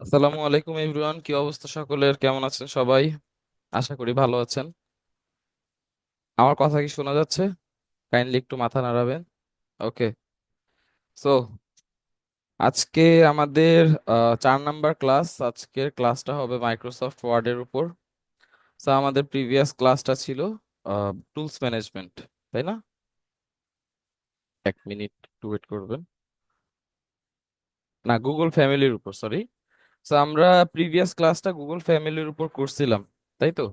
আসসালামু আলাইকুম এভরিওয়ান, কি অবস্থা সকলের? কেমন আছেন সবাই? আশা করি ভালো আছেন। আমার কথা কি শোনা যাচ্ছে? কাইন্ডলি একটু মাথা নাড়াবেন। ওকে। সো আজকে আমাদের 4 নাম্বার ক্লাস। আজকের ক্লাসটা হবে মাইক্রোসফট ওয়ার্ডের উপর। আমাদের প্রিভিয়াস ক্লাসটা ছিল টুলস ম্যানেজমেন্ট, তাই না? 1 মিনিট একটু ওয়েট করবেন। না, গুগল ফ্যামিলির উপর, সরি। আমরা প্রিভিয়াস ক্লাসটা গুগল ফ্যামিলির উপর করছিলাম, তাই তো?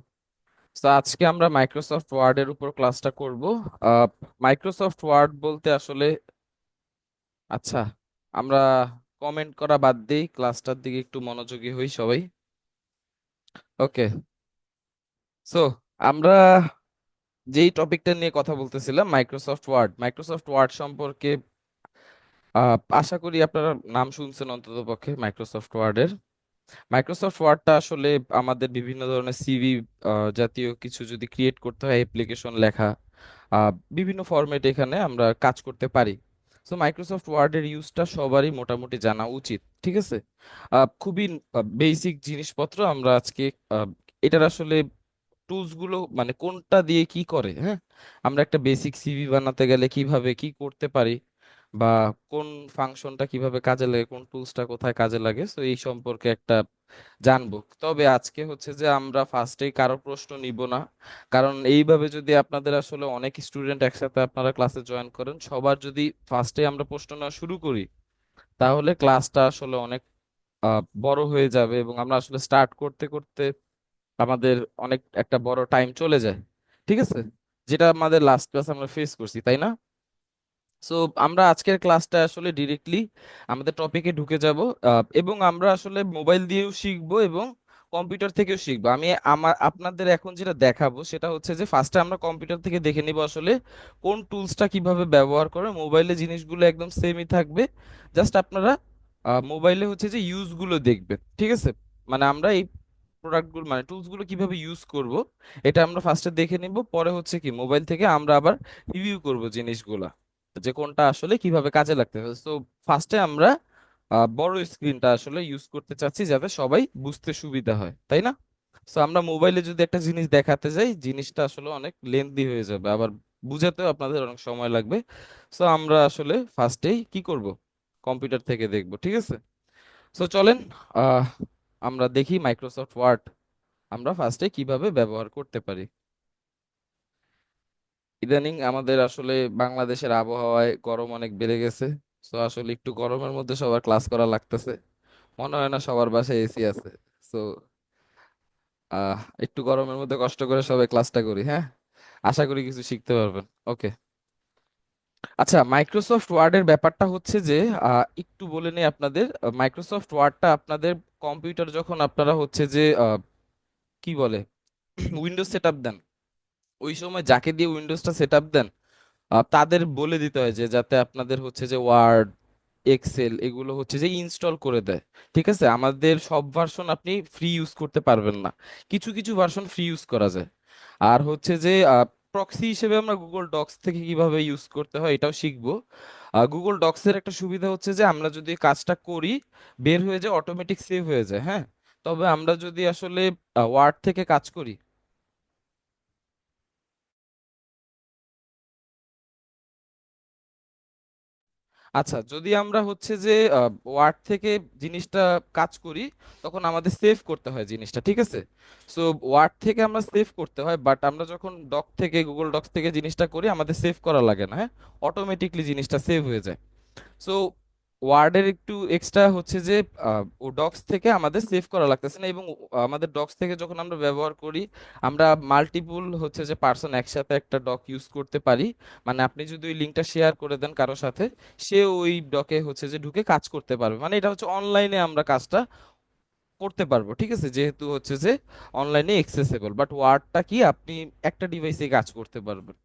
আজকে আমরা মাইক্রোসফট ওয়ার্ডের উপর ক্লাসটা করব। মাইক্রোসফট ওয়ার্ড বলতে আসলে, আচ্ছা, আমরা কমেন্ট করা বাদ দিই, ক্লাসটার দিকে একটু মনোযোগী হই সবাই। ওকে। সো আমরা যেই টপিকটা নিয়ে কথা বলতেছিলাম, মাইক্রোসফট ওয়ার্ড সম্পর্কে আশা করি আপনারা নাম শুনছেন অন্তত পক্ষে মাইক্রোসফট ওয়ার্ডের। মাইক্রোসফট ওয়ার্ডটা আসলে আমাদের বিভিন্ন ধরনের সিভি জাতীয় কিছু যদি ক্রিয়েট করতে হয়, অ্যাপ্লিকেশন লেখা, আহ, বিভিন্ন ফরম্যাট এখানে আমরা কাজ করতে পারি। মাইক্রোসফট ওয়ার্ডের ইউজটা সবারই মোটামুটি জানা উচিত, ঠিক আছে? খুবই বেসিক জিনিসপত্র আমরা আজকে, আহ, এটার আসলে টুলস গুলো মানে কোনটা দিয়ে কি করে, হ্যাঁ, আমরা একটা বেসিক সিভি বানাতে গেলে কিভাবে কি করতে পারি, বা কোন ফাংশনটা কিভাবে কাজে লাগে, কোন টুলসটা কোথায় কাজে লাগে, এই সম্পর্কে একটা জানবো। তবে আজকে হচ্ছে যে আমরা ফার্স্টেই কারো প্রশ্ন নিব না, কারণ এইভাবে যদি আপনাদের আসলে অনেক স্টুডেন্ট একসাথে আপনারা ক্লাসে জয়েন করেন, সবার যদি ফার্স্টে আমরা প্রশ্ন নেওয়া শুরু করি, তাহলে ক্লাসটা আসলে অনেক বড় হয়ে যাবে এবং আমরা আসলে স্টার্ট করতে করতে আমাদের অনেক একটা বড় টাইম চলে যায়, ঠিক আছে? যেটা আমাদের লাস্ট ক্লাস আমরা ফেস করছি, তাই না? সো আমরা আজকের ক্লাসটা আসলে ডিরেক্টলি আমাদের টপিকে ঢুকে যাব, এবং আমরা আসলে মোবাইল দিয়েও শিখবো এবং কম্পিউটার থেকেও শিখবো। আমি আপনাদের এখন যেটা দেখাবো সেটা হচ্ছে যে ফার্স্টে আমরা কম্পিউটার থেকে দেখে নিব আসলে কোন টুলসটা কিভাবে ব্যবহার করে। মোবাইলে জিনিসগুলো একদম সেমই থাকবে, জাস্ট আপনারা মোবাইলে হচ্ছে যে ইউজগুলো দেখবেন, ঠিক আছে? মানে আমরা এই প্রোডাক্টগুলো মানে টুলসগুলো কিভাবে ইউজ করব, এটা আমরা ফার্স্টে দেখে নিব, পরে হচ্ছে কি মোবাইল থেকে আমরা আবার রিভিউ করব জিনিসগুলা, যে কোনটা আসলে কিভাবে কাজে লাগতেছে। ফার্স্টে আমরা বড় স্ক্রিনটা আসলে ইউজ করতে চাচ্ছি যাতে সবাই বুঝতে সুবিধা হয়, তাই না? আমরা মোবাইলে যদি একটা জিনিস দেখাতে যাই, জিনিসটা আসলে অনেক লেন্দি হয়ে যাবে, আবার বুঝাতেও আপনাদের অনেক সময় লাগবে। আমরা আসলে ফার্স্টেই কি করব, কম্পিউটার থেকে দেখব, ঠিক আছে? চলেন আহ আমরা দেখি মাইক্রোসফট ওয়ার্ড আমরা ফার্স্টে কিভাবে ব্যবহার করতে পারি। ইদানিং আমাদের আসলে বাংলাদেশের আবহাওয়ায় গরম অনেক বেড়ে গেছে। আসলে একটু গরমের মধ্যে সবার ক্লাস করা লাগতেছে। মনে হয় না সবার বাসায় এসি আছে। সো একটু গরমের মধ্যে কষ্ট করে সবাই ক্লাসটা করি, হ্যাঁ। আশা করি কিছু শিখতে পারবেন। ওকে। আচ্ছা, মাইক্রোসফট ওয়ার্ডের ব্যাপারটা হচ্ছে যে একটু বলে নেই আপনাদের। মাইক্রোসফট ওয়ার্ডটা আপনাদের কম্পিউটার যখন আপনারা হচ্ছে যে কি বলে উইন্ডোজ সেট আপ দেন, ওই সময় যাকে দিয়ে উইন্ডোজটা সেট আপ দেন, তাদের বলে দিতে হয় যে যাতে আপনাদের হচ্ছে যে ওয়ার্ড, এক্সেল এগুলো হচ্ছে যে ইনস্টল করে দেয়, ঠিক আছে? আমাদের সব ভার্সন আপনি ফ্রি ইউজ করতে পারবেন না, কিছু কিছু ভার্সন ফ্রি ইউজ করা যায়। আর হচ্ছে যে প্রক্সি হিসেবে আমরা গুগল ডক্স থেকে কিভাবে ইউজ করতে হয় এটাও শিখবো। গুগল ডক্স এর একটা সুবিধা হচ্ছে যে আমরা যদি কাজটা করি, বের হয়ে যায়, অটোমেটিক সেভ হয়ে যায়, হ্যাঁ। তবে আমরা যদি আসলে ওয়ার্ড থেকে কাজ করি, আচ্ছা, যদি আমরা হচ্ছে যে ওয়ার্ড থেকে জিনিসটা কাজ করি, তখন আমাদের সেভ করতে হয় জিনিসটা, ঠিক আছে? ওয়ার্ড থেকে আমরা সেভ করতে হয়, বাট আমরা যখন ডক থেকে গুগল ডক্স থেকে জিনিসটা করি আমাদের সেভ করা লাগে না, হ্যাঁ। অটোমেটিকলি জিনিসটা সেভ হয়ে যায়। সো ওয়ার্ডের একটু এক্সট্রা হচ্ছে যে ও ডক্স থেকে আমাদের সেভ করা লাগতেছে না, এবং আমাদের ডক্স থেকে যখন আমরা ব্যবহার করি, আমরা মাল্টিপুল হচ্ছে যে পার্সন একসাথে একটা ডক ইউজ করতে পারি। মানে আপনি যদি ওই লিঙ্কটা শেয়ার করে দেন কারোর সাথে, সে ওই ডকে হচ্ছে যে ঢুকে কাজ করতে পারবে, মানে এটা হচ্ছে অনলাইনে আমরা কাজটা করতে পারবো, ঠিক আছে? যেহেতু হচ্ছে যে অনলাইনে এক্সেসেবল, বাট ওয়ার্ডটা কি আপনি একটা ডিভাইসে কাজ করতে পারবেন।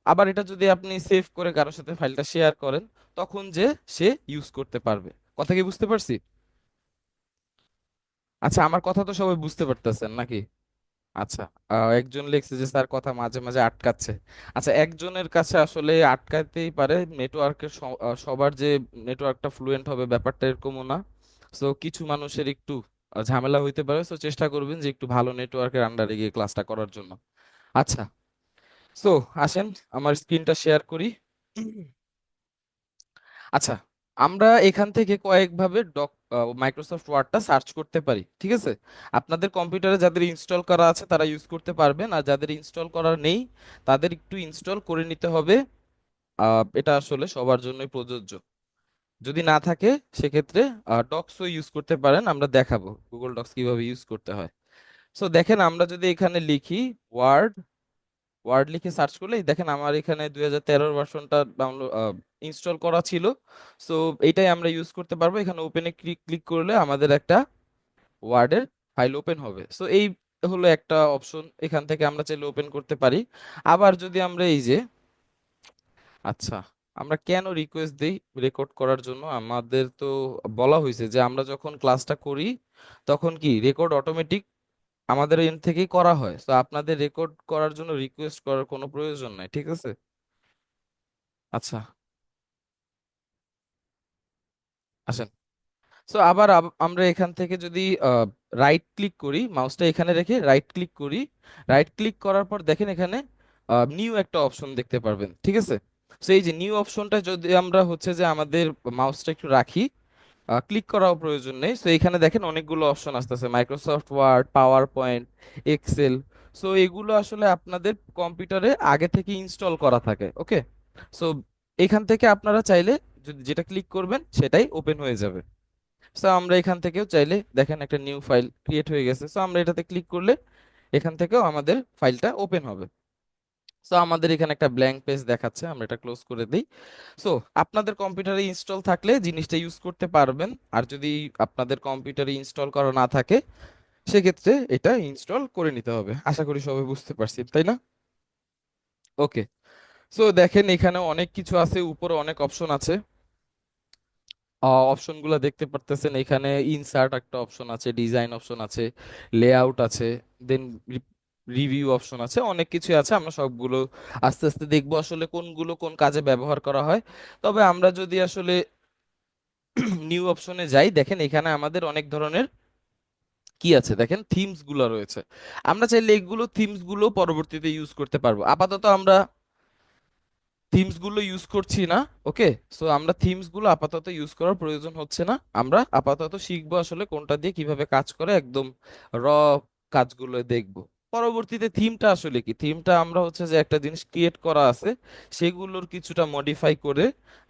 আবার এটা যদি আপনি সেভ করে কারোর সাথে ফাইলটা শেয়ার করেন, তখন যে সে ইউজ করতে পারবে। কথা কি বুঝতে পারছি? আচ্ছা, আমার কথা তো সবাই বুঝতে পারতেছেন নাকি? আচ্ছা। একজন লিখছে যে স্যার কথা মাঝে মাঝে আটকাচ্ছে। আচ্ছা, একজনের কাছে আসলে আটকাতেই পারে, নেটওয়ার্কের সবার যে নেটওয়ার্কটা ফ্লুয়েন্ট হবে ব্যাপারটা এরকমও না। কিছু মানুষের একটু ঝামেলা হইতে পারে, তো চেষ্টা করবেন যে একটু ভালো নেটওয়ার্কের আন্ডারে গিয়ে ক্লাসটা করার জন্য। আচ্ছা, সো আসেন আমার স্ক্রিনটা শেয়ার করি। আচ্ছা, আমরা এখান থেকে কয়েকভাবে মাইক্রোসফট ওয়ার্ডটা সার্চ করতে পারি, ঠিক আছে? আপনাদের কম্পিউটারে যাদের ইনস্টল করা আছে তারা ইউজ করতে পারবেন, আর যাদের ইনস্টল করা নেই তাদের একটু ইনস্টল করে নিতে হবে। এটা আসলে সবার জন্যই প্রযোজ্য। যদি না থাকে সেক্ষেত্রে ডক্সও ইউজ করতে পারেন, আমরা দেখাবো গুগল ডক্স কিভাবে ইউজ করতে হয়। সো দেখেন, আমরা যদি এখানে লিখি ওয়ার্ড, ওয়ার্ড লিখে সার্চ করলে দেখেন আমার এখানে 2013 ভার্সনটা ডাউনলোড ইনস্টল করা ছিল। সো এইটাই আমরা ইউজ করতে পারবো। এখানে ওপেনে ক্লিক ক্লিক করলে আমাদের একটা ওয়ার্ডের ফাইল ওপেন হবে। সো এই হলো একটা অপশন, এখান থেকে আমরা চাইলে ওপেন করতে পারি। আবার যদি আমরা এই যে, আচ্ছা, আমরা কেন রিকোয়েস্ট দেই রেকর্ড করার জন্য? আমাদের তো বলা হয়েছে যে আমরা যখন ক্লাসটা করি তখন কি রেকর্ড অটোমেটিক আমাদের এন্ড থেকেই করা হয়, তো আপনাদের রেকর্ড করার জন্য রিকোয়েস্ট করার কোনো প্রয়োজন নাই, ঠিক আছে? আচ্ছা, আসেন। সো আবার আমরা এখান থেকে যদি রাইট ক্লিক করি, মাউসটা এখানে রেখে রাইট ক্লিক করি, রাইট ক্লিক করার পর দেখেন এখানে নিউ একটা অপশন দেখতে পারবেন, ঠিক আছে? সো এই যে নিউ অপশনটা যদি আমরা হচ্ছে যে আমাদের মাউসটা একটু রাখি, ক্লিক করাও প্রয়োজন নেই। সো এখানে দেখেন অনেকগুলো অপশন আসতেছে, Microsoft Word, PowerPoint, Excel. So এগুলো আসলে আপনাদের কম্পিউটারে আগে থেকে ইনস্টল করা থাকে, ওকে? সো এখান থেকে আপনারা চাইলে যদি যেটা ক্লিক করবেন সেটাই ওপেন হয়ে যাবে। সো আমরা এখান থেকেও চাইলে দেখেন একটা নিউ ফাইল ক্রিয়েট হয়ে গেছে, সো আমরা এটাতে ক্লিক করলে এখান থেকেও আমাদের ফাইলটা ওপেন হবে। সো আমাদের এখানে একটা ব্ল্যাঙ্ক পেজ দেখাচ্ছে, আমরা এটা ক্লোজ করে দিই। সো আপনাদের কম্পিউটারে ইনস্টল থাকলে জিনিসটা ইউজ করতে পারবেন, আর যদি আপনাদের কম্পিউটারে ইনস্টল করা না থাকে সেক্ষেত্রে এটা ইনস্টল করে নিতে হবে। আশা করি সবাই বুঝতে পারছি, তাই না? ওকে। সো দেখেন এখানে অনেক কিছু আছে, উপরে অনেক অপশন আছে। অপশনগুলো দেখতে পারতেছেন, এখানে ইনসার্ট একটা অপশন আছে, ডিজাইন অপশন আছে, লেআউট আছে, দেন রিভিউ অপশন আছে, অনেক কিছু আছে। আমরা সবগুলো আস্তে আস্তে দেখবো আসলে কোনগুলো কোন কাজে ব্যবহার করা হয়। তবে আমরা যদি আসলে নিউ অপশনে যাই, দেখেন এখানে আমাদের অনেক ধরনের কি আছে, দেখেন থিমস গুলো রয়েছে। আমরা চাইলে এগুলো থিমস গুলো পরবর্তীতে ইউজ করতে পারবো। আপাতত আমরা থিমস গুলো ইউজ করছি না, ওকে? সো আমরা থিমস গুলো আপাতত ইউজ করার প্রয়োজন হচ্ছে না। আমরা আপাতত শিখবো আসলে কোনটা দিয়ে কিভাবে কাজ করে, একদম র কাজগুলো দেখবো। পরবর্তীতে থিমটা আসলে কি, থিমটা আমরা হচ্ছে যে একটা জিনিস ক্রিয়েট করা আছে সেগুলোর কিছুটা মডিফাই করে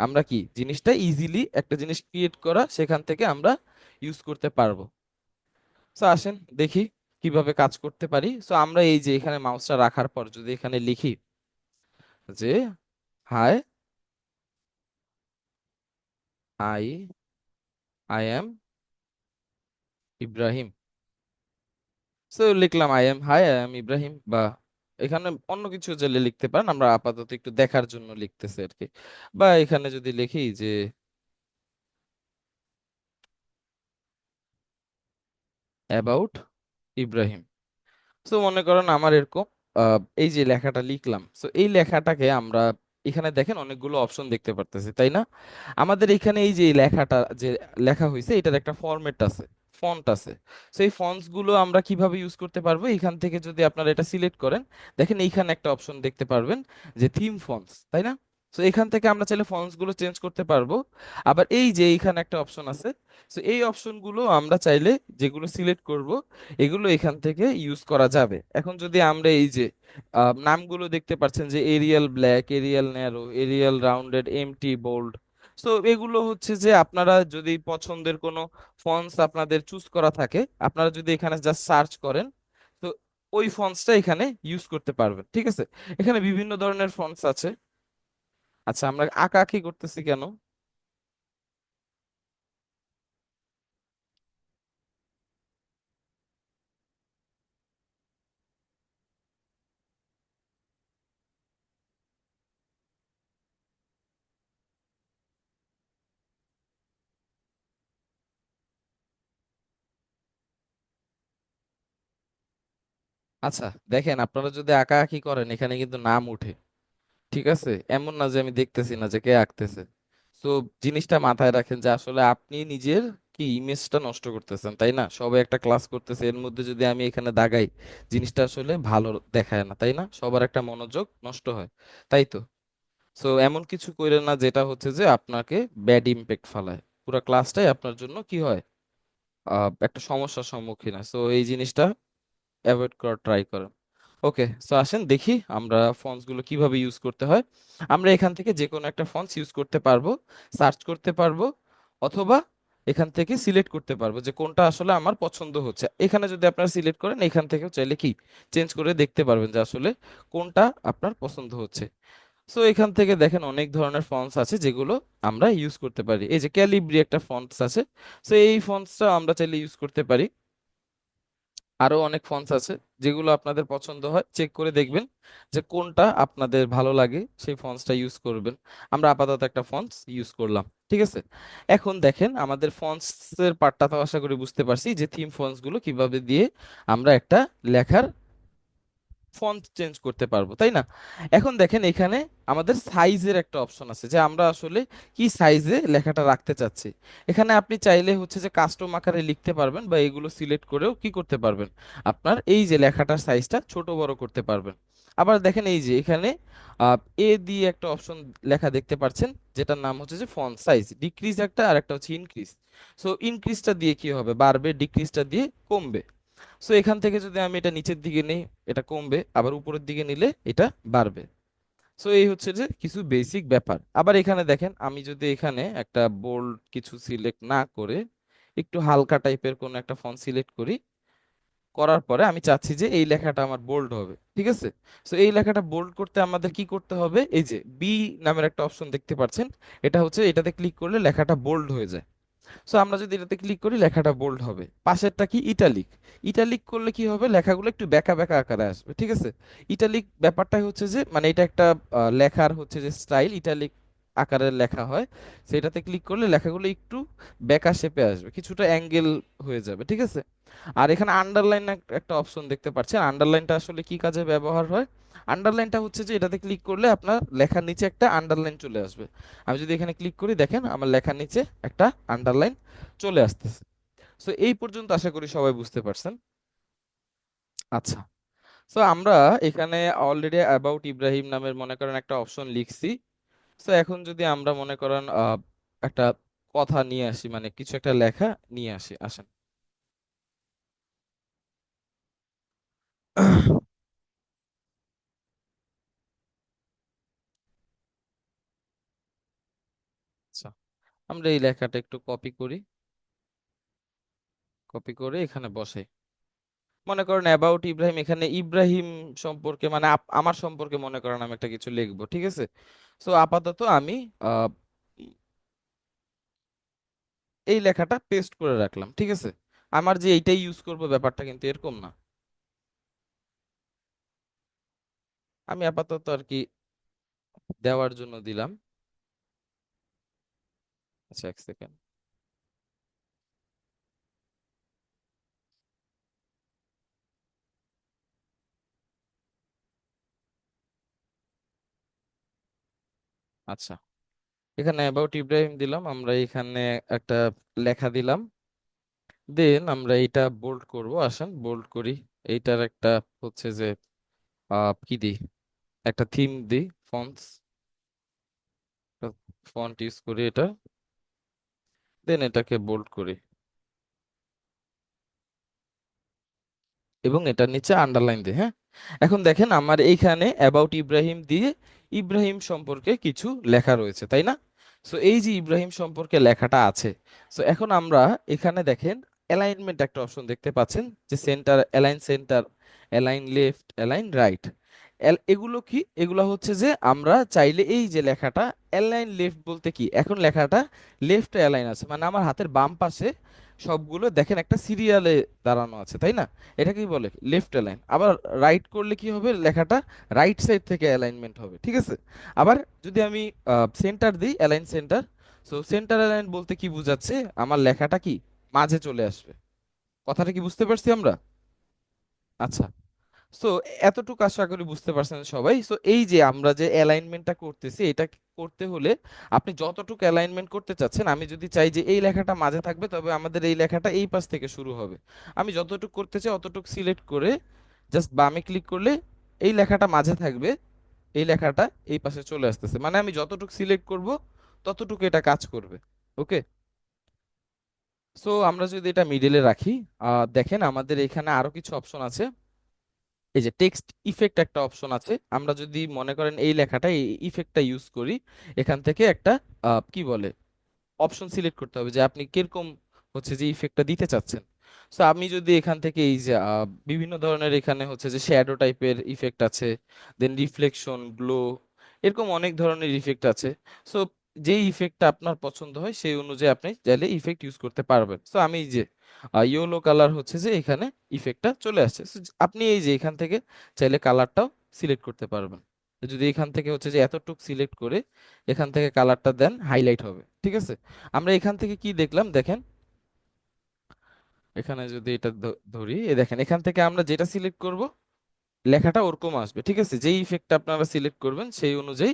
আমরা কি জিনিসটা ইজিলি একটা জিনিস ক্রিয়েট করা সেখান থেকে আমরা ইউজ করতে পারবো। সো আসেন দেখি কিভাবে কাজ করতে পারি। সো আমরা এই যে এখানে মাউসটা রাখার পর যদি এখানে লিখি যে hi, I I am Ibrahim. So লিখলাম আই এম ইব্রাহিম, বা এখানে অন্য কিছু চাইলে লিখতে পারেন, আমরা আপাতত একটু দেখার জন্য লিখতেছি আর কি। বা এখানে যদি লিখি যে অ্যাবাউট ইব্রাহিম। সো মনে করেন আমার এরকম এই যে লেখাটা লিখলাম, সো এই লেখাটাকে আমরা এখানে দেখেন অনেকগুলো অপশন দেখতে পারতেছি, তাই না? আমাদের এখানে এই যে এই লেখাটা যে লেখা হয়েছে এটার একটা ফরম্যাট আছে, ফন্ট আছে। সো এই ফন্টস গুলো আমরা কিভাবে ইউজ করতে পারবো, এখান থেকে যদি আপনারা এটা সিলেক্ট করেন, দেখেন এইখানে একটা অপশন দেখতে পারবেন যে থিম ফন্টস, তাই না? সো এখান থেকে আমরা চাইলে ফন্টস গুলো চেঞ্জ করতে পারবো। আবার এই যে এইখানে একটা অপশন আছে, সো এই অপশন গুলো আমরা চাইলে যেগুলো সিলেক্ট করব এগুলো এখান থেকে ইউজ করা যাবে। এখন যদি আমরা এই যে নামগুলো দেখতে পাচ্ছেন যে Arial Black, Arial Narrow, Arial Rounded, MT Bold. So এগুলো হচ্ছে যে আপনারা যদি পছন্দের কোনো ফন্টস আপনাদের চুজ করা থাকে, আপনারা যদি এখানে জাস্ট সার্চ করেন, তো ওই ফন্টসটা এখানে ইউজ করতে পারবেন, ঠিক আছে? এখানে বিভিন্ন ধরনের ফন্টস আছে। আচ্ছা, আমরা আঁকাআঁকি করতেছি কেন? আচ্ছা, দেখেন আপনারা যদি আঁকাআঁকি করেন এখানে কিন্তু নাম উঠে, ঠিক আছে? এমন না যে আমি দেখতেছি না যে কে আঁকতেছে। তো জিনিসটা মাথায় রাখেন যে আসলে আপনি নিজের কি ইমেজটা নষ্ট করতেছেন, তাই না? সবাই একটা ক্লাস করতেছে, এর মধ্যে যদি আমি এখানে দাগাই, জিনিসটা আসলে ভালো দেখায় না, তাই না? সবার একটা মনোযোগ নষ্ট হয়, তাই তো। সো এমন কিছু কইরেন না যেটা হচ্ছে যে আপনাকে ব্যাড ইমপ্যাক্ট ফালায়, পুরো ক্লাসটাই আপনার জন্য কি হয়, একটা সমস্যার সম্মুখীন হয়। সো এই জিনিসটা অ্যাভয়েড করার ট্রাই করেন। ওকে, সো আসেন দেখি আমরা ফন্টস গুলো কিভাবে ইউজ করতে হয়। আমরা এখান থেকে যে কোনো একটা ফন্টস ইউজ করতে পারবো, সার্চ করতে পারবো, অথবা এখান থেকে সিলেক্ট করতে পারবো যে কোনটা আসলে আমার পছন্দ হচ্ছে। এখানে যদি আপনারা সিলেক্ট করেন, এখান থেকেও চাইলে কি চেঞ্জ করে দেখতে পারবেন যে আসলে কোনটা আপনার পছন্দ হচ্ছে। সো এখান থেকে দেখেন অনেক ধরনের ফন্টস আছে যেগুলো আমরা ইউজ করতে পারি। এই যে ক্যালিব্রি একটা ফন্টস আছে, সো এই ফন্টসটা আমরা চাইলে ইউজ করতে পারি। আরো অনেক ফন্টস আছে, যেগুলো আপনাদের পছন্দ হয় চেক করে দেখবেন যে কোনটা আপনাদের ভালো লাগে, সেই ফন্টসটা ইউজ করবেন। আমরা আপাতত একটা ফন্টস ইউজ করলাম, ঠিক আছে। এখন দেখেন আমাদের ফন্টস এর পার্টটা তো আশা করি বুঝতে পারছি যে থিম ফন্টস গুলো কিভাবে দিয়ে আমরা একটা লেখার ফন্ট চেঞ্জ করতে পারবো, তাই না? এখন দেখেন এখানে আমাদের সাইজের একটা অপশন আছে যে আমরা আসলে কি সাইজে লেখাটা রাখতে চাচ্ছি। এখানে আপনি চাইলে হচ্ছে যে কাস্টম আকারে লিখতে পারবেন, বা এগুলো সিলেক্ট করেও কি করতে পারবেন, আপনার এই যে লেখাটার সাইজটা ছোট বড় করতে পারবেন। আবার দেখেন এই যে এখানে এ দিয়ে একটা অপশন লেখা দেখতে পাচ্ছেন, যেটার নাম হচ্ছে যে ফন্ট সাইজ ডিক্রিজ একটা, আর একটা হচ্ছে ইনক্রিজ। সো ইনক্রিজটা দিয়ে কি হবে, বাড়বে, ডিক্রিজটা দিয়ে কমবে। সো এখান থেকে যদি আমি এটা নিচের দিকে নিই, এটা কমবে, আবার উপরের দিকে নিলে এটা বাড়বে। সো এই হচ্ছে যে কিছু বেসিক ব্যাপার। আবার এখানে দেখেন আমি যদি এখানে একটা বোল্ড কিছু সিলেক্ট না করে একটু হালকা টাইপের কোন একটা ফন্ট সিলেক্ট করি, করার পরে আমি চাচ্ছি যে এই লেখাটা আমার বোল্ড হবে, ঠিক আছে। সো এই লেখাটা বোল্ড করতে আমাদের কি করতে হবে, এই যে বি নামের একটা অপশন দেখতে পাচ্ছেন, এটা হচ্ছে, এটাতে ক্লিক করলে লেখাটা বোল্ড হয়ে যায়। সো আমরা যদি এটাতে ক্লিক করি, লেখাটা বোল্ড হবে। পাশেরটা কি, ইটালিক। ইটালিক করলে কি হবে, লেখাগুলো একটু বেঁকা বেঁকা আকারে আসবে, ঠিক আছে। ইটালিক ব্যাপারটাই হচ্ছে যে মানে এটা একটা লেখার হচ্ছে যে স্টাইল, ইটালিক আকারের লেখা হয়। সেটাতে ক্লিক করলে লেখাগুলো একটু বেঁকা শেপে আসবে, কিছুটা অ্যাঙ্গেল হয়ে যাবে, ঠিক আছে। আর এখানে আন্ডারলাইন একটা অপশন দেখতে পাচ্ছেন, আন্ডারলাইনটা আসলে কি কাজে ব্যবহার হয়। আন্ডারলাইনটা হচ্ছে যে এটাতে ক্লিক করলে আপনার লেখার নিচে একটা আন্ডারলাইন চলে আসবে। আমি যদি এখানে ক্লিক করি, দেখেন আমার লেখার নিচে একটা আন্ডারলাইন চলে আসতেছে। সো এই পর্যন্ত আশা করি সবাই বুঝতে পারছেন। আচ্ছা, সো আমরা এখানে অলরেডি অ্যাবাউট ইব্রাহিম নামের মনে করেন একটা অপশন লিখছি। সো এখন যদি আমরা মনে করেন একটা কথা নিয়ে আসি, মানে কিছু একটা লেখা নিয়ে আসি, আসেন। আচ্ছা, আমরা এই লেখাটা একটু কপি করি, কপি করে এখানে বসাই। মনে করেন অ্যাবাউট ইব্রাহিম, এখানে ইব্রাহিম সম্পর্কে মানে আমার সম্পর্কে মনে করেন আমি একটা কিছু লিখবো, ঠিক আছে। সো আপাতত আমি আহ, এই লেখাটা পেস্ট করে রাখলাম, ঠিক আছে। আমার যে এইটাই ইউজ করব ব্যাপারটা কিন্তু এরকম না। আমি আপাতত আর কি দেওয়ার জন্য দিলাম। আচ্ছা, এক সেকেন্ড। আচ্ছা, এখানে অ্যাবাউট ইব্রাহিম দিলাম, আমরা এখানে একটা লেখা দিলাম। দেন আমরা এইটা বোল্ড করব, আসেন বোল্ড করি। এইটার একটা হচ্ছে যে কি দিই, একটা থিম দিই, ফন্টস, ফন্ট ইউজ করি এটা। দেন এটাকে বোল্ড করি এবং এটার নিচে আন্ডারলাইন দিই, হ্যাঁ। এখন দেখেন আমার এইখানে অ্যাবাউট ইব্রাহিম দিয়ে ইব্রাহিম সম্পর্কে কিছু লেখা রয়েছে, তাই না? সো এই যে ইব্রাহিম সম্পর্কে লেখাটা আছে, সো এখন আমরা এখানে দেখেন অ্যালাইনমেন্ট একটা অপশন দেখতে পাচ্ছেন, যে centre, align centre, align left, align right. এগুলো কি, এগুলো হচ্ছে যে আমরা চাইলে এই যে লেখাটা অ্যালাইন লেফট বলতে কি, এখন লেখাটা লেফট অ্যালাইন আছে, মানে আমার হাতের বাম পাশে সবগুলো দেখেন একটা সিরিয়ালে দাঁড়ানো আছে, তাই না? এটা কি বলে লেফট অ্যালাইন। আবার রাইট করলে কি হবে, লেখাটা রাইট সাইড থেকে অ্যালাইনমেন্ট হবে, ঠিক আছে। আবার যদি আমি সেন্টার দিই, align centre, so centre align বলতে কি বোঝাচ্ছে, আমার লেখাটা কি মাঝে চলে আসবে। কথাটা কি বুঝতে পারছি আমরা? আচ্ছা, সো এতটুকু আশা করি বুঝতে পারছেন সবাই। সো এই যে আমরা যে অ্যালাইনমেন্টটা করতেছি, এটা করতে হলে আপনি যতটুকু অ্যালাইনমেন্ট করতে চাচ্ছেন, আমি যদি চাই যে এই লেখাটা মাঝে থাকবে, তবে আমাদের এই লেখাটা এই পাশ থেকে শুরু হবে। আমি যতটুকু করতে চাই অতটুকু সিলেক্ট করে জাস্ট বামে ক্লিক করলে এই লেখাটা মাঝে থাকবে, এই লেখাটা এই পাশে চলে আসতেছে, মানে আমি যতটুকু সিলেক্ট করব ততটুকু এটা কাজ করবে। ওকে। সো আমরা যদি এটা মিডলে রাখি, দেখেন আমাদের এখানে আরো কিছু অপশন আছে। এই যে টেক্সট ইফেক্ট একটা অপশন আছে, আমরা যদি মনে করেন এই লেখাটা এই ইফেক্টটা ইউজ করি, এখান থেকে একটা কি বলে অপশন সিলেক্ট করতে হবে যে আপনি কিরকম হচ্ছে যে ইফেক্টটা দিতে চাচ্ছেন। সো আমি যদি এখান থেকে এই যে বিভিন্ন ধরনের এখানে হচ্ছে যে শ্যাডো টাইপের ইফেক্ট আছে, দেন রিফ্লেকশন, গ্লো, এরকম অনেক ধরনের ইফেক্ট আছে। সো যে ইফেক্টটা আপনার পছন্দ হয় সেই অনুযায়ী আপনি চাইলে ইফেক্ট ইউজ করতে পারবেন। সো আমি এই যে ইয়েলো কালার হচ্ছে যে এখানে ইফেক্টটা চলে আসছে। So, আপনি এই যে এখান থেকে চাইলে কালারটাও সিলেক্ট করতে পারবেন। যদি এখান থেকে হচ্ছে যে এতটুক সিলেক্ট করে এখান থেকে কালারটা দেন, হাইলাইট হবে। ঠিক আছে। আমরা এখান থেকে কি দেখলাম দেখেন, এখানে যদি এটা ধরি, এ দেখেন এখান থেকে আমরা যেটা সিলেক্ট করব লেখাটা ওরকম আসবে। ঠিক আছে, যেই ইফেক্টটা আপনারা সিলেক্ট করবেন সেই অনুযায়ী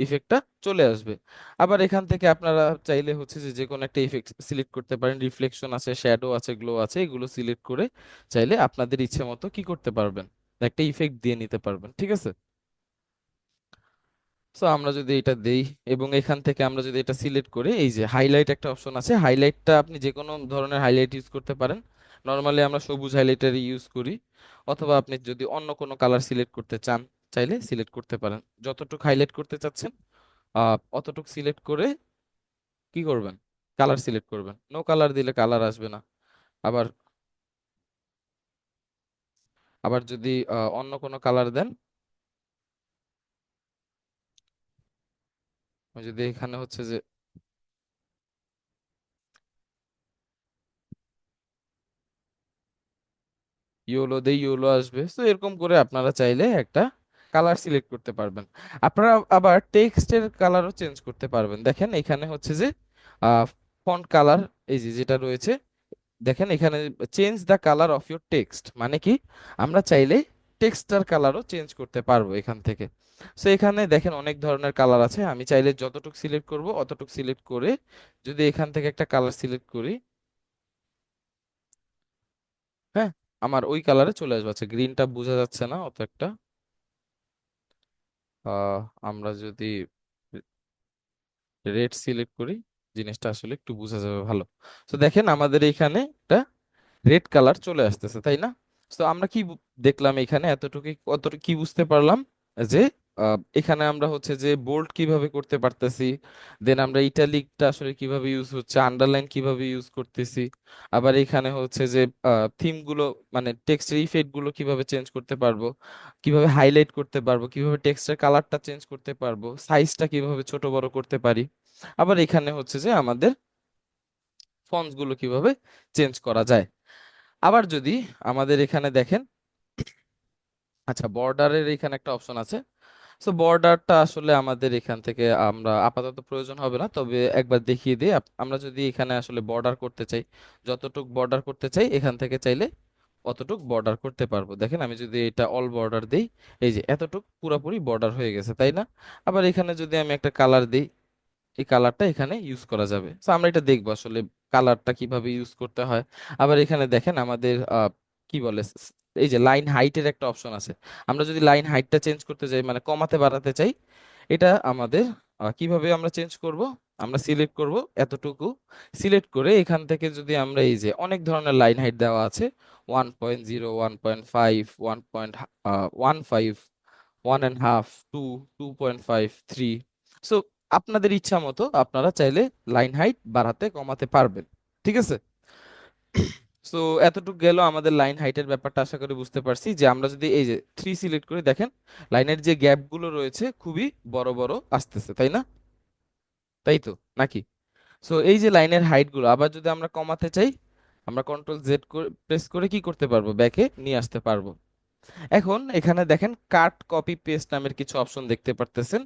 ইফেক্টটা চলে আসবে। আবার এখান থেকে আপনারা চাইলে হচ্ছে যে যে কোনো একটা ইফেক্ট সিলেক্ট করতে পারেন, রিফ্লেকশন আছে, শ্যাডো আছে, গ্লো আছে, এগুলো সিলেক্ট করে চাইলে আপনাদের ইচ্ছে মতো কি করতে পারবেন, একটা ইফেক্ট দিয়ে নিতে পারবেন। ঠিক আছে। সো আমরা যদি এটা দেই এবং এখান থেকে আমরা যদি এটা সিলেক্ট করি, এই যে হাইলাইট একটা অপশন আছে, হাইলাইটটা আপনি যে কোনো ধরনের হাইলাইট ইউজ করতে পারেন। নর্মালি আমরা সবুজ হাইলাইটার ইউজ করি, অথবা আপনি যদি অন্য কোনো কালার সিলেক্ট করতে চান চাইলে সিলেক্ট করতে পারেন। যতটুকু হাইলাইট করতে চাচ্ছেন অতটুকু সিলেক্ট করে কি করবেন, কালার সিলেক্ট করবেন। নো কালার দিলে কালার আসবে না। আবার আবার যদি অন্য কোনো কালার দেন, যদি এখানে হচ্ছে যে ইয়েলো দিয়ে ইয়েলো আসবে। তো এরকম করে আপনারা চাইলে একটা কালার সিলেক্ট করতে পারবেন। আপনারা আবার টেক্সটের কালারও চেঞ্জ করতে পারবেন। দেখেন এখানে হচ্ছে যে ফন্ট কালার, এই যে যেটা রয়েছে, দেখেন এখানে change the colour of your text, মানে কি আমরা চাইলে টেক্সটার কালারও চেঞ্জ করতে পারবো এখান থেকে। সো এখানে দেখেন অনেক ধরনের কালার আছে, আমি চাইলে যতটুকু সিলেক্ট করব অতটুকু সিলেক্ট করে যদি এখান থেকে একটা কালার সিলেক্ট করি, হ্যাঁ, আমার ওই কালারে চলে আসবে। আচ্ছা, গ্রিনটা বোঝা যাচ্ছে না অত একটা, আহ আমরা যদি রেড সিলেক্ট করি জিনিসটা আসলে একটু বোঝা যাবে ভালো। তো দেখেন আমাদের এখানে একটা রেড কালার চলে আসতেছে, তাই না? তো আমরা কি দেখলাম এখানে, এতটুকু কতটুকু কি বুঝতে পারলাম যে এখানে আমরা হচ্ছে যে বোল্ড কিভাবে করতে পারতেছি, দেন আমরা ইটালিকটা আসলে কিভাবে ইউজ হচ্ছে, আন্ডারলাইন কিভাবে ইউজ করতেছি, আবার এখানে হচ্ছে যে থিম গুলো মানে টেক্সটের ইফেক্ট গুলো কিভাবে চেঞ্জ করতে পারবো, কিভাবে হাইলাইট করতে পারবো, কিভাবে টেক্সটের কালারটা চেঞ্জ করতে পারবো, সাইজটা কিভাবে ছোট বড় করতে পারি, আবার এখানে হচ্ছে যে আমাদের ফন্টস গুলো কিভাবে চেঞ্জ করা যায়। আবার যদি আমাদের এখানে দেখেন, আচ্ছা বর্ডারের এখানে একটা অপশন আছে। সো বর্ডারটা আসলে আমাদের এখান থেকে আমরা আপাতত প্রয়োজন হবে না, তবে একবার দেখিয়ে দিই। আমরা যদি এখানে আসলে বর্ডার করতে চাই, যতটুক বর্ডার করতে চাই এখান থেকে চাইলে অতটুক বর্ডার করতে পারবো। দেখেন আমি যদি এটা অল বর্ডার দেই, এই যে এতটুক পুরোপুরি বর্ডার হয়ে গেছে, তাই না? আবার এখানে যদি আমি একটা কালার দিই, এই কালারটা এখানে ইউজ করা যাবে। তো আমরা এটা দেখবো আসলে কালারটা কিভাবে ইউজ করতে হয়। আবার এখানে দেখেন আমাদের কি বলে এই যে লাইন হাইটের একটা অপশন আছে। আমরা যদি লাইন হাইটটা চেঞ্জ করতে চাই, মানে কমাতে বাড়াতে চাই, এটা আমাদের কিভাবে আমরা চেঞ্জ করব, আমরা সিলেক্ট করব এতটুকু, সিলেক্ট করে এখান থেকে যদি আমরা এই যে অনেক ধরনের লাইন হাইট দেওয়া আছে, 1.0, 1.5, 1.15, 1.5, 2, 2.5, 3। সো আপনাদের ইচ্ছা মতো আপনারা চাইলে লাইন হাইট বাড়াতে কমাতে পারবেন। ঠিক আছে। সো এতটুকু গেল আমাদের লাইন হাইটের ব্যাপারটা, আশা করি বুঝতে পারছি। যে আমরা যদি এই যে 3 সিলেক্ট করি, দেখেন লাইনের যে গ্যাপ গুলো রয়েছে খুবই বড় বড় আসতেছে, তাই না? তাই তো নাকি? সো এই যে লাইনের হাইট গুলো আবার যদি আমরা কমাতে চাই, আমরা কন্ট্রোল জেড প্রেস করে কি করতে পারবো, ব্যাকে নিয়ে আসতে পারবো। এখন এখানে দেখেন কাট কপি পেস্ট নামের কিছু অপশন দেখতে পারতেছেন।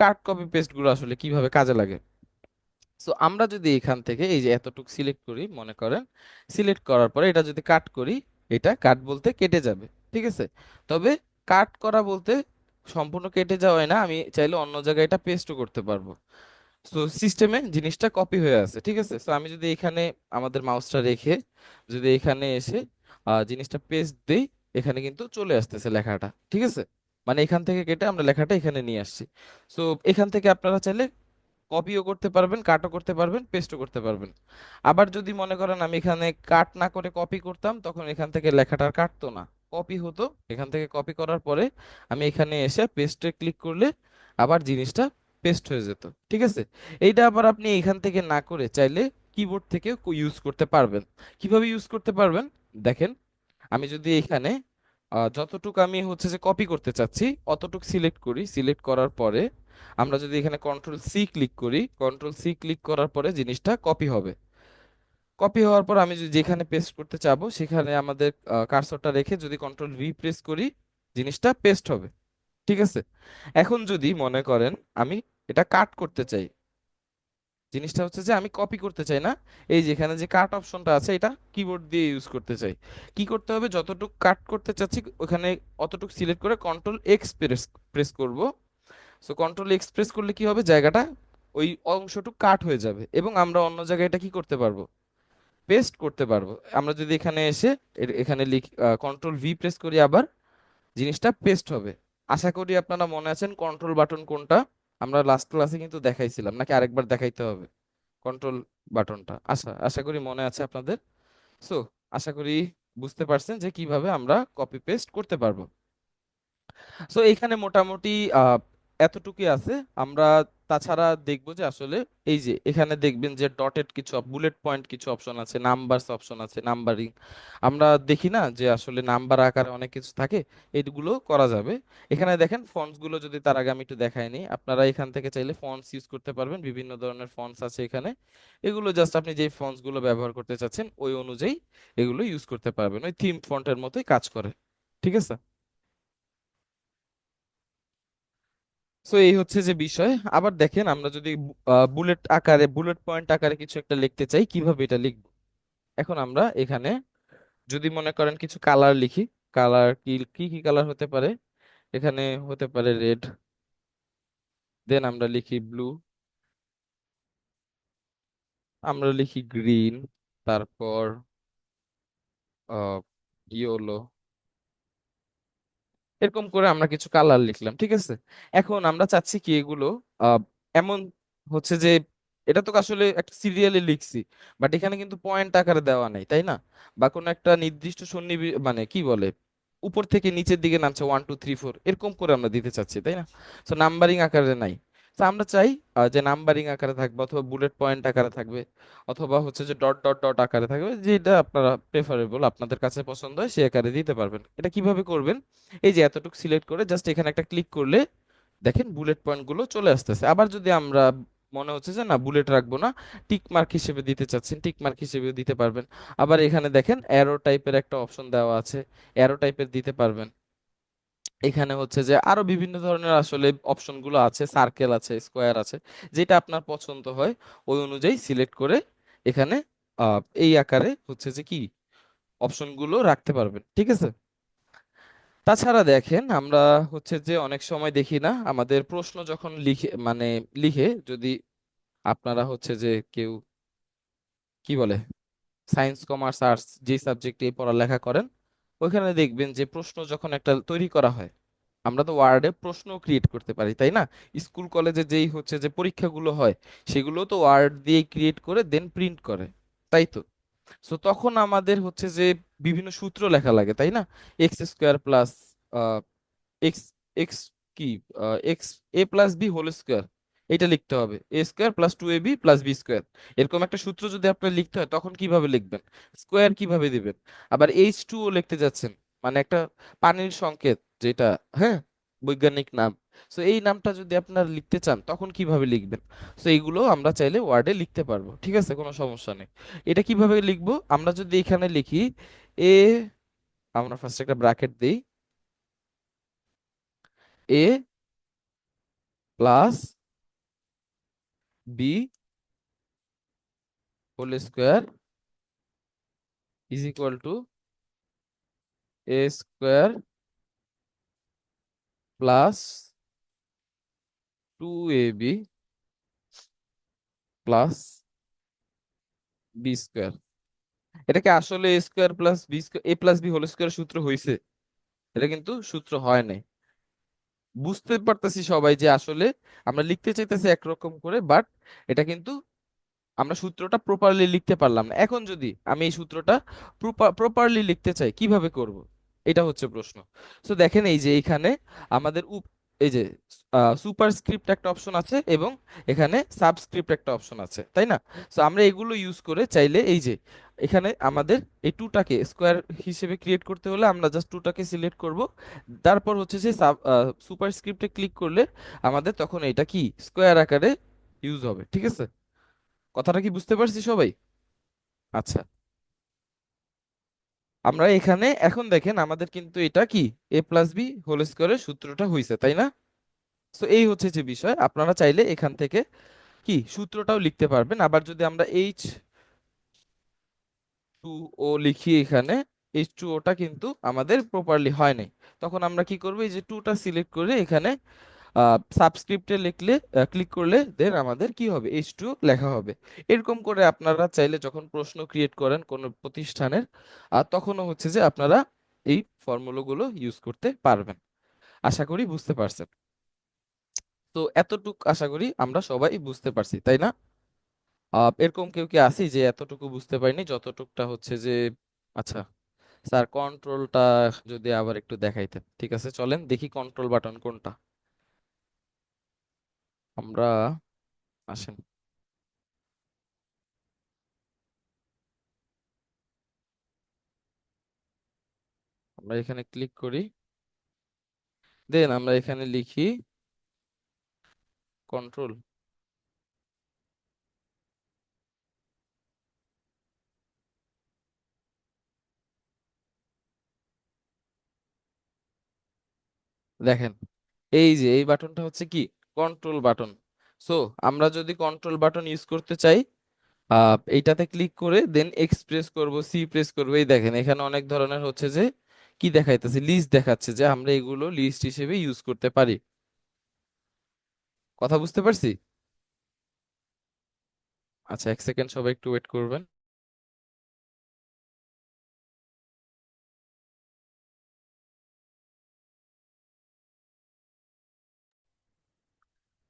কাট কপি পেস্ট গুলো আসলে কিভাবে কাজে লাগে। সো আমরা যদি এখান থেকে এই যে এতটুকু সিলেক্ট করি, মনে করেন সিলেক্ট করার পরে এটা যদি কাট করি, এটা কাট বলতে কেটে যাবে। ঠিক আছে। তবে কাট করা বলতে সম্পূর্ণ কেটে যাওয়াই না, আমি চাইলে অন্য জায়গায় এটা পেস্টও করতে পারবো। তো সিস্টেমে জিনিসটা কপি হয়ে আছে, ঠিক আছে। তো আমি যদি এখানে আমাদের মাউসটা রেখে যদি এখানে এসে জিনিসটা পেস্ট দেই, এখানে কিন্তু চলে আসতেছে লেখাটা, ঠিক আছে। মানে এখান থেকে কেটে আমরা লেখাটা এখানে নিয়ে আসছি। তো এখান থেকে আপনারা চাইলে কপিও করতে পারবেন, কাটও করতে পারবেন, পেস্টও করতে পারবেন। আবার যদি মনে করেন আমি এখানে কাট না করে কপি করতাম, তখন এখান থেকে লেখাটা আর কাটতো না, কপি হতো। এখান থেকে কপি করার পরে আমি এখানে এসে পেস্টে ক্লিক করলে আবার জিনিসটা পেস্ট হয়ে যেত, ঠিক আছে। এইটা আবার আপনি এখান থেকে না করে চাইলে কিবোর্ড থেকে ইউজ করতে পারবেন। কিভাবে ইউজ করতে পারবেন দেখেন, আমি যদি এখানে যতটুকু আমি হচ্ছে যে কপি করতে চাচ্ছি অতটুকু সিলেক্ট করি, সিলেক্ট করার পরে আমরা যদি এখানে কন্ট্রোল সি ক্লিক করি, কন্ট্রোল সি ক্লিক করার পরে জিনিসটা কপি হবে। কপি হওয়ার পর আমি যদি যেখানে পেস্ট করতে চাবো সেখানে আমাদের কার্সরটা রেখে যদি কন্ট্রোল ভি প্রেস করি, জিনিসটা পেস্ট হবে, ঠিক আছে। এখন যদি মনে করেন আমি এটা কাট করতে চাই, জিনিসটা হচ্ছে যে আমি কপি করতে চাই না, এই যেখানে যে কাট অপশনটা আছে এটা কিবোর্ড দিয়ে ইউজ করতে চাই। কি করতে হবে, যতটুকু কাট করতে চাচ্ছি ওখানে অতটুকু সিলেক্ট করে কন্ট্রোল এক্স প্রেস প্রেস করব। সো কন্ট্রোল এক্স প্রেস করলে কি হবে, জায়গাটা ওই অংশটুকু কাট হয়ে যাবে এবং আমরা অন্য জায়গায় এটা কি করতে পারবো, পেস্ট করতে পারবো। আমরা যদি এখানে এসে এখানে কন্ট্রোল ভি প্রেস করি আবার, জিনিসটা পেস্ট হবে। আশা করি আপনারা মনে আছেন কন্ট্রোল বাটন কোনটা, আমরা লাস্ট ক্লাসে কিন্তু দেখাইছিলাম, নাকি আরেকবার দেখাইতে হবে কন্ট্রোল বাটনটা? আশা আশা করি মনে আছে আপনাদের। সো আশা করি বুঝতে পারছেন যে কিভাবে আমরা কপি পেস্ট করতে পারবো। সো এখানে মোটামুটি আহ, এতটুকুই আছে। আমরা তাছাড়া দেখবো যে আসলে এই যে এখানে দেখবেন যে ডটেড কিছু বুলেট পয়েন্ট কিছু অপশন আছে, নাম্বারস অপশন আছে, নাম্বারিং। আমরা দেখি না যে আসলে নাম্বার আকারে অনেক কিছু থাকে, এইগুলো করা যাবে। এখানে দেখেন ফন্টস গুলো, যদি তার আগে আমি একটু দেখাইনি, আপনারা এখান থেকে চাইলে ফন্টস ইউজ করতে পারবেন, বিভিন্ন ধরনের ফন্টস আছে এখানে। এগুলো জাস্ট আপনি যে ফন্টস গুলো ব্যবহার করতে চাচ্ছেন ওই অনুযায়ী এগুলো ইউজ করতে পারবেন, ওই থিম ফন্টের মতোই কাজ করে, ঠিক আছে। সো এই হচ্ছে যে বিষয়। আবার দেখেন আমরা যদি বুলেট আকারে, বুলেট পয়েন্ট আকারে কিছু একটা লিখতে চাই, কিভাবে এটা লিখবো? এখন আমরা এখানে যদি মনে করেন কিছু কালার লিখি, কালার কি কি কি কালার হতে পারে, এখানে হতে পারে রেড, দেন আমরা লিখি ব্লু, আমরা লিখি গ্রিন, তারপর ইয়েলো, এরকম করে আমরা কিছু কালার লিখলাম, ঠিক আছে। এখন আমরা চাচ্ছি কি এগুলো এমন হচ্ছে যে এটা তো আসলে একটা সিরিয়ালে লিখছি, বাট এখানে কিন্তু পয়েন্ট আকারে দেওয়া নাই, তাই না? বা কোনো একটা নির্দিষ্ট মানে কি বলে, উপর থেকে নিচের দিকে নামছে 1 2 3 4 এরকম করে আমরা দিতে চাচ্ছি, তাই না? তো নাম্বারিং আকারে নাই। তো আমরা চাই যে নাম্বারিং আকারে থাকবে, অথবা বুলেট পয়েন্ট আকারে থাকবে, অথবা হচ্ছে যে ডট ডট ডট আকারে থাকবে, যেটা আপনারা প্রেফারেবল, আপনাদের কাছে পছন্দ হয় সেই আকারে দিতে পারবেন। এটা কিভাবে করবেন, এই যে এতটুকু সিলেক্ট করে জাস্ট এখানে একটা ক্লিক করলে দেখেন বুলেট পয়েন্ট গুলো চলে আসতেছে। আবার যদি আমরা মনে হচ্ছে যে না বুলেট রাখবো না, টিক মার্ক হিসেবে দিতে চাচ্ছেন, টিক মার্ক হিসেবেও দিতে পারবেন। আবার এখানে দেখেন অ্যারো টাইপের একটা অপশন দেওয়া আছে, অ্যারো টাইপের দিতে পারবেন। এখানে হচ্ছে যে আরো বিভিন্ন ধরনের আসলে অপশন গুলো আছে, সার্কেল আছে, স্কোয়ার আছে, যেটা আপনার পছন্দ হয় ওই অনুযায়ী সিলেক্ট করে এখানে এই আকারে হচ্ছে যে কি অপশন গুলো রাখতে পারবেন, ঠিক আছে। তাছাড়া দেখেন আমরা হচ্ছে যে অনেক সময় দেখি না আমাদের প্রশ্ন যখন লিখে মানে লিখে যদি আপনারা হচ্ছে যে কেউ কি বলে সায়েন্স কমার্স আর্টস যে সাবজেক্টে পড়ালেখা করেন, ওইখানে দেখবেন যে প্রশ্ন যখন একটা তৈরি করা হয়, আমরা তো ওয়ার্ডে প্রশ্ন ক্রিয়েট করতে পারি, তাই না? স্কুল কলেজে যেই হচ্ছে যে পরীক্ষাগুলো হয় সেগুলো তো ওয়ার্ড দিয়ে ক্রিয়েট করে দেন প্রিন্ট করে, তাই তো। সো তখন আমাদের হচ্ছে যে বিভিন্ন সূত্র লেখা লাগে, তাই না? X square plus x x কি x a plus b whole square, এটা লিখতে হবে a square plus 2ab plus b square. এরকম একটা সূত্র যদি আপনার লিখতে হয় তখন কিভাবে লিখবেন, স্কোয়ার কিভাবে দিবেন? আবার H2O লিখতে যাচ্ছেন, মানে একটা পানির সংকেত যেটা, হ্যাঁ, বৈজ্ঞানিক নাম। সো এই নামটা যদি আপনার লিখতে চান তখন কিভাবে লিখবেন? সো এইগুলো আমরা চাইলে ওয়ার্ডে লিখতে পারবো, ঠিক আছে, কোনো সমস্যা নেই। এটা কিভাবে লিখবো, আমরা যদি এখানে লিখি এ, আমরা ফার্স্ট একটা ব্র্যাকেট দিই, a plus b whole square is equal to a square plus 2ab plus b square. এটা কি আসলে a square plus b square a plus b whole square সূত্র হয়েছে? এটা কিন্তু সূত্র হয় নাই। বুঝতে পারতেছি সবাই যে আসলে আমরা লিখতে চাইতেছি একরকম করে, বাট এটা কিন্তু আমরা সূত্রটা প্রপারলি লিখতে পারলাম না। এখন যদি আমি এই সূত্রটা প্রপারলি লিখতে চাই কিভাবে করব, এটা হচ্ছে প্রশ্ন। তো দেখেন এই যে এখানে আমাদের এই যে সুপারস্ক্রিপ্ট একটা অপশন আছে এবং এখানে সাবস্ক্রিপ্ট একটা অপশন আছে, তাই না? তো আমরা এগুলো ইউজ করে চাইলে এই যে এখানে আমাদের এই টুটাকে স্কোয়ার হিসেবে ক্রিয়েট করতে হলে আমরা জাস্ট টুটাকে সিলেক্ট করব। তারপর হচ্ছে যে সুপারস্ক্রিপ্টে ক্লিক করলে আমাদের তখন এটা কি স্কোয়ার আকারে ইউজ হবে, ঠিক আছে? কথাটা কি বুঝতে পারছি সবাই? আচ্ছা, আমরা এখানে এখন দেখেন আমাদের কিন্তু এটা কি এ প্লাস বি হোল স্কোয়ারের সূত্রটা হয়েছে, তাই না? তো এই হচ্ছে যে বিষয়, আপনারা চাইলে এখান থেকে কি সূত্রটাও লিখতে পারবেন। আবার যদি আমরা টু ও লিখি এখানে, টু ওটা কিন্তু আমাদের প্রপারলি হয় নাই। তখন আমরা কি করবো, এই যে টুটা সিলেক্ট করে এখানে সাবস্ক্রিপ্টে লিখলে ক্লিক করলে দেন আমাদের কি হবে H2 লেখা হবে। এরকম করে আপনারা চাইলে যখন প্রশ্ন ক্রিয়েট করেন কোনো প্রতিষ্ঠানের, আর তখনও হচ্ছে যে আপনারা এই ফর্মুলাগুলো ইউজ করতে পারবেন। আশা করি বুঝতে পারছেন। তো এতটুক আশা করি আমরা সবাই বুঝতে পারছি, তাই না? এরকম কেউ কি আছি যে এতটুকু বুঝতে পারিনি যতটুকটা হচ্ছে যে, আচ্ছা স্যার কন্ট্রোলটা যদি আবার একটু দেখাইতেন। ঠিক আছে, চলেন দেখি কন্ট্রোল বাটন কোনটা। আমরা আসেন, আমরা এখানে ক্লিক করি, দেন আমরা এখানে লিখি কন্ট্রোল। দেখেন এই যে এই বাটনটা হচ্ছে কি কন্ট্রোল বাটন। সো আমরা যদি কন্ট্রোল বাটন ইউজ করতে চাই, এইটাতে ক্লিক করে দেন এক্স প্রেস করব, সি প্রেস করব, এই দেখেন এখানে অনেক ধরনের হচ্ছে যে কি দেখাইতেছে, লিস্ট দেখাচ্ছে যে আমরা এগুলো লিস্ট হিসেবে ইউজ করতে পারি। কথা বুঝতে পারছি? আচ্ছা, এক সেকেন্ড সবাই একটু ওয়েট করবেন।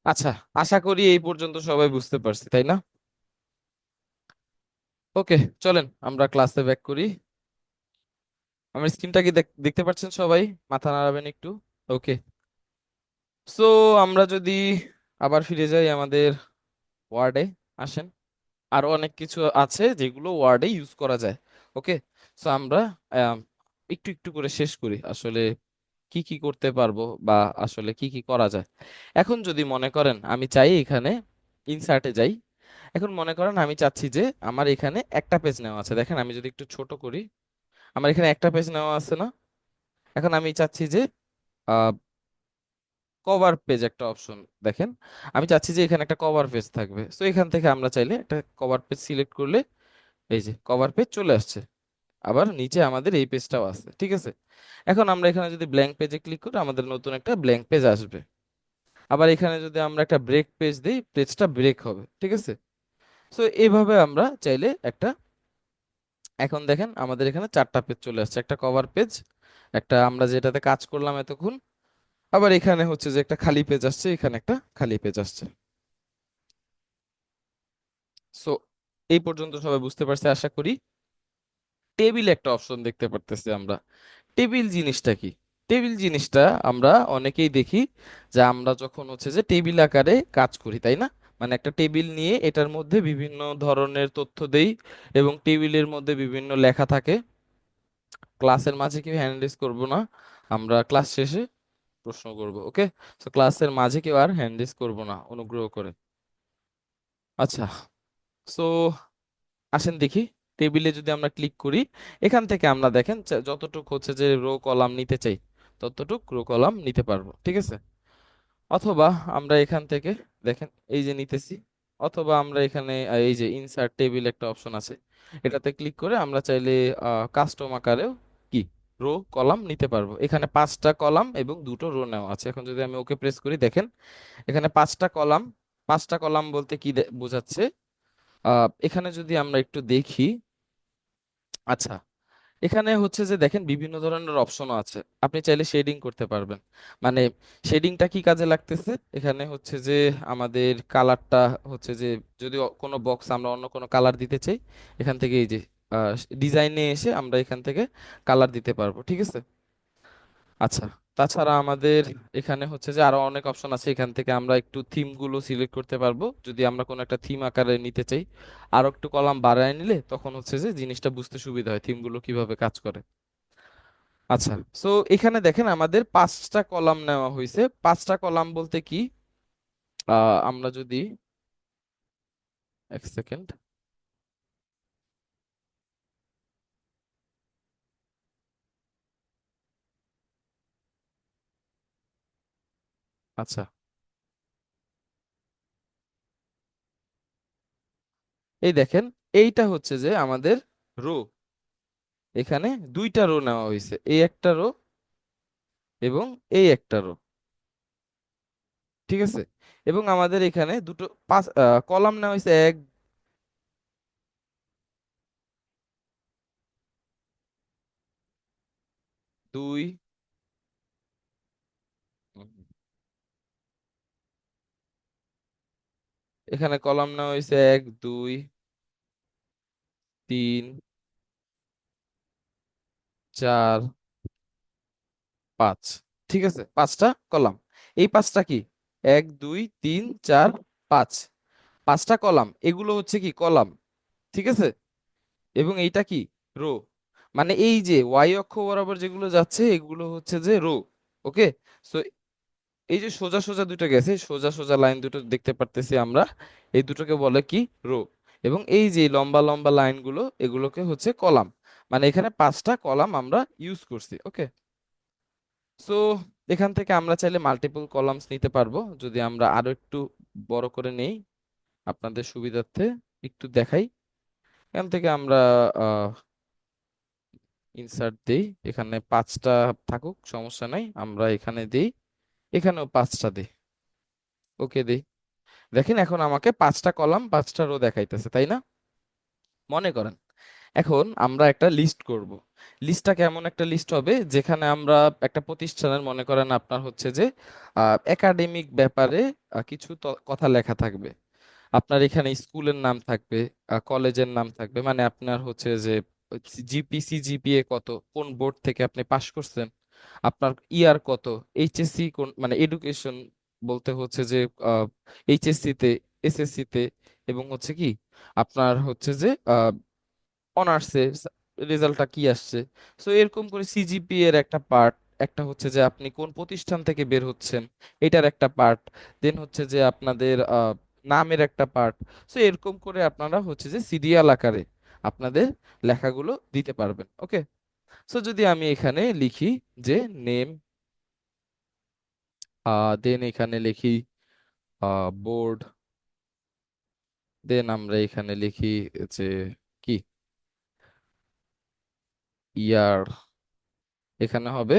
আচ্ছা, আশা করি এই পর্যন্ত সবাই বুঝতে পারছি, তাই না? ওকে, চলেন আমরা ক্লাসে ব্যাক করি। আমার স্ক্রিনটা কি দেখতে পাচ্ছেন সবাই? মাথা নাড়াবেন একটু। ওকে, সো আমরা যদি আবার ফিরে যাই আমাদের ওয়ার্ডে, আসেন। আরো অনেক কিছু আছে যেগুলো ওয়ার্ডে ইউজ করা যায়। ওকে, সো আমরা আম, একটু একটু করে শেষ করি আসলে কি কি করতে পারবো বা আসলে কি কি করা যায়। এখন যদি মনে করেন আমি চাই এখানে ইনসার্টে যাই। এখন মনে করেন আমি চাচ্ছি যে আমার এখানে একটা পেজ নেওয়া আছে, দেখেন আমি যদি একটু ছোট করি, আমার এখানে একটা পেজ নেওয়া আছে না? এখন আমি চাচ্ছি যে কভার পেজ একটা অপশন, দেখেন আমি চাচ্ছি যে এখানে একটা কভার পেজ থাকবে। সো এখান থেকে আমরা চাইলে একটা কভার পেজ সিলেক্ট করলে এই যে কভার পেজ চলে আসছে। আবার নিচে আমাদের এই পেজটাও আছে, ঠিক আছে? এখন আমরা এখানে যদি ব্ল্যাঙ্ক পেজে ক্লিক করি আমাদের নতুন একটা ব্ল্যাঙ্ক পেজ আসবে। আবার এখানে যদি আমরা একটা ব্রেক পেজ দিই পেজটা ব্রেক হবে, ঠিক আছে? সো এইভাবে আমরা চাইলে একটা, এখন দেখেন আমাদের এখানে চারটা পেজ চলে আসছে, একটা কভার পেজ, একটা আমরা যেটাতে কাজ করলাম এতক্ষণ, আবার এখানে হচ্ছে যে একটা খালি পেজ আসছে, এখানে একটা খালি পেজ আসছে। সো এই পর্যন্ত সবাই বুঝতে পারছে আশা করি। টেবিল একটা অপশন দেখতে পারতেছি আমরা। টেবিল জিনিসটা কি? টেবিল জিনিসটা আমরা অনেকেই দেখি যে আমরা যখন হচ্ছে যে টেবিল আকারে কাজ করি, তাই না? মানে একটা টেবিল নিয়ে এটার মধ্যে বিভিন্ন ধরনের তথ্য দেই এবং টেবিলের মধ্যে বিভিন্ন লেখা থাকে। ক্লাসের মাঝে কেউ হ্যান্ড রেজ করবো না, আমরা ক্লাস শেষে প্রশ্ন করব। ওকে, তো ক্লাসের মাঝে কেউ আর হ্যান্ড রেজ করবো না অনুগ্রহ করে। আচ্ছা, সো আসেন দেখি টেবিলে যদি আমরা ক্লিক করি, এখান থেকে আমরা দেখেন যতটুক হচ্ছে যে রো কলাম নিতে চাই ততটুক রো কলাম নিতে পারবো, ঠিক আছে? অথবা আমরা এখান থেকে দেখেন এই যে নিতেছি, অথবা আমরা এখানে এই যে ইনসার্ট টেবিল একটা অপশন আছে, এটাতে ক্লিক করে আমরা চাইলে কাস্টম আকারেও কি রো কলাম নিতে পারবো। এখানে 5টা কলাম এবং 2টো রো নেওয়া আছে। এখন যদি আমি ওকে প্রেস করি, দেখেন এখানে 5টা কলাম। 5টা কলাম বলতে কি বোঝাচ্ছে? এখানে যদি আমরা একটু দেখি, আচ্ছা, এখানে হচ্ছে যে দেখেন বিভিন্ন ধরনের অপশনও আছে। আপনি চাইলে শেডিং করতে পারবেন। মানে শেডিংটা কি কাজে লাগতেছে? এখানে হচ্ছে যে আমাদের কালারটা হচ্ছে যে যদি কোনো বক্স আমরা অন্য কোনো কালার দিতে চাই, এখান থেকে এই যে ডিজাইনে এসে আমরা এখান থেকে কালার দিতে পারবো, ঠিক আছে? আচ্ছা, তাছাড়া আমাদের এখানে হচ্ছে যে আরো অনেক অপশন আছে। এখান থেকে আমরা একটু থিম গুলো সিলেক্ট করতে পারবো যদি আমরা কোনো একটা থিম আকারে নিতে চাই। আরো একটু কলাম বাড়ায় নিলে তখন হচ্ছে যে জিনিসটা বুঝতে সুবিধা হয় থিম গুলো কিভাবে কাজ করে। আচ্ছা, সো এখানে দেখেন আমাদের 5টা কলাম নেওয়া হয়েছে। 5টা কলাম বলতে কি, আমরা যদি, এক সেকেন্ড, আচ্ছা, এই দেখেন এইটা হচ্ছে যে আমাদের রো। এখানে 2টা রো নেওয়া হয়েছে, এই একটা রো এবং এই একটা রো, ঠিক আছে? এবং আমাদের এখানে দুটো পাঁচ কলাম নেওয়া হয়েছে, 1, 2, এখানে কলাম নেওয়া হয়েছে 1, 2, 3, 4, 5, ঠিক আছে? 5টা কলাম। এই পাঁচটা কি, 1, 2, 3, 4, 5, 5টা কলাম, এগুলো হচ্ছে কি কলাম, ঠিক আছে? এবং এইটা কি, রো। মানে এই যে ওয়াই অক্ষ বরাবর যেগুলো যাচ্ছে এগুলো হচ্ছে যে রো। ওকে, সো এই যে সোজা সোজা দুটো গেছে, সোজা সোজা লাইন দুটো দেখতে পারতেছি আমরা, এই দুটোকে বলে কি, রো। এবং এই যে লম্বা লম্বা লাইনগুলো এগুলোকে হচ্ছে কলাম। মানে এখানে 5টা কলাম আমরা ইউজ করছি। ওকে, সো এখান থেকে আমরা চাইলে মাল্টিপল কলামস নিতে পারবো। যদি আমরা আরো একটু বড় করে নেই আপনাদের সুবিধার্থে, একটু দেখাই। এখান থেকে আমরা ইনসার্ট দেই, এখানে 5টা থাকুক, সমস্যা নাই, আমরা এখানে দেই, এখানেও 5টা দিই। ওকে দেই। দেখেন এখন আমাকে 5টা কলাম 5টা রো দেখাইতেছে, তাই না? মনে করেন এখন আমরা একটা লিস্ট করব। লিস্টটা কেমন একটা লিস্ট হবে, যেখানে আমরা একটা প্রতিষ্ঠানের, মনে করেন আপনার হচ্ছে যে একাডেমিক ব্যাপারে কিছু কথা লেখা থাকবে। আপনার এখানে স্কুলের নাম থাকবে, কলেজের নাম থাকবে, মানে আপনার হচ্ছে যে সিজিপিএ কত, কোন বোর্ড থেকে আপনি পাশ করছেন, আপনার ইয়ার কত, এইচএসসি কোন, মানে এডুকেশন বলতে হচ্ছে যে এইচএসসি তে, এসএসসি তে, এবং হচ্ছে কি আপনার হচ্ছে যে অনার্সের রেজাল্টটা কি আসছে। সো এরকম করে সিজিপিএ এর একটা পার্ট, একটা হচ্ছে যে আপনি কোন প্রতিষ্ঠান থেকে বের হচ্ছেন এটার একটা পার্ট, দেন হচ্ছে যে আপনাদের নামের একটা পার্ট। সো এরকম করে আপনারা হচ্ছে যে সিরিয়াল আকারে আপনাদের লেখাগুলো দিতে পারবেন। ওকে, সো যদি আমি এখানে লিখি যে নেম, দেন এখানে লিখি বোর্ড, দেন আমরা এখানে লিখি যে কি, ইয়ার, এখানে হবে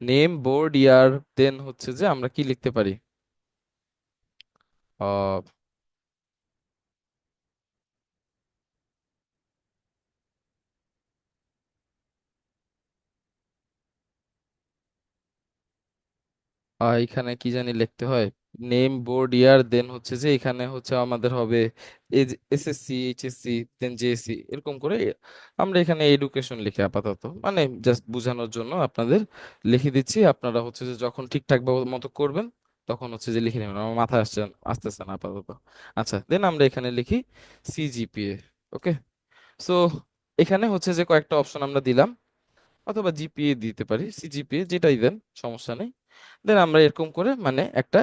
নেম, বোর্ড, ইয়ার, দেন হচ্ছে যে আমরা কি লিখতে পারি, আহ, এখানে কি জানি লিখতে হয়, নেম, বোর্ড, ইয়ার, দেন হচ্ছে যে এখানে হচ্ছে আমাদের হবে এসএসসি, এইচএসসি, দেন জেএসসি, এরকম করে আমরা এখানে এডুকেশন লিখে আপাতত, মানে জাস্ট বোঝানোর জন্য আপনাদের লিখে দিচ্ছি। আপনারা হচ্ছে যে যখন ঠিকঠাক মতো করবেন তখন হচ্ছে যে লিখে নেবেন, আমার মাথায় আসতেছে না আপাতত। আচ্ছা, দেন আমরা এখানে লিখি সিজিপিএ। ওকে, সো এখানে হচ্ছে যে কয়েকটা অপশন আমরা দিলাম, অথবা জিপিএ দিতে পারি, সিজিপিএ যেটাই দেন সমস্যা নেই। দেন আমরা এরকম করে মানে একটা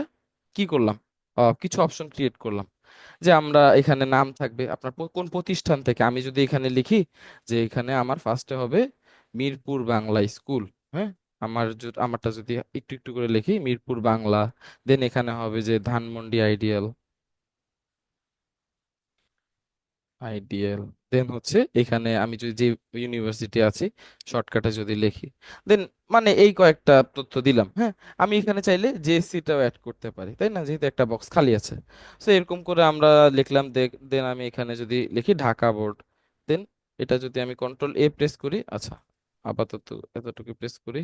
কি করলাম, কিছু অপশন ক্রিয়েট করলাম। যে আমরা এখানে নাম থাকবে আপনার কোন প্রতিষ্ঠান থেকে, আমি যদি এখানে লিখি যে এখানে আমার ফার্স্টে হবে মিরপুর বাংলা স্কুল, হ্যাঁ, আমারটা যদি একটু একটু করে লিখি মিরপুর বাংলা, দেন এখানে হবে যে ধানমন্ডি আইডিয়াল, আইডিয়াল। দেন হচ্ছে এখানে আমি যদি যে ইউনিভার্সিটি আছি শর্টকাটে যদি লিখি, দেন মানে এই কয়েকটা তথ্য দিলাম। হ্যাঁ, আমি এখানে চাইলে জেএসসিটাও অ্যাড করতে পারি, তাই না, যেহেতু একটা বক্স খালি আছে। সো এরকম করে আমরা লিখলাম। দেন আমি এখানে যদি লিখি ঢাকা বোর্ড, দেন এটা যদি আমি কন্ট্রোল প্রেস করি, আচ্ছা আপাতত এতটুকু প্রেস করি,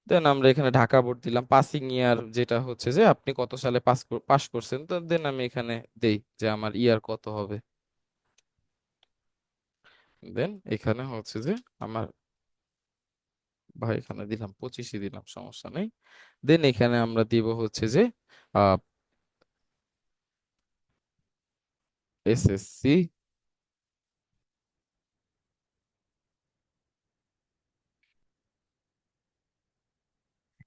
দেন আমরা এখানে ঢাকা বোর্ড দিলাম। পাসিং ইয়ার যেটা হচ্ছে যে আপনি কত সালে পাস করছেন, তো দেন আমি এখানে দেই যে আমার ইয়ার কত হবে। দেন এখানে হচ্ছে যে আমার, ভাই এখানে দিলাম 25-ই দিলাম, সমস্যা নেই। দেন এখানে আমরা দিব হচ্ছে যে এসএসসি।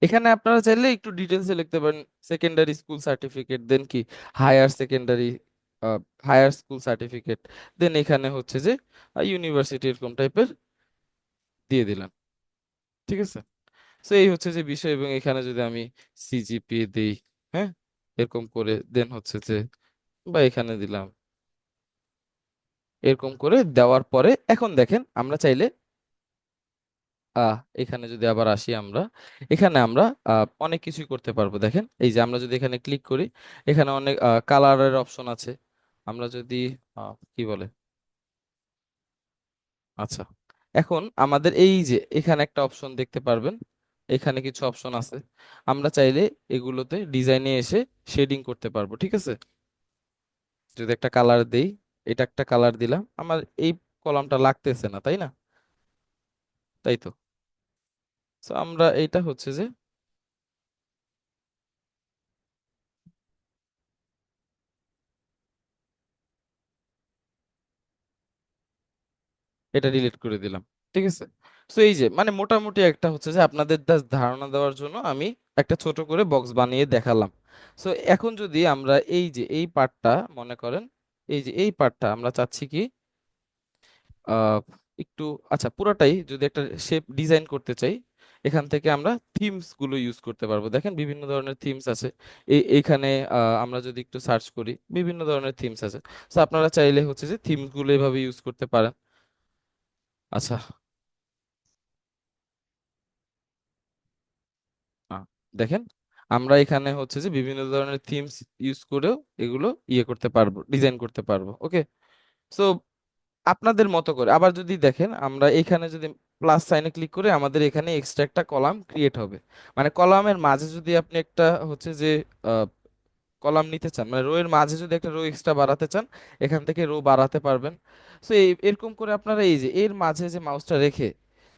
এখানে আপনারা চাইলে একটু ডিটেলসে লিখতে পারেন সেকেন্ডারি স্কুল সার্টিফিকেট, দেন কি higher secondary, higher school certificate, then এখানে হচ্ছে যে ইউনিভার্সিটি, এরকম টাইপের দিয়ে দিলাম। ঠিক আছে। তো এই হচ্ছে যে বিষয়। এবং এখানে যদি আমি সিজিপিএ দিই, হ্যাঁ, এরকম করে, দেন হচ্ছে যে বা এখানে দিলাম, এরকম করে দেওয়ার পরে এখন দেখেন আমরা চাইলে এখানে যদি আবার আসি আমরা, এখানে আমরা অনেক কিছুই করতে পারবো। দেখেন এই যে আমরা যদি এখানে ক্লিক করি, এখানে অনেক কালারের অপশন আছে। আমরা যদি কি বলে, আচ্ছা, এখন আমাদের এই যে এখানে একটা অপশন দেখতে পারবেন, এখানে কিছু অপশন আছে। আমরা চাইলে এগুলোতে ডিজাইনে এসে শেডিং করতে পারবো। ঠিক আছে, যদি একটা কালার দেই, এটা একটা কালার দিলাম, আমার এই কলামটা লাগতেছে না, তাই না? তাই তো। তো আমরা এইটা হচ্ছে যে এটা ডিলিট করে দিলাম। ঠিক আছে। তো এই যে মানে মোটামুটি একটা হচ্ছে যে আপনাদের ধারণা দেওয়ার জন্য আমি একটা ছোট করে বক্স বানিয়ে দেখালাম। তো এখন যদি আমরা এই যে এই পার্টটা মনে করেন, এই যে এই পার্টটা আমরা চাচ্ছি কি আহ একটু, আচ্ছা পুরোটাই যদি একটা শেপ ডিজাইন করতে চাই, এখান থেকে আমরা থিমস গুলো ইউজ করতে পারবো। দেখেন বিভিন্ন ধরনের থিমস আছে। এইখানে আমরা যদি একটু সার্চ করি, বিভিন্ন ধরনের থিমস আছে। তো আপনারা চাইলে হচ্ছে যে থিমস গুলো এভাবে ইউজ করতে পারেন। আচ্ছা, আহ, দেখেন আমরা এখানে হচ্ছে যে বিভিন্ন ধরনের থিমস ইউজ করেও এগুলো ইয়ে করতে পারবো, ডিজাইন করতে পারবো। ওকে। সো আপনাদের মতো করে আবার যদি দেখেন, আমরা এখানে যদি প্লাস সাইনে ক্লিক করে আমাদের এখানে এক্সট্রা একটা কলাম ক্রিয়েট হবে। মানে কলামের মাঝে যদি আপনি একটা হচ্ছে যে কলাম নিতে চান, মানে রো এর মাঝে যদি একটা রো এক্সট্রা বাড়াতে চান, এখান থেকে রো বাড়াতে পারবেন। সো এরকম করে আপনারা এই যে এর মাঝে যে মাউসটা রেখে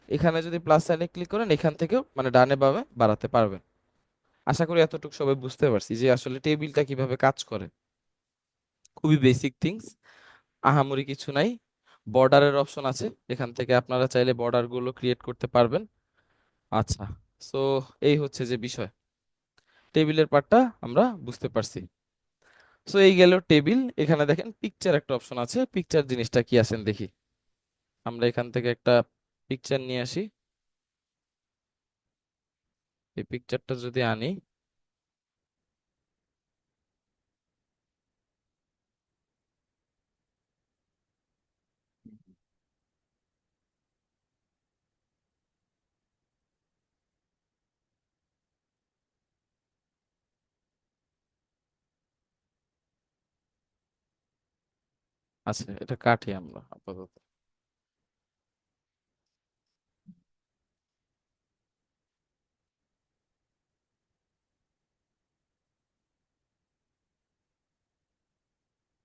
এখানে যদি প্লাস সাইনে ক্লিক করেন, এখান থেকেও মানে ডানে বামে বাড়াতে পারবেন। আশা করি এতটুকু সবাই বুঝতে পারছি যে আসলে টেবিলটা কিভাবে কাজ করে। খুবই বেসিক থিংস, আহামরি কিছু নাই। বর্ডারের অপশন আছে, এখান থেকে আপনারা চাইলে বর্ডার গুলো ক্রিয়েট করতে পারবেন। আচ্ছা, সো এই হচ্ছে যে বিষয়, টেবিলের পার্টটা আমরা বুঝতে পারছি। সো এই গেল টেবিল। এখানে দেখেন পিকচার একটা অপশন আছে, পিকচার জিনিসটা কি আছেন দেখি। আমরা এখান থেকে একটা পিকচার নিয়ে আসি। এই পিকচারটা যদি আনি, আচ্ছা এটা কাটি আমরা আপাতত।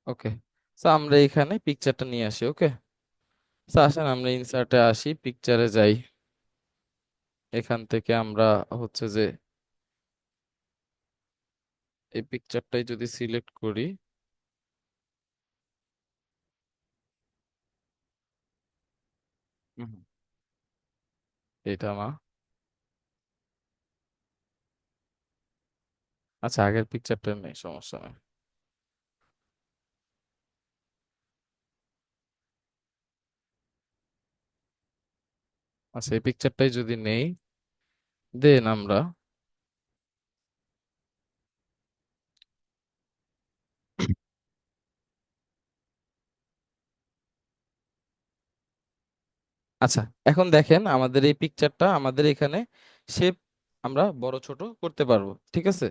ওকে। সো আমরা এখানে পিকচারটা নিয়ে আসি। ওকে। সো আসেন আমরা ইনসার্টে আসি, পিকচারে যাই। এখান থেকে আমরা হচ্ছে যে এই পিকচারটাই যদি সিলেক্ট করি, হুম, এটা না, আচ্ছা আগের পিকচারটা নেই, সমস্যা নেই। আচ্ছা এই পিকচারটাই যদি নেই, দেন আমরা আচ্ছা, এখন দেখেন আমাদের এই পিকচারটা, আমাদের এখানে শেপ আমরা বড় ছোট করতে পারবো, ঠিক আছে?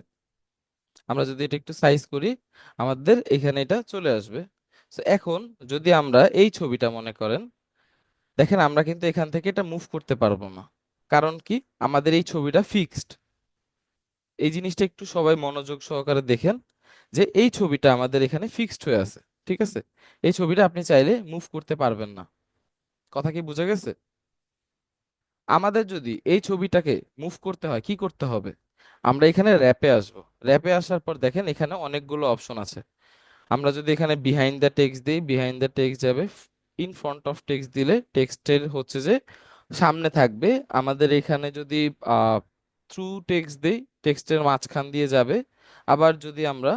আমরা যদি এটা একটু সাইজ করি, আমাদের এখানে এটা চলে আসবে। তো এখন যদি আমরা এই ছবিটা মনে করেন, দেখেন আমরা কিন্তু এখান থেকে এটা মুভ করতে পারবো না। কারণ কি? আমাদের এই ছবিটা ফিক্সড। এই জিনিসটা একটু সবাই মনোযোগ সহকারে দেখেন, যে এই ছবিটা আমাদের এখানে ফিক্সড হয়ে আছে, ঠিক আছে? এই ছবিটা আপনি চাইলে মুভ করতে পারবেন না। কথা কি বোঝা গেছে? আমাদের যদি এই ছবিটাকে মুভ করতে হয়, কি করতে হবে? আমরা এখানে র্যাপে আসব। র্যাপে আসার পর দেখেন এখানে অনেকগুলো অপশন আছে। আমরা যদি এখানে বিহাইন্ড দ্য টেক্সট দিই, বিহাইন্ড দ্য টেক্সট যাবে। ইন ফ্রন্ট অফ টেক্সট দিলে টেক্সটের হচ্ছে যে সামনে থাকবে। আমাদের এখানে যদি থ্রু টেক্সট দিই, টেক্সটের মাঝখান দিয়ে যাবে। আবার যদি আমরা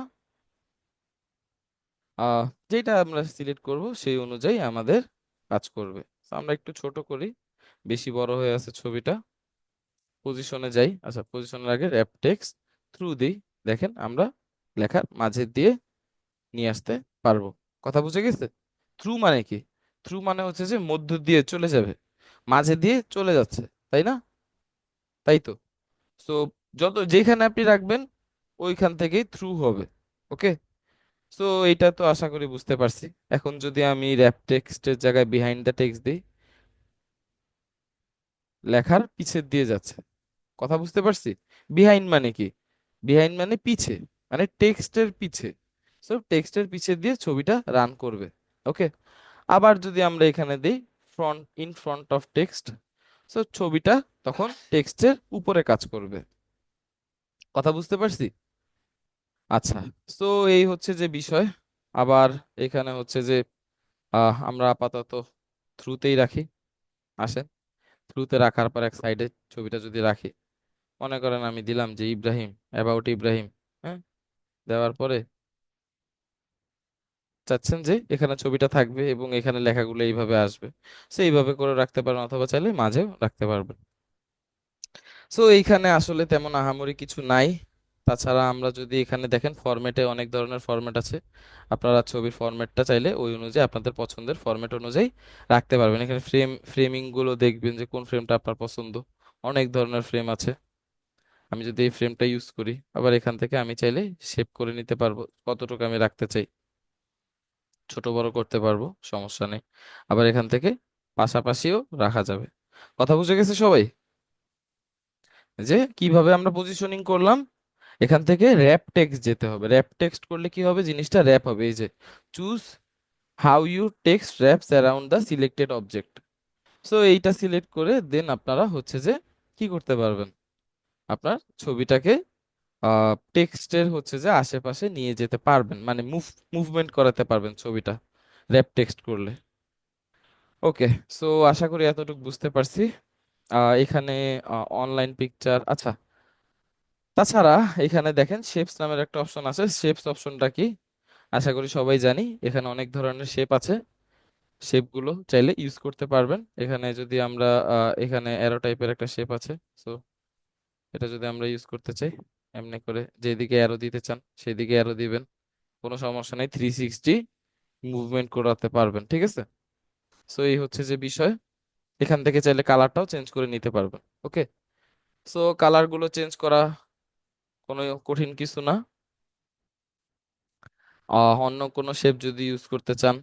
আহ যেটা আমরা সিলেক্ট করব সেই অনুযায়ী আমাদের কাজ করবে। তো আমরা একটু ছোট করি, বেশি বড় হয়ে আছে ছবিটা। পজিশনে যাই, আচ্ছা পজিশনের আগে র্যাপ টেক্সট থ্রু দিই। দেখেন আমরা লেখার মাঝে দিয়ে নিয়ে আসতে পারবো। কথা বুঝে গেছে? থ্রু মানে কি? থ্রু মানে হচ্ছে যে মধ্য দিয়ে চলে যাবে, মাঝে দিয়ে চলে যাচ্ছে, তাই না? তাই তো। সো যত যেখানে আপনি রাখবেন ওইখান থেকেই থ্রু হবে। ওকে। সো এইটা তো আশা করি বুঝতে পারছি। এখন যদি আমি র্যাপ টেক্সটের জায়গায় বিহাইন্ড দ্য টেক্সট দিই, লেখার পিছের দিয়ে যাচ্ছে। কথা বুঝতে পারছি? বিহাইন্ড মানে কি? বিহাইন্ড মানে পিছে, মানে টেক্সটের পিছে। সো টেক্সটের পিছে দিয়ে ছবিটা রান করবে। ওকে। আবার যদি আমরা এখানে দিই front, in front of text, so ছবিটা তখন টেক্সটের উপরে কাজ করবে। কথা বুঝতে পারছি? আচ্ছা। সো এই হচ্ছে যে বিষয়। আবার এখানে হচ্ছে যে আমরা আপাতত থ্রুতেই রাখি। আসেন, থ্রুতে রাখার পর এক সাইডে ছবিটা যদি রাখি, মনে করেন আমি দিলাম যে ইব্রাহিম, অ্যাবাউট ইব্রাহিম। হ্যাঁ, দেওয়ার পরে চাচ্ছেন যে এখানে ছবিটা থাকবে এবং এখানে লেখাগুলো এইভাবে আসবে। সো এইভাবে করে রাখতে পারেন, অথবা চাইলে মাঝেও রাখতে পারবেন। সো এইখানে আসলে তেমন আহামরি কিছু নাই। তাছাড়া আমরা যদি এখানে দেখেন ফরম্যাটে অনেক ধরনের ফরম্যাট আছে। আপনারা ছবির ফরম্যাটটা চাইলে ওই অনুযায়ী আপনাদের পছন্দের ফরম্যাট অনুযায়ী রাখতে পারবেন। এখানে ফ্রেমিং গুলো দেখবেন যে কোন ফ্রেমটা আপনার পছন্দ। অনেক ধরনের ফ্রেম আছে। আমি যদি এই ফ্রেমটা ইউজ করি, আবার এখান থেকে আমি চাইলে শেপ করে নিতে পারবো কতটুকু আমি রাখতে চাই। ছোট বড় করতে পারবো, সমস্যা নেই। আবার এখান থেকে পাশাপাশিও রাখা যাবে। কথা বুঝে গেছে সবাই? যে কিভাবে আমরা পজিশনিং করলাম। এখান থেকে র্যাপ টেক্সট যেতে হবে। র্যাপ টেক্সট করলে কি হবে? জিনিসটা র্যাপ হবে। এই যে choose how you text wraps around the selected object. So এইটা সিলেক্ট করে দেন আপনারা হচ্ছে যে কি করতে পারবেন, আপনার ছবিটাকে টেক্সটের হচ্ছে যে আশেপাশে নিয়ে যেতে পারবেন, মানে মুভমেন্ট করাতে পারবেন ছবিটা র্যাপ টেক্সট করলে। ওকে। সো আশা করি এতটুকু বুঝতে পারছি। এখানে অনলাইন পিকচার, আচ্ছা। তাছাড়া এখানে দেখেন শেপস নামের একটা অপশন আছে। শেপস অপশনটা কি? আশা করি সবাই জানি। এখানে অনেক ধরনের শেপ আছে। শেপগুলো চাইলে ইউজ করতে পারবেন। এখানে যদি আমরা এখানে অ্যারো টাইপের একটা শেপ আছে। সো এটা যদি আমরা ইউজ করতে চাই, এমনি করে যেদিকে অ্যারো দিতে চান সেদিকে অ্যারো দিবেন। কোনো সমস্যা নেই, 360 মুভমেন্ট করাতে পারবেন, ঠিক আছে? সো এই হচ্ছে যে বিষয়। এখান থেকে চাইলে কালারটাও চেঞ্জ করে নিতে পারবেন। ওকে। সো কালারগুলো চেঞ্জ করা কোনো কঠিন কিছু না। অন্য কোনো শেপ যদি ইউজ করতে চান,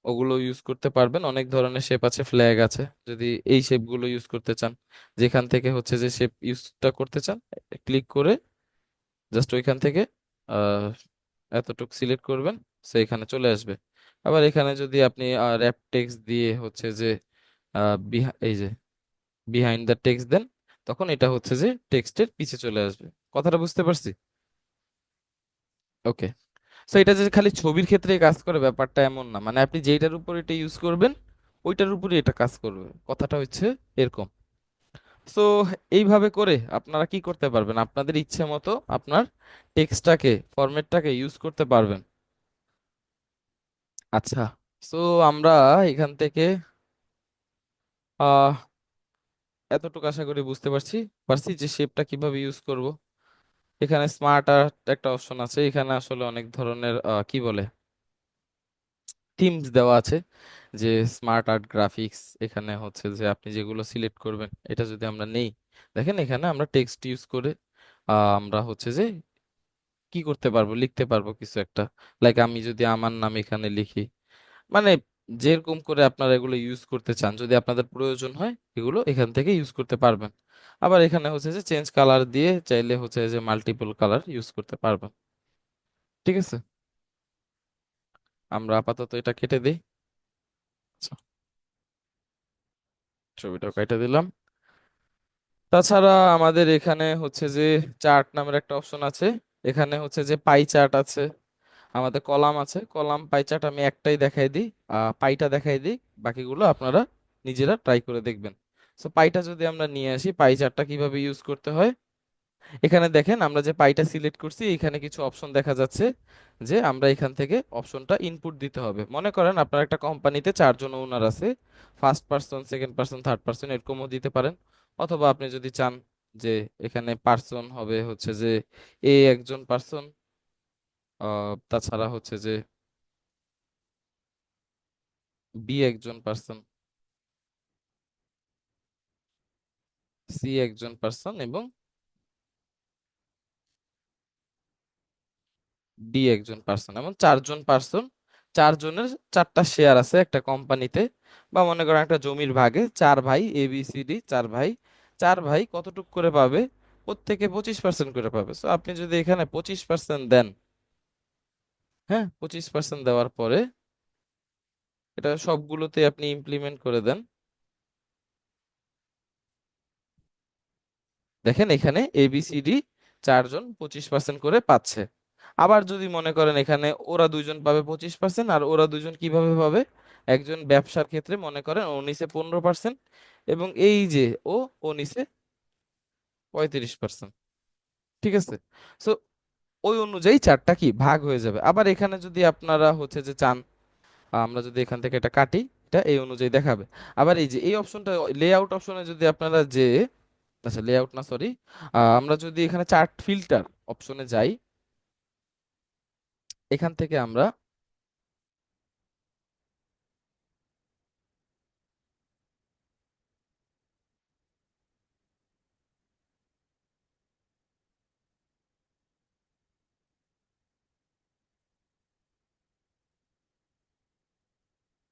ওগুলো ইউজ করতে পারবেন। অনেক ধরনের শেপ আছে, ফ্ল্যাগ আছে। যদি এই শেপগুলো ইউজ করতে চান, যেখান থেকে হচ্ছে যে শেপ ইউজটা করতে চান, ক্লিক করে জাস্ট ওইখান থেকে আহ এতটুকু সিলেক্ট করবেন, সো এখানে চলে আসবে। আবার এখানে যদি আপনি র্যাপ টেক্সট দিয়ে হচ্ছে যে এই যে বিহাইন্ড দ্য টেক্সট দেন, তখন এটা হচ্ছে যে টেক্সটের পিছে চলে আসবে। কথাটা বুঝতে পারছি? ওকে। সো এটা যে খালি ছবির ক্ষেত্রে কাজ করে ব্যাপারটা এমন না, মানে আপনি যেইটার উপর এটা ইউজ করবেন ওইটার উপরই এটা কাজ করবে। কথাটা হচ্ছে এরকম। সো এইভাবে করে আপনারা কি করতে পারবেন, আপনাদের ইচ্ছে মতো আপনার টেক্সটটাকে, ফরম্যাটটাকে ইউজ করতে পারবেন। আচ্ছা। সো আমরা এখান থেকে আহ এতটুকু আশা করি বুঝতে পারছি পারছি যে শেপটা কিভাবে ইউজ করব। এখানে স্মার্ট আর্ট একটা অপশন আছে। এখানে আসলে অনেক ধরনের কি বলে থিমস দেওয়া আছে, যে স্মার্ট আর্ট গ্রাফিক্স। এখানে হচ্ছে যে আপনি যেগুলো সিলেক্ট করবেন, এটা যদি আমরা নেই, দেখেন এখানে আমরা টেক্সট ইউজ করে আমরা হচ্ছে যে কি করতে পারবো, লিখতে পারবো কিছু একটা। লাইক আমি যদি আমার নাম এখানে লিখি, মানে যেরকম করে আপনারা এগুলো ইউজ করতে চান, যদি আপনাদের প্রয়োজন হয় এগুলো এখান থেকে ইউজ করতে পারবেন। আবার এখানে হচ্ছে যে চেঞ্জ কালার দিয়ে চাইলে হচ্ছে যে মাল্টিপল কালার ইউজ করতে পারবেন। ঠিক আছে, আমরা আপাতত এটা কেটে দিই। আচ্ছা, ছবিটাও কেটে দিলাম। তাছাড়া আমাদের এখানে হচ্ছে যে চার্ট নামের একটা অপশন আছে। এখানে হচ্ছে যে পাই চার্ট আছে, আমাদের কলাম আছে, কলাম পাই চার্ট আমি একটাই দেখাই দিই, পাইটা দেখাই দিই, বাকিগুলো আপনারা নিজেরা ট্রাই করে দেখবেন। সো পাইটা যদি আমরা নিয়ে আসি, পাই চার্টটা কিভাবে ইউজ করতে হয়, এখানে দেখেন আমরা যে পাইটা সিলেক্ট করছি, এখানে কিছু অপশন দেখা যাচ্ছে, যে আমরা এখান থেকে অপশনটা ইনপুট দিতে হবে। মনে করেন আপনার একটা কোম্পানিতে চারজন ওনার আছে, first person, second person, third person, এরকমও দিতে পারেন। অথবা আপনি যদি চান যে এখানে পার্সন হবে হচ্ছে যে এ একজন পার্সন, তাছাড়া হচ্ছে যে বি একজন পার্সন, সি একজন পার্সন এবং ডি একজন পার্সন, এমন চারজন পার্সন। চারজনের চারটা শেয়ার আছে একটা কোম্পানিতে, বা মনে করেন একটা জমির ভাগে চার ভাই, এ বি সি ডি চার ভাই। চার ভাই কতটুক করে পাবে? প্রত্যেকে 25% করে পাবে। তো আপনি যদি এখানে 25% দেন, হ্যাঁ 25% দেওয়ার পরে এটা সবগুলোতে আপনি ইমপ্লিমেন্ট করে দেন, দেখেন এখানে এবিসিডি চারজন 25% করে পাচ্ছে। আবার যদি মনে করেন এখানে ওরা দুইজন পাবে 25%, আর ওরা দুইজন কিভাবে পাবে, একজন ব্যবসার ক্ষেত্রে মনে করেন ও নিছে 15%, এবং এই যে ও নিছে 35%। ঠিক আছে, সো ওই অনুযায়ী চারটা কি ভাগ হয়ে যাবে। আবার এখানে যদি আপনারা হচ্ছে যে চান, আমরা যদি এখান থেকে এটা কাটি, এটা এই অনুযায়ী দেখাবে। আবার এই যে এই অপশনটা, লেআউট অপশনে যদি আপনারা যে, আচ্ছা লেআউট না সরি, আমরা যদি এখানে চার্ট ফিল্টার অপশনে যাই, এখান থেকে আমরা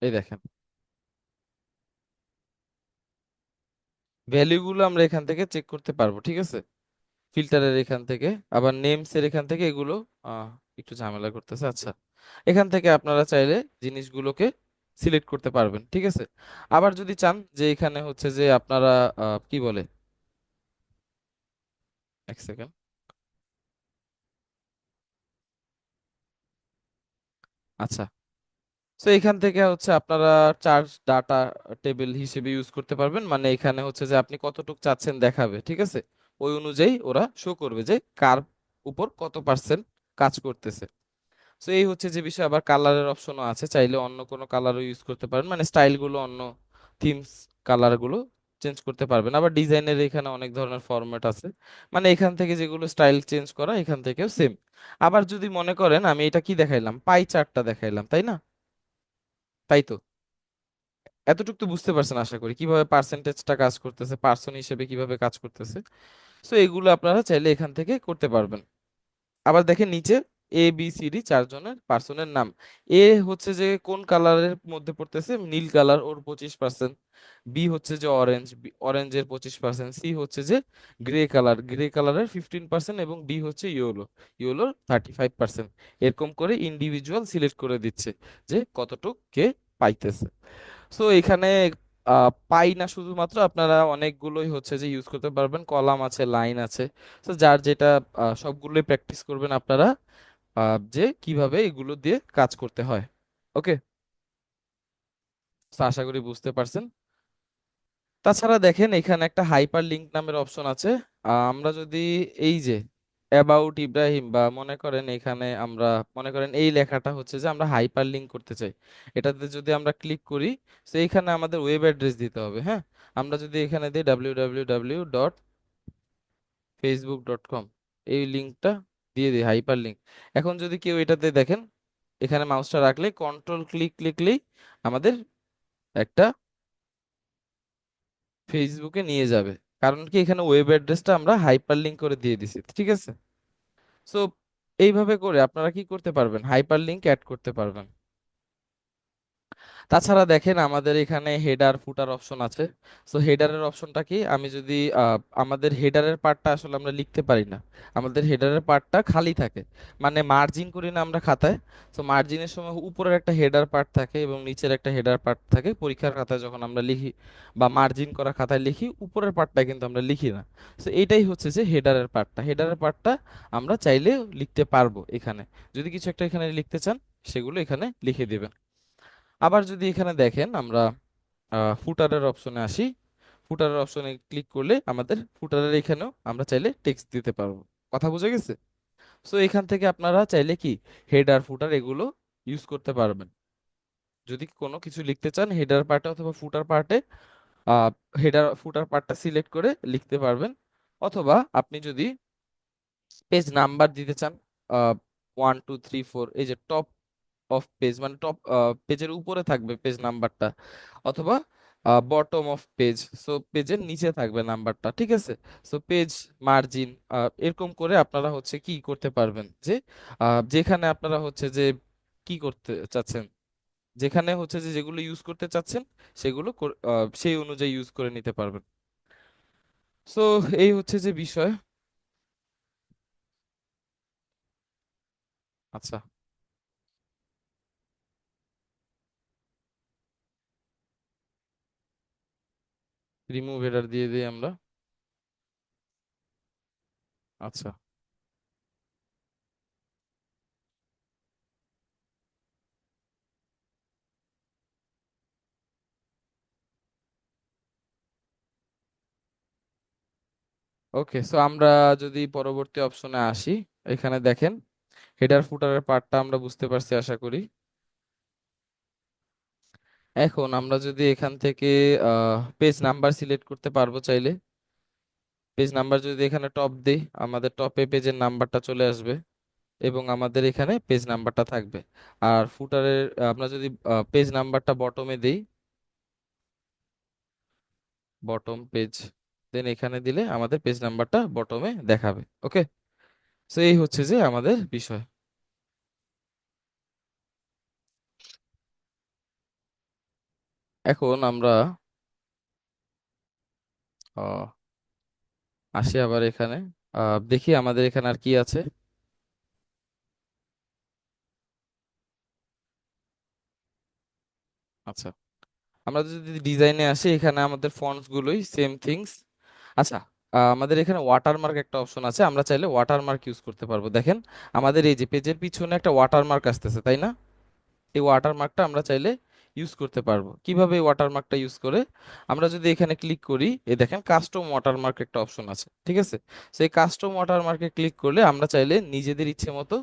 এই দেখেন ভ্যালুগুলো আমরা এখান থেকে চেক করতে পারবো। ঠিক আছে, ফিল্টারের এখান থেকে, আবার নেমস এর এখান থেকে এগুলো আহ, একটু ঝামেলা করতেছে। আচ্ছা, এখান থেকে আপনারা চাইলে জিনিসগুলোকে সিলেক্ট করতে পারবেন। ঠিক আছে, আবার যদি চান যে এখানে হচ্ছে যে আপনারা কি বলে, এক সেকেন্ড, আচ্ছা, তো এখান থেকে হচ্ছে আপনারা চার্জ ডাটা টেবিল হিসেবে ইউজ করতে পারবেন। মানে এখানে হচ্ছে যে আপনি কতটুক চাচ্ছেন দেখাবে, ঠিক আছে, ওই অনুযায়ী ওরা শো করবে যে কার উপর কত পার্সেন্ট কাজ করতেছে। তো এই হচ্ছে যে বিষয়। আবার কালারের অপশনও আছে, চাইলে অন্য কোনো কালারও ইউজ করতে পারেন, মানে স্টাইলগুলো অন্য, থিমস কালারগুলো চেঞ্জ করতে পারবেন। আবার ডিজাইনের এখানে অনেক ধরনের ফরম্যাট আছে, মানে এখান থেকে যেগুলো স্টাইল চেঞ্জ করা এখান থেকেও সেম। আবার যদি মনে করেন আমি এটা কি দেখাইলাম, পাই চার্টটা দেখাইলাম, তাই না? তাই তো, এতটুকু তো বুঝতে পারছেন আশা করি, কিভাবে পার্সেন্টেজটা কাজ করতেছে, পার্সন হিসেবে কিভাবে কাজ করতেছে। সো এগুলো আপনারা চাইলে এখান থেকে করতে পারবেন। আবার দেখেন নিচে এ বি সি ডি চারজনের পার্সনের নাম। এ হচ্ছে যে কোন কালারের মধ্যে পড়তেছে, নীল কালার, ওর 25%। বি হচ্ছে যে অরেঞ্জ, অরেঞ্জের 25%। সি হচ্ছে যে গ্রে কালার, গ্রে কালারের 15%। এবং ডি হচ্ছে ইয়েলো, ইয়েলোর 35%। এরকম করে ইন্ডিভিজুয়াল সিলেক্ট করে দিচ্ছে যে কতটুক কে পাইতেছে। সো এখানে পাই না শুধুমাত্র, আপনারা অনেকগুলোই হচ্ছে যে ইউজ করতে পারবেন, কলাম আছে, লাইন আছে। তো যার যেটা সবগুলোই প্র্যাকটিস করবেন আপনারা, যে কিভাবে এগুলো দিয়ে কাজ করতে হয়। ওকে, তো আশা করি বুঝতে পারছেন। তাছাড়া দেখেন এখানে একটা হাইপার লিঙ্ক নামের অপশন আছে। আমরা যদি এই যে অ্যাবাউট ইব্রাহিম, বা মনে করেন এখানে আমরা মনে করেন এই লেখাটা হচ্ছে যে আমরা হাইপার লিঙ্ক করতে চাই, এটাতে যদি আমরা ক্লিক করি, তো এইখানে আমাদের ওয়েব অ্যাড্রেস দিতে হবে। হ্যাঁ, আমরা যদি এখানে দিই www.facebook.com, এই লিঙ্কটা দিয়ে দিই হাইপার লিঙ্ক। এখন যদি কেউ এটাতে দেখেন এখানে মাউসটা রাখলে কন্ট্রোল ক্লিক লিখলেই আমাদের একটা ফেসবুকে নিয়ে যাবে। কারণ কি এখানে ওয়েব অ্যাড্রেসটা আমরা হাইপার লিঙ্ক করে দিয়ে দিছি, ঠিক আছে? সো এইভাবে করে আপনারা কি করতে পারবেন, হাইপার লিঙ্ক অ্যাড করতে পারবেন। তাছাড়া দেখেন আমাদের এখানে হেডার ফুটার অপশন আছে। সো হেডারের অপশনটা কি, আমি যদি আমাদের হেডারের পার্টটা আসলে আমরা লিখতে পারি না, আমাদের হেডারের পার্টটা খালি থাকে, মানে মার্জিন করি না আমরা খাতায়। সো মার্জিনের সময় উপরের একটা হেডার পার্ট থাকে এবং নিচের একটা হেডার পার্ট থাকে, পরীক্ষার খাতায় যখন আমরা লিখি বা মার্জিন করা খাতায় লিখি উপরের পার্টটা কিন্তু আমরা লিখি না। সো এইটাই হচ্ছে যে হেডারের পার্টটা, হেডারের পার্টটা আমরা চাইলে লিখতে পারবো এখানে। যদি কিছু একটা এখানে লিখতে চান সেগুলো এখানে লিখে দিবেন। আবার যদি এখানে দেখেন আমরা ফুটারের অপশনে আসি, ফুটারের অপশনে ক্লিক করলে আমাদের ফুটারের এখানেও আমরা চাইলে টেক্সট দিতে পারবো। কথা বুঝে গেছে? সো এখান থেকে আপনারা চাইলে কি হেডার ফুটার এগুলো ইউজ করতে পারবেন। যদি কোনো কিছু লিখতে চান হেডার পার্টে অথবা ফুটার পার্টে হেডার ফুটার পার্টটা সিলেক্ট করে লিখতে পারবেন। অথবা আপনি যদি পেজ নাম্বার দিতে চান, 1 2 3 4, এই যে টপ অফ পেজ মানে টপ পেজের উপরে থাকবে পেজ নাম্বারটা, অথবা বটম অফ পেজ, সো পেজের নিচে থাকবে নাম্বারটা, ঠিক আছে? সো পেজ মার্জিন এরকম করে আপনারা হচ্ছে কি করতে পারবেন যে যেখানে আপনারা হচ্ছে যে কি করতে চাচ্ছেন, যেখানে হচ্ছে যে যেগুলো ইউজ করতে চাচ্ছেন সেগুলো সেই অনুযায়ী ইউজ করে নিতে পারবেন। সো এই হচ্ছে যে বিষয়। আচ্ছা, রিমুভ হেডার দিয়ে দিই আমরা। আচ্ছা, ওকে। সো আমরা যদি পরবর্তী অপশনে আসি, এখানে দেখেন হেডার ফুটারের পার্টটা আমরা বুঝতে পারছি আশা করি। এখন আমরা যদি এখান থেকে পেজ নাম্বার সিলেক্ট করতে পারবো চাইলে, পেজ নাম্বার যদি এখানে টপ দেই আমাদের টপে পেজের নাম্বারটা চলে আসবে এবং আমাদের এখানে পেজ নাম্বারটা থাকবে। আর ফুটারের আমরা যদি পেজ নাম্বারটা বটমে দেই, বটম পেজ, দেন এখানে দিলে আমাদের পেজ নাম্বারটা বটমে দেখাবে। ওকে, সো এই হচ্ছে যে আমাদের বিষয়। এখন আমরা আহ, আসি আবার এখানে, দেখি আমাদের এখানে আর কি আছে। আচ্ছা, আমরা যদি ডিজাইনে আসি এখানে আমাদের ফন্টস গুলোই সেম থিংস। আচ্ছা, আমাদের এখানে ওয়াটারমার্ক একটা অপশন আছে, আমরা চাইলে ওয়াটারমার্ক ইউজ করতে পারবো। দেখেন আমাদের এই যে পেজের পিছনে একটা ওয়াটারমার্ক আসতেছে, তাই না? এই ওয়াটারমার্কটা আমরা চাইলে ইউজ করতে পারবো। কিভাবে এই ওয়াটারমার্কটা ইউজ করে, আমরা যদি এখানে ক্লিক করি, এই দেখেন কাস্টম ওয়াটারমার্ক একটা অপশন আছে, ঠিক আছে? সেই কাস্টম ওয়াটারমার্কে ক্লিক করলে আমরা চাইলে নিজেদের ইচ্ছে মতো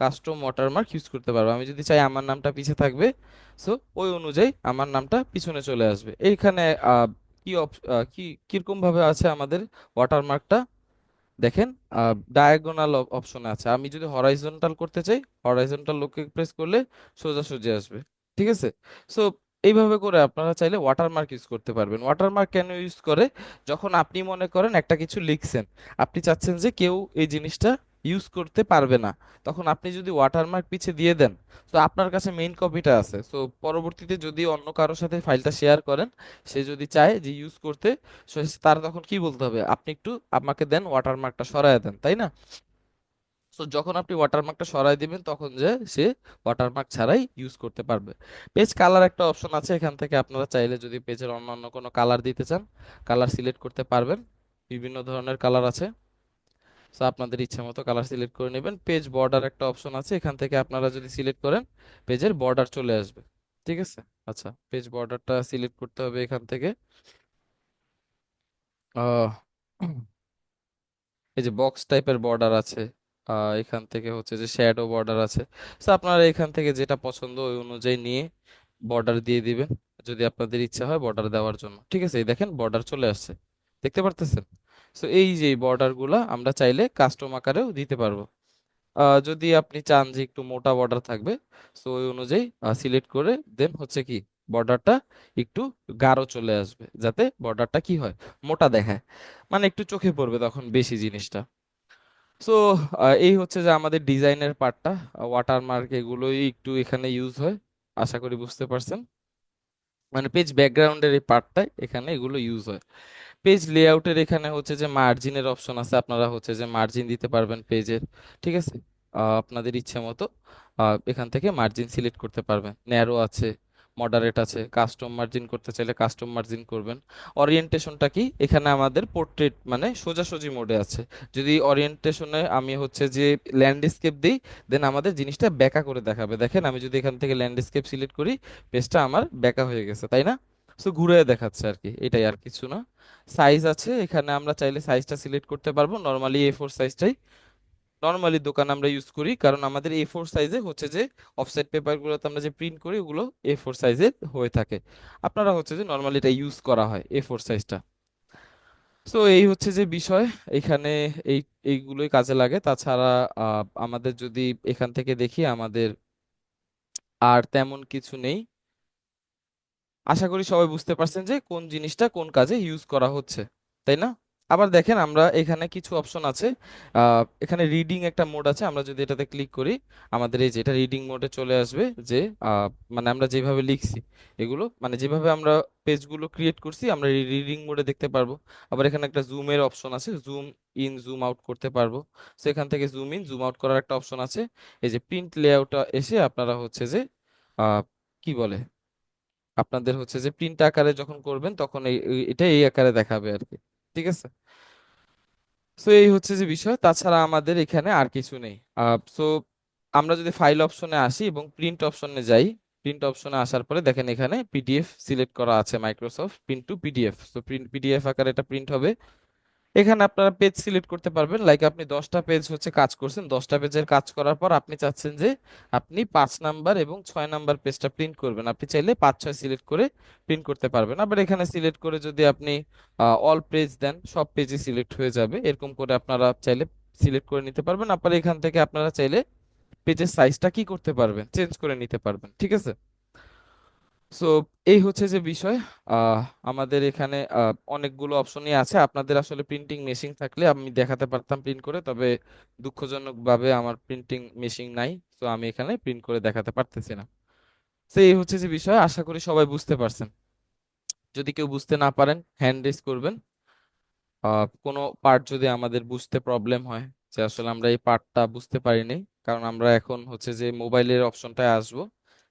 কাস্টম ওয়াটারমার্ক ইউজ করতে পারবো। আমি যদি চাই আমার নামটা পিছে থাকবে, সো ওই অনুযায়ী আমার নামটা পিছনে চলে আসবে। এইখানে কি কি কিরকম ভাবে আছে আমাদের ওয়াটারমার্কটা, দেখেন ডায়াগোনাল অপশন আছে। আমি যদি হরাইজন্টাল করতে চাই, হরাইজন্টাল লোকে প্রেস করলে সোজাসুজি আসবে, ঠিক আছে? সো এইভাবে করে আপনারা চাইলে ওয়াটারমার্ক ইউজ করতে পারবেন। ওয়াটারমার্ক কেন ইউজ করে, যখন আপনি মনে করেন একটা কিছু লিখছেন, আপনি চাচ্ছেন যে কেউ এই জিনিসটা ইউজ করতে পারবে না, তখন আপনি যদি ওয়াটারমার্ক পিছে দিয়ে দেন, তো আপনার কাছে মেইন কপিটা আছে। সো পরবর্তীতে যদি অন্য কারোর সাথে ফাইলটা শেয়ার করেন, সে যদি চায় যে ইউজ করতে, তার তখন কি বলতে হবে, আপনি একটু আমাকে দেন ওয়াটারমার্কটা সরায় দেন, তাই না? তো যখন আপনি ওয়াটারমার্কটা সরাই দিবেন তখন যে সে ওয়াটারমার্ক ছাড়াই ইউজ করতে পারবে। পেজ কালার একটা অপশন আছে, এখান থেকে আপনারা চাইলে যদি পেজের অন্যান্য কোনো কালার দিতে চান, কালার সিলেক্ট করতে পারবেন। বিভিন্ন ধরনের কালার আছে, তো আপনাদের ইচ্ছে মতো কালার সিলেক্ট করে নেবেন। পেজ বর্ডার একটা অপশন আছে, এখান থেকে আপনারা যদি সিলেক্ট করেন পেজের বর্ডার চলে আসবে, ঠিক আছে? আচ্ছা, পেজ বর্ডারটা সিলেক্ট করতে হবে এখান থেকে। আহ এই যে বক্স টাইপের বর্ডার আছে, এখান থেকে হচ্ছে যে শ্যাডো বর্ডার আছে। তো আপনারা এখান থেকে যেটা পছন্দ ওই অনুযায়ী নিয়ে বর্ডার দিয়ে দিবেন, যদি আপনাদের ইচ্ছা হয় বর্ডার দেওয়ার জন্য, ঠিক আছে? এই দেখেন বর্ডার চলে আসছে, দেখতে পারতেছেন? তো এই যে বর্ডার গুলা আমরা চাইলে কাস্টম আকারেও দিতে পারবো। যদি আপনি চান যে একটু মোটা বর্ডার থাকবে, সো ওই অনুযায়ী সিলেক্ট করে দেন হচ্ছে কি বর্ডারটা একটু গাঢ় চলে আসবে, যাতে বর্ডারটা কি হয়, মোটা দেখায়, মানে একটু চোখে পড়বে তখন বেশি জিনিসটা। সো এই হচ্ছে যে আমাদের ডিজাইনের পার্টটা, ওয়াটারমার্ক এগুলোই একটু এখানে ইউজ হয়, আশা করি বুঝতে পারছেন। মানে পেজ ব্যাকগ্রাউন্ডের এই পার্টটাই এখানে এগুলো ইউজ হয়। পেজ লেআউটের এখানে হচ্ছে যে মার্জিনের অপশন আছে, আপনারা হচ্ছে যে মার্জিন দিতে পারবেন পেজের, ঠিক আছে। আপনাদের ইচ্ছে মতো এখান থেকে মার্জিন সিলেক্ট করতে পারবেন, ন্যারো আছে, মডারেট আছে, কাস্টম মার্জিন করতে চাইলে কাস্টম মার্জিন করবেন। ওরিয়েন্টেশনটা কি, এখানে আমাদের পোর্ট্রেট মানে সোজাসুজি মোডে আছে। যদি ওরিয়েন্টেশনে আমি হচ্ছে যে ল্যান্ডস্কেপ দিই, দেন আমাদের জিনিসটা বেঁকা করে দেখাবে। দেখেন আমি যদি এখান থেকে ল্যান্ডস্কেপ সিলেক্ট করি, পেজটা আমার বেঁকা হয়ে গেছে, তাই না? সো ঘুরে দেখাচ্ছে আর কি, এটাই আর কিছু না। সাইজ আছে, এখানে আমরা চাইলে সাইজটা সিলেক্ট করতে পারবো, নর্মালি A4 সাইজটাই নর্মালি দোকানে আমরা ইউজ করি, কারণ আমাদের A4 সাইজে হচ্ছে যে অফসেট পেপারগুলোতে আমরা যে প্রিন্ট করি ওগুলো A4 সাইজের হয়ে থাকে। আপনারা হচ্ছে যে নর্মালি এটা ইউজ করা হয় A4 সাইজটা। সো এই হচ্ছে যে বিষয় এখানে, এই এইগুলোই কাজে লাগে। তাছাড়া আমাদের যদি এখান থেকে দেখি, আমাদের আর তেমন কিছু নেই। আশা করি সবাই বুঝতে পারছেন যে কোন জিনিসটা কোন কাজে ইউজ করা হচ্ছে, তাই না? আবার দেখেন আমরা এখানে কিছু অপশন আছে, এখানে রিডিং একটা মোড আছে, আমরা যদি এটাতে ক্লিক করি আমাদের এই যে এটা রিডিং মোডে চলে আসবে, যে মানে আমরা যেভাবে লিখছি এগুলো, মানে যেভাবে আমরা পেজগুলো ক্রিয়েট করছি আমরা রিডিং মোডে দেখতে পারবো। আবার এখানে একটা জুমের অপশন আছে, জুম ইন জুম আউট করতে পারবো। তো এখান থেকে জুম ইন জুম আউট করার একটা অপশন আছে। এই যে প্রিন্ট লেআউট এসে আপনারা হচ্ছে যে কি বলে, আপনাদের হচ্ছে যে প্রিন্ট আকারে যখন করবেন তখন এটা এই আকারে দেখাবে আর কি, ঠিক আছে। সো এই হচ্ছে যে বিষয়, তাছাড়া আমাদের এখানে আর কিছু নেই। সো আমরা যদি ফাইল অপশনে আসি এবং প্রিন্ট অপশনে যাই, প্রিন্ট অপশনে আসার পরে দেখেন এখানে পিডিএফ সিলেক্ট করা আছে, মাইক্রোসফট প্রিন্ট টু পিডিএফ। তো প্রিন্ট পিডিএফ আকারে এটা প্রিন্ট হবে। এখানে আপনারা পেজ সিলেক্ট করতে পারবেন, লাইক আপনি 10টা পেজ হচ্ছে কাজ করছেন, 10টা পেজের কাজ করার পর আপনি চাচ্ছেন যে আপনি 5 নাম্বার এবং 6 নাম্বার পেজটা প্রিন্ট করবেন, আপনি চাইলে 5 6 সিলেক্ট করে প্রিন্ট করতে পারবেন। আবার এখানে সিলেক্ট করে যদি আপনি অল পেজ দেন, সব পেজই সিলেক্ট হয়ে যাবে, এরকম করে আপনারা চাইলে সিলেক্ট করে নিতে পারবেন। আবার এখান থেকে আপনারা চাইলে পেজের সাইজটা কি করতে পারবেন, চেঞ্জ করে নিতে পারবেন, ঠিক আছে। সো এই হচ্ছে যে বিষয়। আহ আমাদের এখানে অনেকগুলো অপশনই আছে, আপনাদের আসলে প্রিন্টিং মেশিন থাকলে আমি দেখাতে পারতাম প্রিন্ট করে, তবে দুঃখজনকভাবে আমার প্রিন্টিং মেশিন নাই, তো আমি এখানে প্রিন্ট করে দেখাতে পারতেছি না। তো এই হচ্ছে যে বিষয়, আশা করি সবাই বুঝতে পারছেন। যদি কেউ বুঝতে না পারেন হ্যান্ড রেজ করবেন। কোনো পার্ট যদি আমাদের বুঝতে প্রবলেম হয়, যে আসলে আমরা এই পার্টটা বুঝতে পারিনি, কারণ আমরা এখন হচ্ছে যে মোবাইলের অপশনটায় আসবো,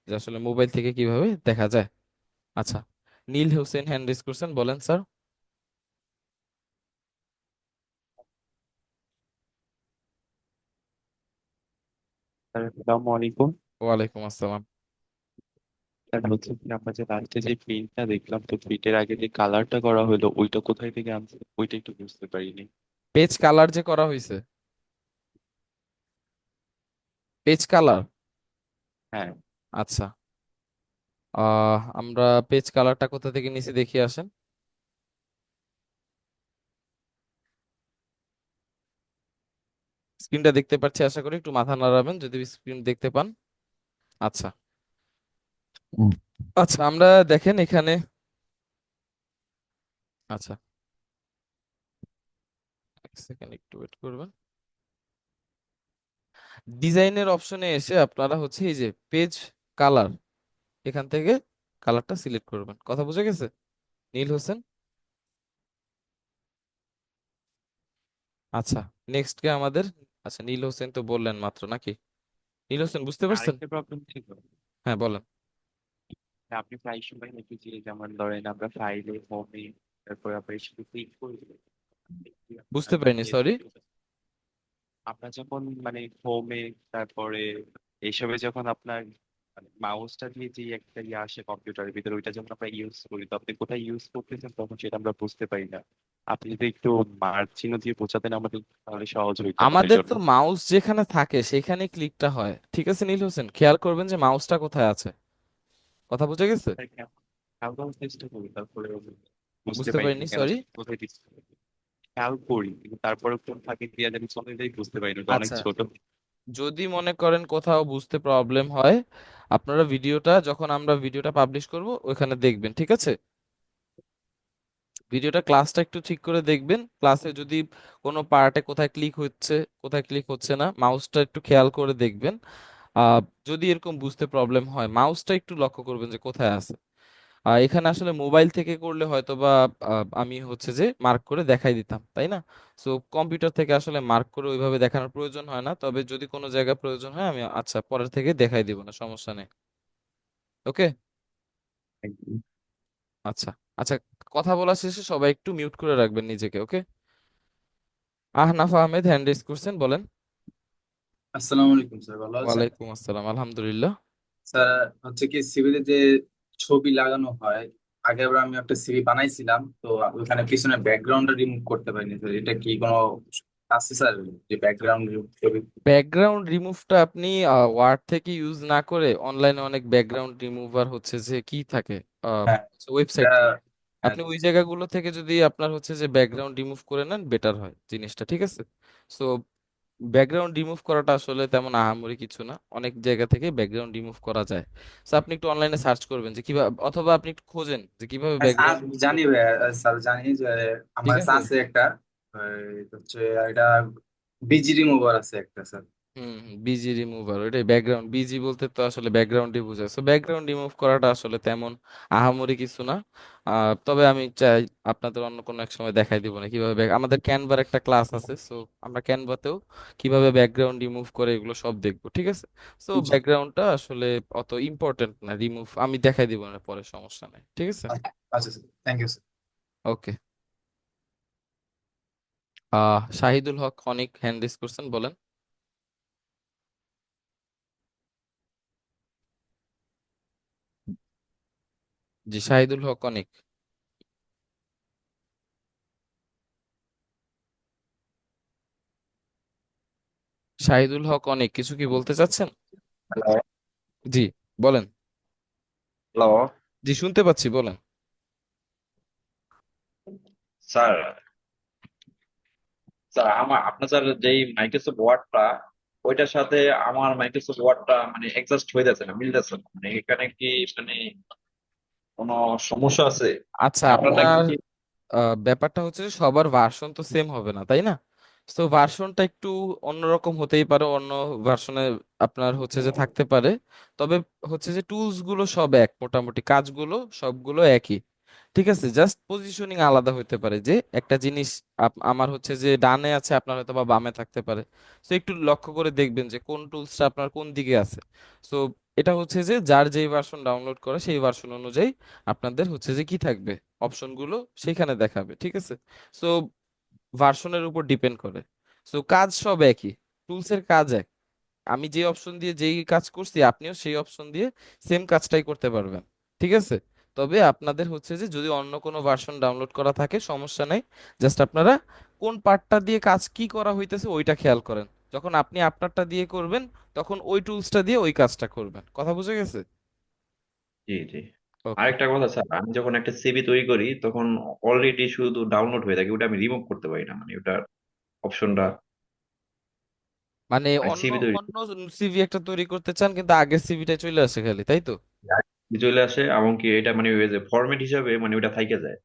যে আসলে মোবাইল থেকে কিভাবে দেখা যায়। আচ্ছা, নীল হোসেন হ্যান্ড রেজ করছেন, বলেন স্যার। স্যার আসসালামু আলাইকুম। ওয়ালাইকুম আসসালাম। স্যার হচ্ছে কি আমরা যে লাস্টে যে প্রিন্টটা দেখলাম, তো প্রিন্টের আগে যে কালারটা করা হলো ওইটা কোথায় থেকে আনছে ওইটা একটু বুঝতে পারিনি। পেজ কালার যে করা হয়েছে, পেজ কালার, হ্যাঁ। আচ্ছা। আমরা পেজ কালারটা কোথা থেকে নিচে দেখিয়ে আসেন। স্ক্রিনটা দেখতে পাচ্ছি আশা করি, একটু মাথা নাড়াবেন যদি স্ক্রিন দেখতে পান। আচ্ছা। হুম। আচ্ছা আমরা দেখেন এখানে, আচ্ছা এক সেকেন্ড একটু ওয়েট করবেন। ডিজাইনের অপশনে এসে আপনারা হচ্ছে এই যে পেজ কালার, এখান থেকে কালারটা সিলেক্ট করবেন। কথা বুঝে গেছে নীল হোসেন? আচ্ছা, নেক্সট কে আমাদের, আচ্ছা নীল হোসেন তো বললেন মাত্র নাকি? নীল হোসেন বুঝতে পারছেন? আরেকটা প্রবলেম ছিল, হ্যাঁ বলেন। আপনি প্রায় সময় নাকি যে যেমন ধরেন আমরা ফাইলে হোমে তারপরে আমরা এসে ক্লিক করি, বুঝতে পারিনি, সরি। আপনার যখন মানে হোমে তারপরে এইসবে যখন আপনার মানে মাউসটা দিয়ে যে একটা ইয়ে আসে কম্পিউটারের ভিতরে ওইটা যখন আমরা ইউজ করি, তো আপনি কোথায় ইউজ করতেছেন তখন সেটা আমরা বুঝতে পারি না। আপনি যদি একটু মার্ক চিহ্ন দিয়ে বোঝাতেন আমাদের তাহলে সহজ হইতো আমাদের আমাদের জন্য। তো মাউস যেখানে থাকে সেখানে ক্লিকটা হয়, ঠিক আছে নীল হোসেন, খেয়াল করবেন যে মাউসটা কোথায় আছে। কথা বুঝে গেছে? খেয়াল করার চেষ্টা করি, তারপরে বুঝতে বুঝতে পারি না পারিনি, কেন সরি। যে কোথায় দিচ্ছে। খেয়াল করি কিন্তু তারপরে কোন ফাঁকে দিয়ে যাবে চলে যাই বুঝতে পারি না, ওটা অনেক আচ্ছা, ছোট। যদি মনে করেন কোথাও বুঝতে প্রবলেম হয়, আপনারা ভিডিওটা, যখন আমরা ভিডিওটা পাবলিশ করব ওইখানে দেখবেন, ঠিক আছে? ভিডিওটা ক্লাসটা একটু ঠিক করে দেখবেন, ক্লাসে যদি কোনো পার্টে কোথায় ক্লিক হচ্ছে, কোথায় ক্লিক হচ্ছে না, মাউসটা একটু খেয়াল করে দেখবেন। আহ যদি এরকম বুঝতে প্রবলেম হয়, মাউসটা একটু লক্ষ্য করবেন যে কোথায় আছে। এখানে আসলে মোবাইল থেকে করলে হয়তো বা আমি হচ্ছে যে মার্ক করে দেখাই দিতাম, তাই না? সো কম্পিউটার থেকে আসলে মার্ক করে ওইভাবে দেখানোর প্রয়োজন হয় না, তবে যদি কোনো জায়গায় প্রয়োজন হয় আমি আচ্ছা পরের থেকে দেখাই দিব না, সমস্যা নেই। ওকে। আচ্ছা। আচ্ছা, কথা বলা শেষে সবাই একটু মিউট করে রাখবেন নিজেকে, ওকে? আহনাফ আহমেদ হ্যান্ড রেজ করছেন, বলেন। আসসালামু আলাইকুম স্যার, ভালো আছেন? ওয়ালাইকুম আসসালাম, আলহামদুলিল্লাহ। স্যার, হচ্ছে কি সিভিলে যে ছবি লাগানো হয়, আগেবার আমি একটা সিভি বানাইছিলাম, তো ওইখানে পিছনে ব্যাকগ্রাউন্ডটা রিমুভ করতে পারিনি স্যার। এটা কি কোনো আছে স্যার, যে ব্যাকগ্রাউন্ড ছবি? ব্যাকগ্রাউন্ড রিমুভটা আপনি ওয়ার্ড থেকে ইউজ না করে অনলাইনে অনেক ব্যাকগ্রাউন্ড রিমুভার হচ্ছে যে কি থাকে, হ্যাঁ, ওয়েবসাইট এটা। থাকে। হ্যাঁ আপনি ওই জায়গাগুলো থেকে যদি আপনার হচ্ছে যে ব্যাকগ্রাউন্ড রিমুভ করে নেন, বেটার হয় জিনিসটা, ঠিক আছে? সো ব্যাকগ্রাউন্ড রিমুভ করাটা আসলে তেমন আহামরি কিছু না, অনেক জায়গা থেকে ব্যাকগ্রাউন্ড রিমুভ করা যায়। সো আপনি একটু অনলাইনে সার্চ করবেন যে কিভাবে, অথবা আপনি একটু খোঁজেন যে কিভাবে হ্যাঁ, স্যার ব্যাকগ্রাউন্ড রিমুভ জানি করতে। ভাইয়া, স্যার জানি যে আমার ঠিক কাছে আছে। আছে একটা, হচ্ছে এটা বিজি রিমুভার আছে একটা স্যার। হুম, বিজি রিমুভার, ওইটাই ব্যাকগ্রাউন্ড। বিজি বলতে তো আসলে ব্যাকগ্রাউন্ডই বোঝায়, সো ব্যাকগ্রাউন্ড রিমুভ করাটা আসলে তেমন আহামরি কিছু না। তবে আমি চাই আপনাদের অন্য কোনো এক সময় দেখাই দিব না কিভাবে আমাদের ক্যানভার একটা ক্লাস আছে, সো আমরা ক্যানভাতেও কিভাবে ব্যাকগ্রাউন্ড রিমুভ করে এগুলো সব দেখবো, ঠিক আছে? সো জি। ব্যাকগ্রাউন্ডটা আসলে অত ইম্পর্টেন্ট না, রিমুভ আমি দেখাই দিব না পরে, সমস্যা নেই, ঠিক আছে? আচ্ছা sir, thank you sir. Okay. Shahidul Haque Anik hand raise করছেন, বলেন। জি, শাহিদুল হক অনিক। শাহিদুল হক অনিক, কিছু কি বলতে চাচ্ছেন? হ্যালো। জি, বলেন। হ্যালো জি, শুনতে পাচ্ছি, বলেন। স্যার। স্যার আমার আপনার স্যার যেই মাইক্রোসফট ওয়ার্ডটা, ওইটার সাথে আমার মাইক্রোসফট ওয়ার্ডটা মানে অ্যাডজাস্ট হয়ে যাচ্ছে না, মিলতেছে না। মানে এখানে কি মানে কোনো সমস্যা আছে? আচ্ছা, আপনারটা আপনার কি? ব্যাপারটা হচ্ছে যে সবার ভার্সন তো সেম হবে না, তাই না? তো ভার্সনটা একটু অন্যরকম হতেই পারে, অন্য ভার্সনে আপনার হচ্ছে যে থাকতে পারে। তবে হচ্ছে যে টুলস গুলো সব এক, মোটামুটি কাজগুলো সবগুলো একই। ঠিক আছে, জাস্ট পজিশনিং আলাদা হতে পারে, যে একটা জিনিস আমার হচ্ছে যে ডানে আছে, আপনার হয়তো বা বামে থাকতে পারে। তো একটু লক্ষ্য করে দেখবেন যে কোন টুলসটা আপনার কোন দিকে আছে। তো এটা হচ্ছে যে যার যেই ভার্সন ডাউনলোড করে সেই ভার্সন অনুযায়ী আপনাদের হচ্ছে যে কি থাকবে, অপশনগুলো সেখানে দেখাবে, ঠিক আছে? সো ভার্সনের উপর ডিপেন্ড করে। সো কাজ সব একই, টুলসের কাজ এক। আমি যে অপশন দিয়ে যেই কাজ করছি আপনিও সেই অপশন দিয়ে সেম কাজটাই করতে পারবেন, ঠিক আছে? তবে আপনাদের হচ্ছে যে যদি অন্য কোনো ভার্সন ডাউনলোড করা থাকে সমস্যা নেই, জাস্ট আপনারা কোন পার্টটা দিয়ে কাজ কি করা হইতেছে ওইটা খেয়াল করেন। যখন আপনি আপনারটা দিয়ে করবেন তখন ওই টুলসটা দিয়ে ওই কাজটা করবেন, কথা বুঝে গেছে? জি জি। ওকে। আরেকটা কথা স্যার, আমি যখন একটা সিভি তৈরি করি তখন অলরেডি শুধু ডাউনলোড হয়ে থাকে, ওটা আমি রিমুভ করতে পারি না, মানে ওটার অপশনটা, মানে মানে অন্য সিভি তৈরি অন্য সিভি একটা তৈরি করতে চান কিন্তু আগের সিভিটা চলে আসে খালি, তাই তো? চলে আসে, এমনকি এটা মানে ওই যে ফরম্যাট হিসাবে মানে ওটা থাইকে যায়।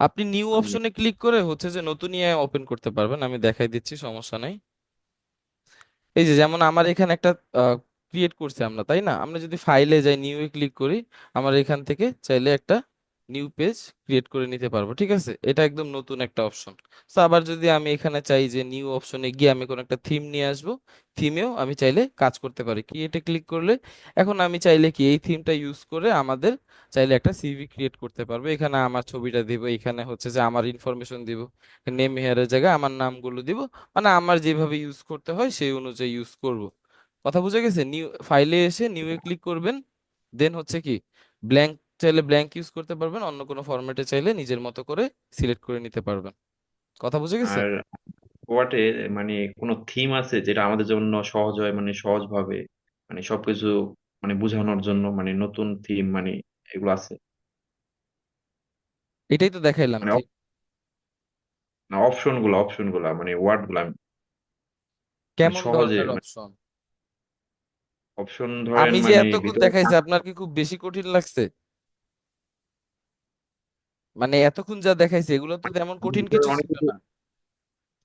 আপনি নিউ অপশনে ক্লিক করে হচ্ছে যে নতুন ইয়ে ওপেন করতে পারবেন, আমি দেখাই দিচ্ছি, সমস্যা নাই। এই যে যেমন আমার এখানে একটা ক্রিয়েট করছি আমরা, তাই না? আমরা যদি ফাইলে যাই, নিউ এ ক্লিক করি, আমার এখান থেকে চাইলে একটা নিউ পেজ ক্রিয়েট করে নিতে পারবো, ঠিক আছে? এটা একদম নতুন একটা অপশন। তো আবার যদি আমি এখানে চাই যে নিউ অপশনে গিয়ে আমি কোনো একটা থিম নিয়ে আসবো, থিমেও আমি চাইলে কাজ করতে পারি, ক্রিয়েটে ক্লিক করলে এখন আমি চাইলে কি এই থিমটা ইউজ করে আমাদের চাইলে একটা সিভি ক্রিয়েট করতে পারবো। এখানে আমার ছবিটা দিব, এখানে হচ্ছে যে আমার ইনফরমেশন দিব, নেম হেয়ারের জায়গায় আমার নামগুলো দিব, মানে আমার যেভাবে ইউজ করতে হয় সেই অনুযায়ী ইউজ করব। কথা বুঝে গেছে? নিউ ফাইলে এসে নিউ এ ক্লিক করবেন, দেন হচ্ছে কি ব্ল্যাঙ্ক, চাইলে ব্ল্যাঙ্ক ইউজ করতে পারবেন, অন্য কোনো ফরম্যাটে চাইলে নিজের মতো করে সিলেক্ট করে নিতে পারবেন। কথা বুঝে গেছে? আর ওয়াটে মানে কোনো থিম আছে যেটা আমাদের জন্য সহজ হয়, মানে সহজভাবে মানে সবকিছু মানে বোঝানোর জন্য, মানে নতুন থিম মানে এগুলো আছে? এটাই তো দেখাইলাম, মানে ঠিক? অপশন গুলা মানে ওয়ার্ড গুলা মানে কেমন সহজে ধরনের মানে অপশন? অপশন ধরেন আমি যে মানে এতক্ষণ ভিতরে দেখাইছি আপনার কি খুব বেশি কঠিন লাগছে? মানে এতক্ষণ যা দেখাইছে এগুলো তো তেমন কঠিন ভিতরে কিছু অনেক ছিল কিছু। না।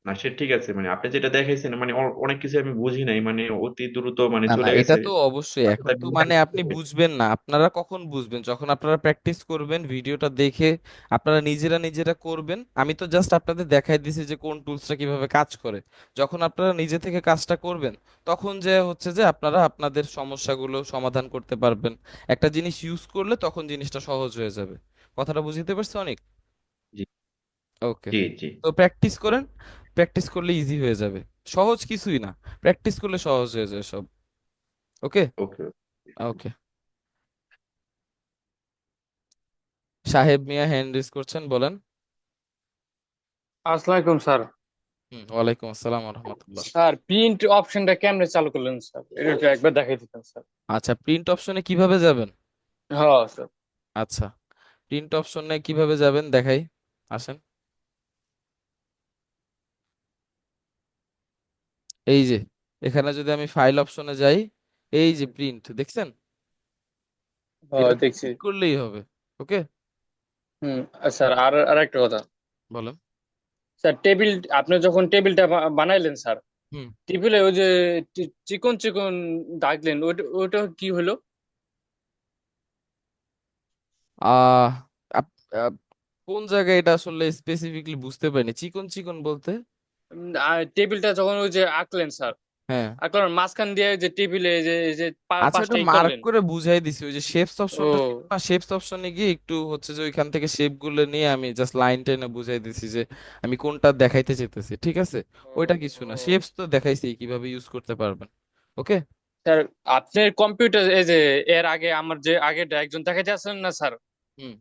না সে ঠিক আছে, মানে আপনি যেটা দেখাইছেন মানে অনেক কিছু আমি বুঝি নাই, মানে অতি দ্রুত মানে না না, চলে এটা গেছে। তো অবশ্যই। এখন তো মানে আপনি বুঝবেন না, আপনারা কখন বুঝবেন? যখন আপনারা প্র্যাকটিস করবেন, ভিডিওটা দেখে আপনারা নিজেরা নিজেরা করবেন। আমি তো জাস্ট আপনাদের দেখাই দিছি যে কোন টুলসটা কিভাবে কাজ করে। যখন আপনারা নিজে থেকে কাজটা করবেন, তখন যে হচ্ছে যে আপনারা আপনাদের সমস্যাগুলো সমাধান করতে পারবেন। একটা জিনিস ইউজ করলে তখন জিনিসটা সহজ হয়ে যাবে। কথাটা বুঝতে পারছো অনেক? জি ওকে। জি জি। তো প্র্যাকটিস করেন, প্র্যাকটিস করলে ইজি হয়ে যাবে। সহজ কিছুই না, প্র্যাকটিস করলে সহজ হয়ে যায় সব। ওকে। ওকে। ওকে। সাহেব মিয়া হ্যান্ড রেজ করছেন, বলেন। আসসালামু আলাইকুম স্যার। ওয়ালাইকুম আসসালাম রহমতুল্লাহ। স্যার প্রিন্ট অপশনটা কেমনে চালু করলেন স্যার? এটা একটু একবার দেখাই দিতেন স্যার। আচ্ছা, প্রিন্ট অপশনে কিভাবে যাবেন? হ্যাঁ স্যার। আচ্ছা, প্রিন্ট অপশনে কিভাবে যাবেন দেখাই, আসেন। এই যে, এখানে যদি আমি ফাইল অপশনে যাই, এই যে প্রিন্ট দেখছেন, হ্যাঁ এটা দেখছি। ক্লিক করলেই হবে। ওকে, হুম। স্যার আর আর একটা কথা। বলেন। স্যার টেবিল, আপনি যখন টেবিলটা বানাইলেন স্যার, হুম। টেবিলে ওই যে চিকন চিকন দাগলেন, ওটা ওটা কি হলো? আহ আপ- আপ- কোন জায়গায় এটা আসলে স্পেসিফিকলি বুঝতে পারিনি, চিকন চিকন বলতে? টেবিলটা যখন ওই যে আঁকলেন স্যার, হ্যাঁ, আঁকলেন মাঝখান দিয়ে যে টেবিলে যে আচ্ছা, পাঁচটা ওটা ই মার্ক করলেন। করে বুঝাই দিছি। ওই যে শেপস অপশনটা ছিল ও না, শেপস অপশনে গিয়ে একটু হচ্ছে যে ওইখান থেকে শেপ গুলো নিয়ে আমি জাস্ট লাইন টেনে বুঝাই দিছি যে আমি কোনটা দেখাইতে চাইতেছি, ঠিক আছে? ওইটা কিছু না, ও শেপস তো দেখাইছি কিভাবে ইউজ করতে পারবেন। ওকে। স্যার, আপনার কম্পিউটার এই যে এর আগে আমার যে আগে একজন দেখাইতে আসলেন না স্যার, হুম।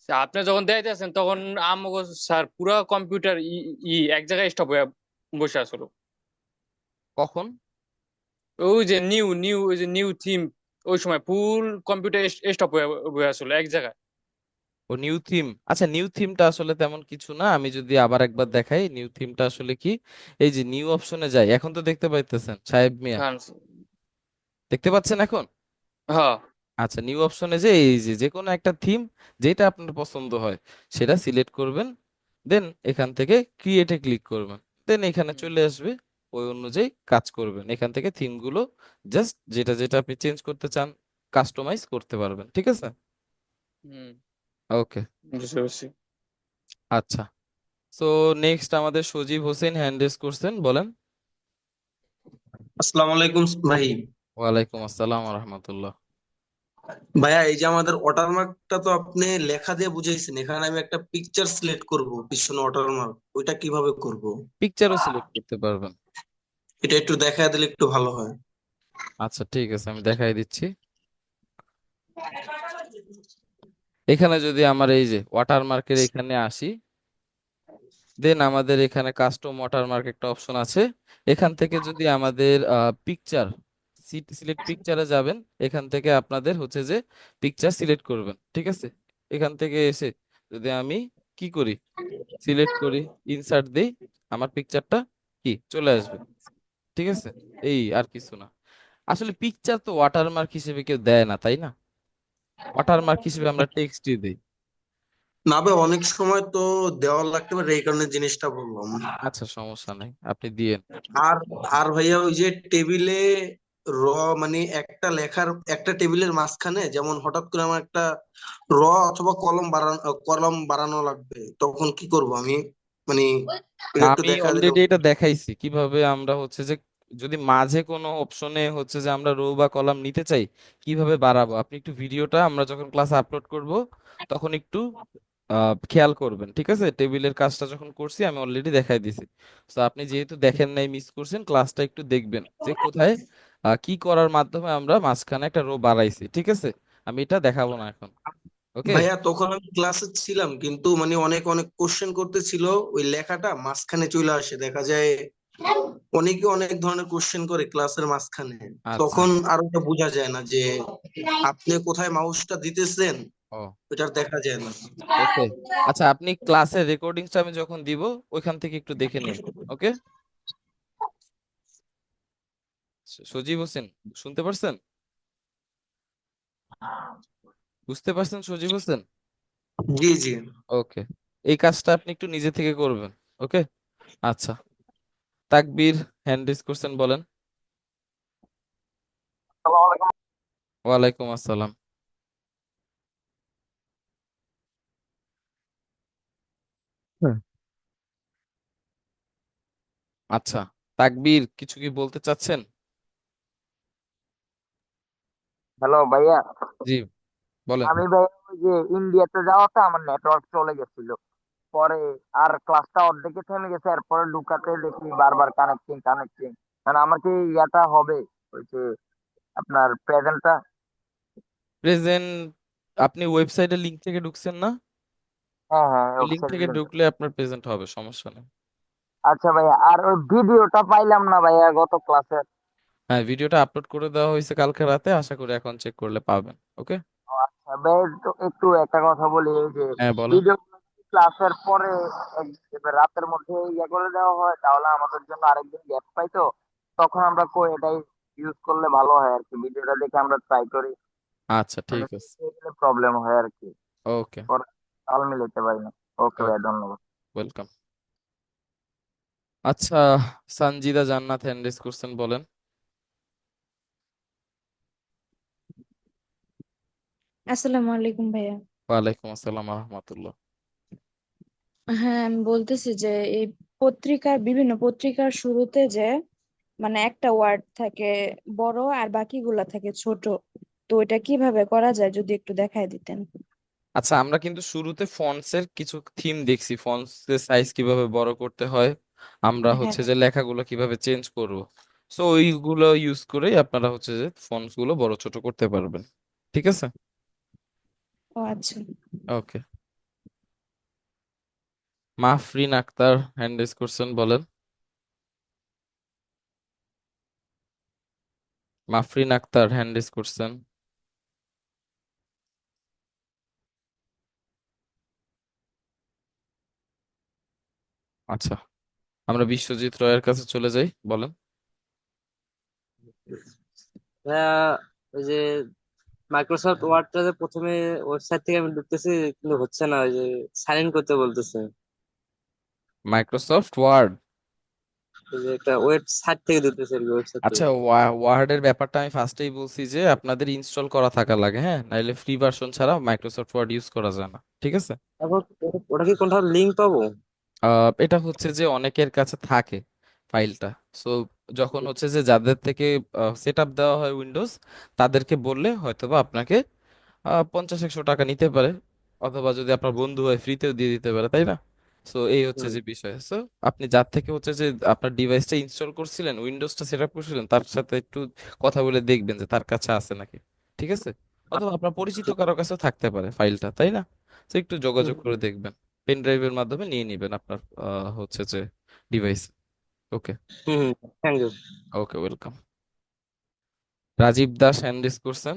আপনি যখন দেখাইতেছেন তখন আমাকে স্যার পুরো কম্পিউটার ই ই এক জায়গায় স্টপ হয়ে বসে আসলো। কখন? ওই যে নিউ নিউ ওই যে নিউ থিম, ওই সময় ফুল কম্পিউটার স্টপ হয়ে হয়ে আসলো এক জায়গায়। ও নিউ থিম, আচ্ছা, নিউ থিমটা আসলে তেমন কিছু না। আমি যদি আবার একবার দেখাই নিউ থিমটা আসলে কি, এই যে নিউ অপশনে যাই, এখন তো দেখতে পাইতেছেন সাহেব মিয়া, হ্যাঁ দেখতে পাচ্ছেন এখন? হ্যাঁ। আচ্ছা, নিউ অপশনে যে এই যে যে কোনো একটা থিম যেটা আপনার পছন্দ হয় সেটা সিলেক্ট করবেন। দেন এখান থেকে ক্রিয়েটে ক্লিক করবেন। দেন এখানে চলে আসবে, ওই অনুযায়ী কাজ করবেন। এখান থেকে থিমগুলো জাস্ট যেটা যেটা আপনি চেঞ্জ করতে চান কাস্টমাইজ করতে পারবেন, ঠিক আছে? হুম, ওকে। বুঝতে পারছি। আচ্ছা, সো নেক্সট আমাদের সজীব হোসেন হ্যান্ড রেজ করছেন, বলেন। আসসালামু আলাইকুম ভাই। ওয়ালাইকুম আসসালাম রহমতুল্লাহ। ভাইয়া এই যে আমাদের ওয়াটারমার্কটা তো আপনি লেখা দিয়ে বুঝাইছেন, এখানে আমি একটা পিকচার সিলেক্ট করব পিছনে ওয়াটারমার্ক, ওইটা কিভাবে করব? পিকচারও সিলেক্ট করতে পারবেন। এটা একটু দেখায় দিলে একটু ভালো হয়। আচ্ছা, ঠিক আছে, আমি দেখাই দিচ্ছি। এখানে যদি আমার এই যে ওয়াটারমার্কের এখানে আসি, দেন আমাদের এখানে কাস্টম ওয়াটারমার্ক একটা অপশন আছে। এখান থেকে যদি আমাদের পিকচার সিলেক্ট, পিকচারে যাবেন। এখান থেকে আপনাদের হচ্ছে যে পিকচার সিলেক্ট করবেন, ঠিক আছে? এখান থেকে এসে যদি আমি কি করি, সিলেক্ট করি, ইনসার্ট দেই, আমার পিকচারটা কি চলে আসবে, ঠিক আছে? এই আর কিছু না। আসলে পিকচার তো ওয়াটারমার্ক হিসেবে কেউ দেয় না, তাই না? ওয়াটারমার্ক হিসেবে আমরা টেক্সটই দেই। না ভাই, অনেক সময় তো দেওয়া লাগতে পারে, এই কারণে জিনিসটা বললাম। আচ্ছা, সমস্যা নেই, আপনি দিয়েন। আর আর ভাইয়া ওই যে টেবিলে র, মানে একটা লেখার একটা টেবিলের মাঝখানে যেমন হঠাৎ করে আমার একটা র অথবা কলম বাড়ানো লাগবে, তখন কি করব আমি? মানে এটা একটু আমি দেখা দিলে। অলরেডি এটা দেখাইছি কিভাবে আমরা হচ্ছে যে যদি মাঝে কোনো অপশনে হচ্ছে যে আমরা রো বা কলাম নিতে চাই কিভাবে বাড়াবো। আপনি একটু ভিডিওটা আমরা যখন ক্লাসে আপলোড করব তখন একটু খেয়াল করবেন, ঠিক আছে? টেবিলের কাজটা যখন করছি আমি অলরেডি দেখাই দিছি। তো আপনি যেহেতু দেখেন নাই, মিস করছেন, ক্লাসটা একটু দেখবেন যে কোথায় কি করার মাধ্যমে আমরা মাঝখানে একটা রো বাড়াইছি, ঠিক আছে? আমি এটা দেখাবো না এখন। ওকে। ভাইয়া তখন আমি ক্লাসে ছিলাম, কিন্তু মানে অনেক অনেক কোশ্চেন করতেছিল, ওই লেখাটা মাঝখানে চলে আসে, দেখা যায় অনেকে অনেক ধরনের কোশ্চেন করে ক্লাসের মাঝখানে। আচ্ছা। তখন আর ওটা বোঝা যায় না যে আপনি কোথায় মাউসটা দিতেছেন, ও, ওটা দেখা যায় না। ওকে। আচ্ছা, আপনি ক্লাসের রেকর্ডিংসটা আমি যখন দিব ওইখান থেকে একটু দেখে নিন। ওকে। সজীব হোসেন, শুনতে পারছেন? বুঝতে পারছেন সজীব হোসেন? জি জি। ওকে, এই কাজটা আপনি একটু নিজে থেকে করবেন। ওকে, আচ্ছা। তাকবীর হ্যান্ড রেজ করছেন, বলেন। ওয়ালাইকুম আসসালাম। হুম। আচ্ছা, তাকবীর কিছু কি বলতে চাচ্ছেন? হ্যালো ভাইয়া, জি, বলেন। আমি ভাই ওই যে ইন্ডিয়াতে যাওয়াতে আমার নেটওয়ার্ক চলে গেছিল। পরে আর ক্লাসটা অর্ধেকে থেমে গেছে, এরপরে ঢুকাতে দেখি বারবার কানেক্টিং কানেক্টিং। মানে আমার কি ইয়াটা হবে, ওই যে আপনার প্রেজেন্টটা? প্রেজেন্ট, আপনি ওয়েবসাইটের লিংক থেকে ঢুকছেন না? হ্যাঁ হ্যাঁ, ওই লিংক ওয়েবসাইটের থেকে লিংক। ঢুকলে আপনার প্রেজেন্ট হবে, সমস্যা নেই। আচ্ছা ভাইয়া, আর ওই ভিডিওটা পাইলাম না ভাইয়া গত ক্লাসের। হ্যাঁ, ভিডিওটা আপলোড করে দেওয়া হয়েছে কালকে রাতে, আশা করি এখন চেক করলে পাবেন। ওকে। আচ্ছা ভাই, একটু একটু একটা কথা বলি, এই যে হ্যাঁ, বলেন। ভিডিও ক্লাসের পরে রাতের মধ্যে ইয়ে করে দেওয়া হয়, তাহলে আমাদের জন্য আরেকদিন গ্যাপ পাই তো, তখন আমরা কই এটাই ইউজ করলে ভালো হয় আর কি, ভিডিওটা দেখে আমরা ট্রাই করি। আচ্ছা, মানে ঠিক আছে। প্রবলেম হয় আর কি, ওকে। পরে তাল মিলাতে পারি না। ওকে ভাই, ওকে, ধন্যবাদ। ওয়েলকাম। আচ্ছা, সানজিদা জান্নাত হ্যান্ড রেজ করছেন, বলেন। আসসালামু আলাইকুম ভাইয়া। ওয়ালাইকুম আসসালাম রহমতুল্লাহ। হ্যাঁ, আমি বলতেছি যে এই বিভিন্ন পত্রিকার শুরুতে যে মানে একটা ওয়ার্ড থাকে বড় আর বাকিগুলা থাকে ছোট, তো এটা কিভাবে করা যায় যদি একটু দেখায় দিতেন। আচ্ছা, আমরা কিন্তু শুরুতে ফন্টসের কিছু থিম দেখছি, ফন্টসের সাইজ কিভাবে বড় করতে হয়, আমরা হ্যাঁ। হচ্ছে যে লেখাগুলো কিভাবে চেঞ্জ করব। সো ওইগুলো ইউজ করেই আপনারা হচ্ছে যে ফন্টস গুলো বড় ছোট করতে পারবেন। ঠিক আছে। ও আচ্ছা। ওকে, মাহফরিন আক্তার হ্যান্ড রেজ করছেন, বলেন। মাহফরিন আক্তার হ্যান্ড রেজ করছেন। আচ্ছা, আমরা বিশ্বজিৎ রয়ের কাছে চলে যাই, বলেন। ভাইয়া, ওই যে মাইক্রোসফট ওয়ার্ডটা যে প্রথমে ওয়েবসাইট থেকে আমি ঢুকতেছি কিন্তু হচ্ছে না, ওই যে সাইন ইন করতে বলতেছে। Microsoft Word. ওই যে একটা ওয়েবসাইট থেকে ঢুকতেছে আর কি, ওয়েবসাইট থেকে। আচ্ছা, ওয়ার্ডের ব্যাপারটা আমি ফার্স্টেই বলছি যে আপনাদের ইনস্টল করা থাকা লাগে, হ্যাঁ, নাইলে ফ্রি ভার্সন ছাড়া মাইক্রোসফট ওয়ার্ড ইউজ করা যায় না। ঠিক আছে। তারপর ওটা কি কোনটা লিঙ্ক পাবো? এটা হচ্ছে যে অনেকের কাছে থাকে ফাইলটা। সো যখন হচ্ছে যে যাদের থেকে সেট আপ দেওয়া হয় উইন্ডোজ, তাদেরকে বললে হয়তোবা আপনাকে 50-100 টাকা নিতে পারে, অথবা যদি আপনার বন্ধু হয় ফ্রিতেও দিয়ে দিতে পারে, তাই না? সো এই হচ্ছে হুম। যে বিষয়। সো আপনি যার থেকে হচ্ছে যে আপনার ডিভাইসটা ইনস্টল করছিলেন, উইন্ডোজটা সেট আপ করছিলেন, তার সাথে একটু কথা বলে দেখবেন যে তার কাছে আছে নাকি। ঠিক আছে। অথবা আপনার পরিচিত কারো কাছেও থাকতে পারে ফাইলটা, তাই না? তো একটু যোগাযোগ করে দেখবেন, পেন ড্রাইভের মাধ্যমে নিয়ে নিবেন আপনার হচ্ছে যে device. Okay. Hmm. Thank you. Okay, welcome. Rajib Das hand raise করছেন।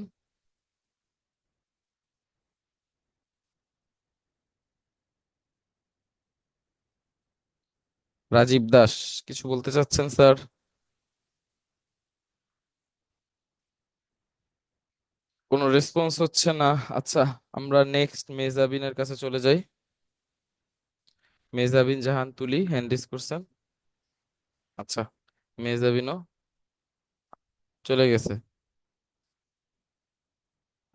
রাজীব দাস, কিছু বলতে চাচ্ছেন স্যার? কোনো রেসপন্স হচ্ছে না। আচ্ছা, আমরা নেক্সট মেজাবিনের কাছে চলে যাই। মেজাবিন জাহান তুলি হ্যান্ড রেজ করছেন। আচ্ছা, মেজাবিনও চলে গেছে।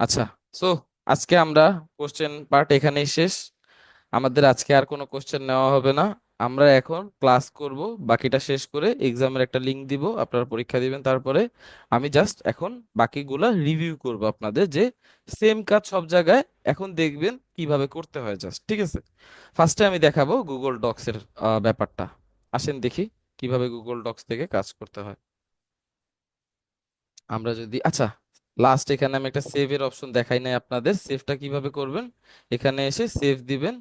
আচ্ছা, সো আজকে আমরা কোশ্চেন পার্ট এখানেই শেষ। আমাদের আজকে আর কোনো কোশ্চেন নেওয়া হবে না। আমরা এখন ক্লাস করব, বাকিটা শেষ করে এক্সামের একটা লিংক দিব, আপনারা পরীক্ষা দিবেন। তারপরে আমি জাস্ট এখন বাকিগুলা রিভিউ করব আপনাদের, যে সেম কাজ সব জায়গায় এখন দেখবেন কিভাবে করতে হয় জাস্ট। ঠিক আছে। ফার্স্টে আমি দেখাবো গুগল ডক্স এর ব্যাপারটা। আসেন দেখি কিভাবে গুগল ডক্স থেকে কাজ করতে হয়। আমরা যদি, আচ্ছা, লাস্ট এখানে আমি একটা সেভ এর অপশন দেখাই নাই আপনাদের, সেভটা কিভাবে করবেন। এখানে এসে সেভ দিবেন,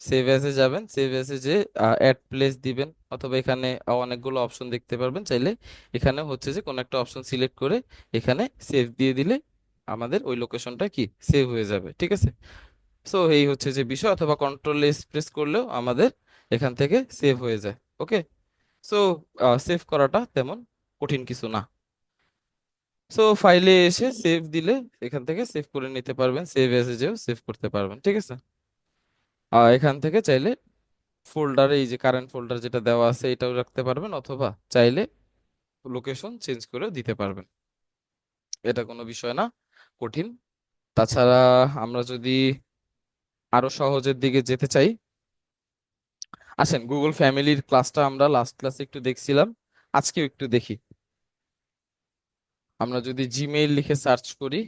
সেভ এসে যাবেন, সেভ এসে যে অ্যাড প্লেস দিবেন, অথবা এখানে অনেকগুলো অপশন দেখতে পারবেন, চাইলে এখানে হচ্ছে যে কোনো একটা অপশন সিলেক্ট করে এখানে সেভ দিয়ে দিলে আমাদের ওই লোকেশনটা কি সেভ হয়ে যাবে। ঠিক আছে। সো এই হচ্ছে যে বিষয়, অথবা কন্ট্রোল এস প্রেস করলেও আমাদের এখান থেকে সেভ হয়ে যায়। ওকে। সো সেভ করাটা তেমন কঠিন কিছু না। সো ফাইলে এসে সেভ দিলে এখান থেকে সেভ করে নিতে পারবেন, সেভ এসে যেও সেভ করতে পারবেন, ঠিক আছে। এখান থেকে চাইলে ফোল্ডারে এই যে কারেন্ট ফোল্ডার যেটা দেওয়া আছে এটাও রাখতে পারবেন, অথবা চাইলে লোকেশন চেঞ্জ করেও দিতে পারবেন। এটা কোনো বিষয় না কঠিন। তাছাড়া আমরা যদি আরো সহজের দিকে যেতে চাই, আসেন গুগল ফ্যামিলির ক্লাসটা আমরা লাস্ট ক্লাসে একটু দেখছিলাম, আজকেও একটু দেখি। আমরা যদি জিমেইল লিখে সার্চ করি,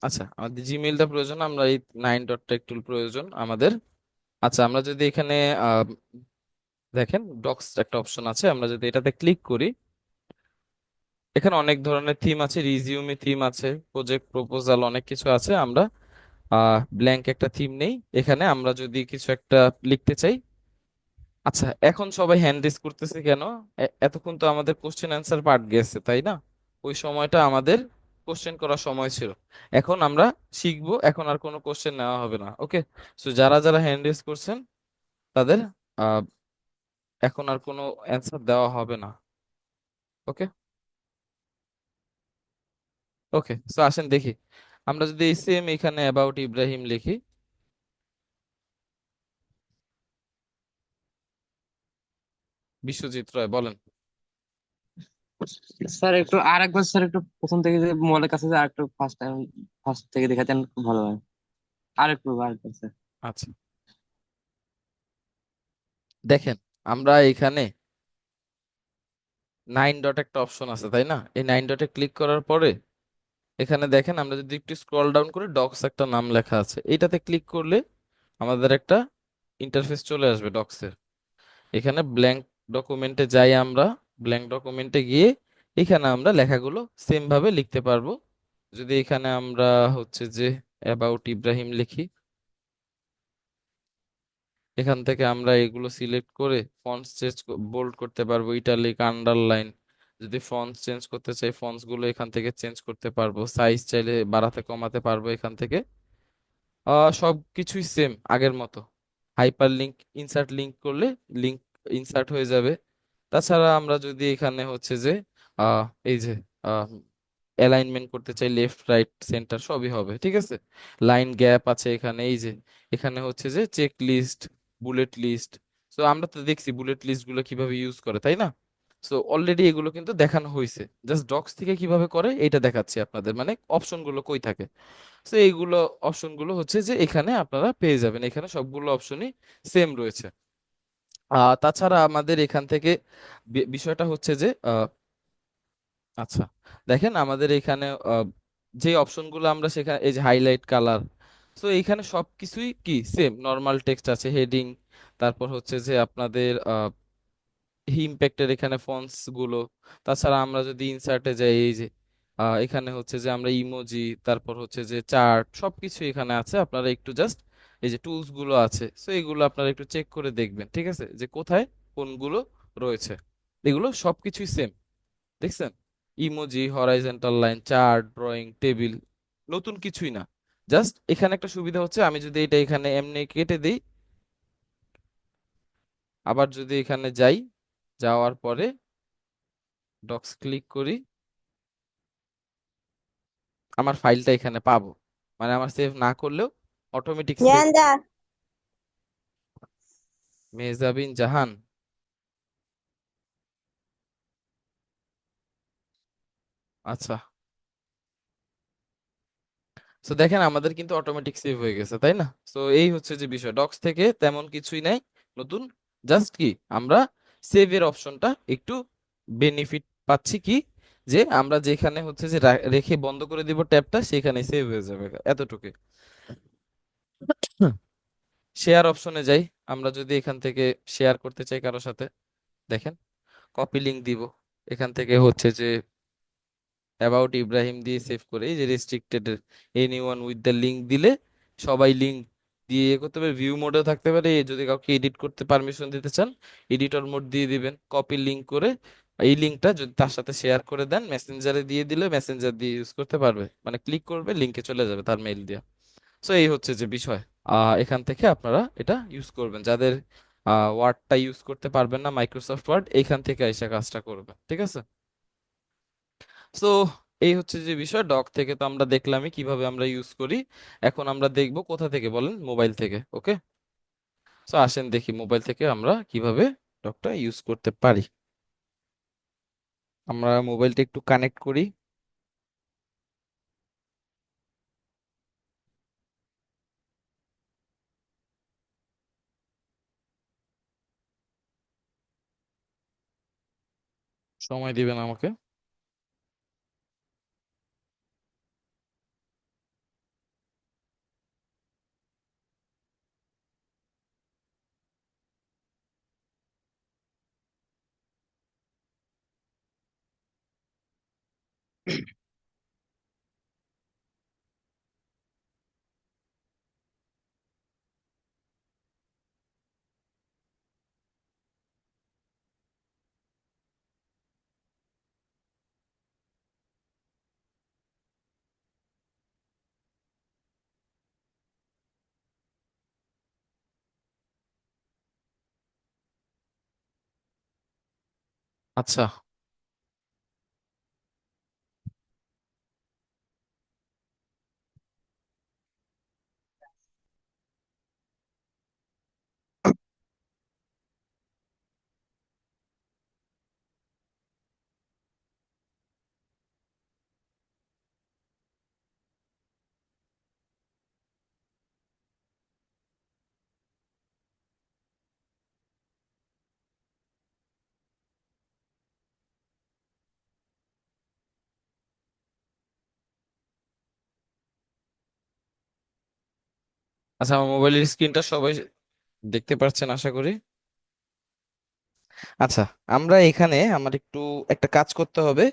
আচ্ছা আমাদের জিমেইলটা প্রয়োজন, আমরা এই 9.টেক টুল প্রয়োজন আমাদের। আচ্ছা আমরা যদি এখানে দেখেন ডক্স একটা অপশন আছে, আমরা যদি এটাতে ক্লিক করি, এখানে অনেক ধরনের থিম আছে, রিজিউমি থিম আছে, প্রজেক্ট প্রপোজাল, অনেক কিছু আছে। আমরা ব্ল্যাঙ্ক একটা থিম নেই, এখানে আমরা যদি কিছু একটা লিখতে চাই। আচ্ছা এখন সবাই হ্যান্ড রেজ করতেছে কেন? এতক্ষণ তো আমাদের কোশ্চেন অ্যান্সার পার্ট গেছে, তাই না? ওই সময়টা আমাদের কোশ্চেন করার সময় ছিল। এখন আমরা শিখবো, এখন আর কোনো কোশ্চেন নেওয়া হবে না, ওকে। সো যারা যারা হ্যান্ড রেজ করছেন তাদের আহ, এখন আর কোনো অ্যান্সার দেওয়া হবে না, ওকে। ওকে সো আসেন দেখি, আমরা যদি এই সেম এখানে অ্যাবাউট ইব্রাহিম লিখি, বিশ্বজিৎ রয় বলেন। স্যার একটু আর একবার স্যার একটু প্রথম থেকে যে মোবাইলের কাছে আর একটু ফার্স্ট থেকে দেখাতেন খুব ভালো হয়। আরেকবার স্যার। আচ্ছা দেখেন, আমরা এখানে 9 ডট একটা অপশন আছে, তাই না? এই 9 ডটে ক্লিক করার পরে এখানে দেখেন, আমরা যদি একটু স্ক্রল ডাউন করি, ডক্স একটা নাম লেখা আছে, এটাতে ক্লিক করলে আমাদের একটা ইন্টারফেস চলে আসবে ডক্সের। এখানে ব্ল্যাঙ্ক ডকুমেন্টে যাই আমরা, ব্ল্যাঙ্ক ডকুমেন্টে গিয়ে এখানে আমরা লেখাগুলো সেম ভাবে লিখতে পারবো। যদি এখানে আমরা হচ্ছে যে অ্যাবাউট ইব্রাহিম লিখি, এখান থেকে আমরা এগুলো সিলেক্ট করে ফন্টস চেঞ্জ বোল্ড করতে পারবো, ইটালিক, আন্ডারলাইন। যদি ফন্টস চেঞ্জ করতে চাই ফন্টস গুলো এখান থেকে চেঞ্জ করতে পারবো, সাইজ চাইলে বাড়াতে কমাতে পারবো এখান থেকে। সবকিছুই সেম আগের মতো। হাইপার লিঙ্ক ইনসার্ট লিঙ্ক করলে লিঙ্ক ইনসার্ট হয়ে যাবে। তাছাড়া আমরা যদি এখানে হচ্ছে যে এই যে অ্যালাইনমেন্ট করতে চাই, লেফট রাইট সেন্টার সবই হবে, ঠিক আছে। লাইন গ্যাপ আছে এখানে, এই যে এখানে হচ্ছে যে check list, bullet list. So আমরা তো দেখছি বুলেট লিস্ট গুলো কিভাবে ইউজ করে, তাই না? সো অলরেডি এগুলো কিন্তু দেখানো হয়েছে, জাস্ট ডক্স থেকে কিভাবে করে এটা দেখাচ্ছি আপনাদের, মানে অপশন গুলো কই থাকে। তো এইগুলো অপশন গুলো হচ্ছে যে এখানে আপনারা পেয়ে যাবেন, এখানে সবগুলো অপশনই সেম রয়েছে। তাছাড়া আমাদের এখান থেকে বিষয়টা হচ্ছে যে আচ্ছা দেখেন আমাদের এখানে যে অপশনগুলো আমরা সেখানে, এই যে হাইলাইট কালার, তো এইখানে সবকিছুই কি সেম, নর্মাল টেক্সট আছে, হেডিং, তারপর হচ্ছে যে আপনাদের ইম্প্যাক্টের এখানে ফন্টস গুলো। তাছাড়া আমরা যদি ইনসার্টে যাই, এই যে এখানে হচ্ছে যে আমরা ইমোজি, তারপর হচ্ছে যে চার্ট, সবকিছু এখানে আছে। আপনারা একটু জাস্ট এই যে টুলস গুলো আছে, সো এগুলো আপনারা একটু চেক করে দেখবেন, ঠিক আছে, যে কোথায় কোনগুলো রয়েছে। এগুলো সবকিছুই সেম, দেখছেন? Emoji, horizontal line, chart, drawing, table, নতুন কিছুই না। জাস্ট এখানে একটা সুবিধা হচ্ছে, আমি যদি এটা এখানে এমনি কেটে দিই, আবার যদি এখানে যাই, যাওয়ার পরে ডক্স ক্লিক করি, আমার ফাইলটা এখানে পাবো, মানে আমার সেভ না করলেও অটোমেটিক সেভ। মেহজাবিন জাহান, আচ্ছা। তো দেখেন আমাদের কিন্তু অটোমেটিক সেভ হয়ে গেছে, তাই না? তো এই হচ্ছে যে বিষয়, ডক্স থেকে তেমন কিছুই নাই নতুন, জাস্ট কি আমরা সেভের অপশনটা একটু বেনিফিট পাচ্ছি, কি যে আমরা যেখানে হচ্ছে যে রেখে বন্ধ করে দিব ট্যাবটা, সেখানে সেভ হয়ে যাবে, এতটুকু। শেয়ার অপশনে যাই, আমরা যদি এখান থেকে শেয়ার করতে চাই কারোর সাথে, দেখেন কপি লিংক দিব, এখান থেকে হচ্ছে যে অ্যাবাউট ইব্রাহিম দিয়ে সেভ করে, এই যে restricted anyone with the link দিলে সবাই লিংক দিয়ে ইয়ে করতে পারে, ভিউ মোডেও থাকতে পারে। যদি কাউকে এডিট করতে পারমিশন দিতে চান, এডিটর মোড দিয়ে দিবেন, কপি লিংক করে এই লিংকটা যদি তার সাথে শেয়ার করে দেন, মেসেঞ্জারে দিয়ে দিলে মেসেঞ্জার দিয়ে ইউজ করতে পারবে, মানে ক্লিক করবে লিংকে চলে যাবে তার মেইল দিয়ে। সো এই হচ্ছে যে বিষয়, এখান থেকে আপনারা এটা ইউজ করবেন, যাদের ওয়ার্ডটা ইউজ করতে পারবেন না, মাইক্রোসফট ওয়ার্ড এইখান থেকে এসে কাজটা করবেন, ঠিক আছে? সো এই হচ্ছে যে বিষয়, ডক থেকে তো আমরা দেখলামই কিভাবে আমরা ইউজ করি। এখন আমরা দেখব কোথা থেকে বলেন, মোবাইল থেকে। ওকে, সো আসেন দেখি মোবাইল থেকে আমরা কিভাবে ডকটা ইউজ করতে পারি। আমরা মোবাইলটা একটু কানেক্ট করি। সময় দিবেন আমাকে। আচ্ছা, আচ্ছা, আমার মোবাইলের স্ক্রিনটা সবাই দেখতে পাচ্ছেন আশা করি। আচ্ছা, আমরা এখানে আমার একটু একটা কাজ করতে হবে,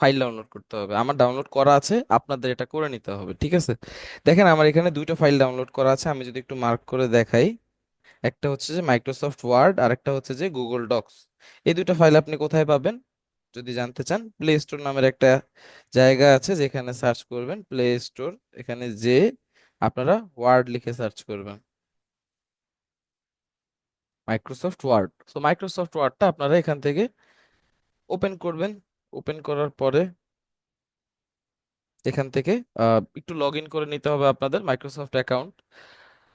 ফাইল ডাউনলোড করতে হবে। আমার ডাউনলোড করা আছে, আপনাদের এটা করে নিতে হবে, ঠিক আছে? দেখেন আমার এখানে দুইটা ফাইল ডাউনলোড করা আছে, আমি যদি একটু মার্ক করে দেখাই, একটা হচ্ছে যে মাইক্রোসফট ওয়ার্ড আর একটা হচ্ছে যে গুগল ডক্স। এই দুটো ফাইল আপনি কোথায় পাবেন যদি জানতে চান, প্লে স্টোর নামের একটা জায়গা আছে, যেখানে সার্চ করবেন প্লে স্টোর, এখানে যে আপনারা ওয়ার্ড লিখে সার্চ করবেন, মাইক্রোসফট ওয়ার্ড। তো মাইক্রোসফট ওয়ার্ডটা আপনারা এখান থেকে ওপেন করবেন। ওপেন করার পরে এখান থেকে একটু লগ ইন করে নিতে হবে আপনাদের মাইক্রোসফট অ্যাকাউন্ট।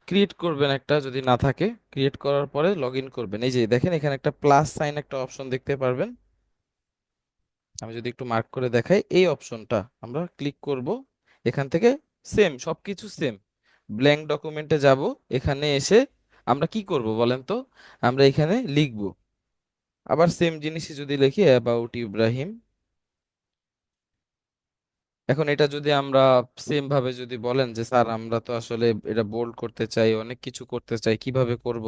ক্রিয়েট করবেন একটা, যদি না থাকে ক্রিয়েট করার পরে লগ ইন করবেন। এই যে দেখেন এখানে একটা প্লাস সাইন একটা অপশন দেখতে পারবেন, আমি যদি একটু মার্ক করে দেখাই, এই অপশনটা আমরা ক্লিক করব। এখান থেকে সেম সবকিছু সেম, ব্ল্যাঙ্ক ডকুমেন্টে যাব। এখানে এসে আমরা কি করব বলেন তো, আমরা এখানে লিখব আবার সেম জিনিসই যদি লিখি অ্যাবাউট ইব্রাহিম। এখন এটা যদি আমরা সেম ভাবে যদি বলেন যে স্যার আমরা তো আসলে এটা বোল্ড করতে চাই, অনেক কিছু করতে চাই, কিভাবে করব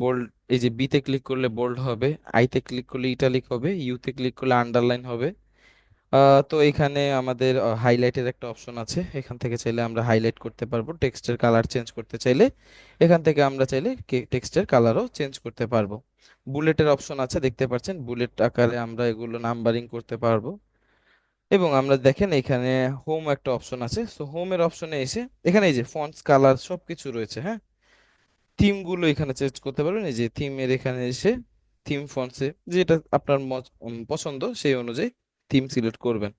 বোল্ড? এই যে বি তে ক্লিক করলে বোল্ড হবে, আই তে ক্লিক করলে ইটালিক হবে, ইউ তে ক্লিক করলে আন্ডারলাইন হবে। তো এখানে আমাদের হাইলাইটের একটা অপশন আছে, এখান থেকে চাইলে আমরা হাইলাইট করতে পারবো। টেক্সটের কালার চেঞ্জ করতে চাইলে এখান থেকে আমরা চাইলে টেক্সটের কালারও চেঞ্জ করতে পারবো। বুলেটের অপশন আছে দেখতে পাচ্ছেন, বুলেট আকারে আমরা এগুলো নাম্বারিং করতে পারবো। এবং আমরা দেখেন এখানে হোম একটা অপশন আছে, সো হোমের অপশনে এসে এখানে এই যে ফন্টস কালার সবকিছু রয়েছে, হ্যাঁ। থিম গুলো এখানে চেঞ্জ করতে পারবেন, এই যে থিমের এখানে এসে থিম ফন্টসে যেটা আপনার পছন্দ সেই অনুযায়ী থিম সিলেক্ট করবেন।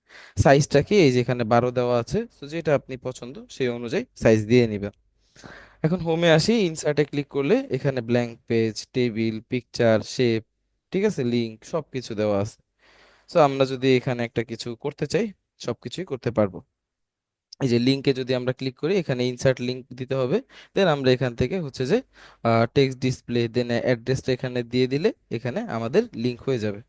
সাইজটা কি, এই যে এখানে 12 দেওয়া আছে, তো যেটা আপনি পছন্দ সেই অনুযায়ী সাইজ দিয়ে নেবেন। এখন হোমে আসি, ইনসার্টে ক্লিক করলে এখানে blank page, table, picture, shape, ঠিক আছে, লিংক সবকিছু দেওয়া আছে। সো আমরা যদি এখানে একটা কিছু করতে চাই সবকিছুই করতে পারবো। এই যে লিংকে যদি আমরা ক্লিক করি, এখানে ইনসার্ট লিংক দিতে হবে। দেন আমরা এখান থেকে হচ্ছে যে টেক্সট ডিসপ্লে, দেন অ্যাড্রেসটা এখানে দিয়ে দিলে এখানে আমাদের লিংক হয়ে যাবে।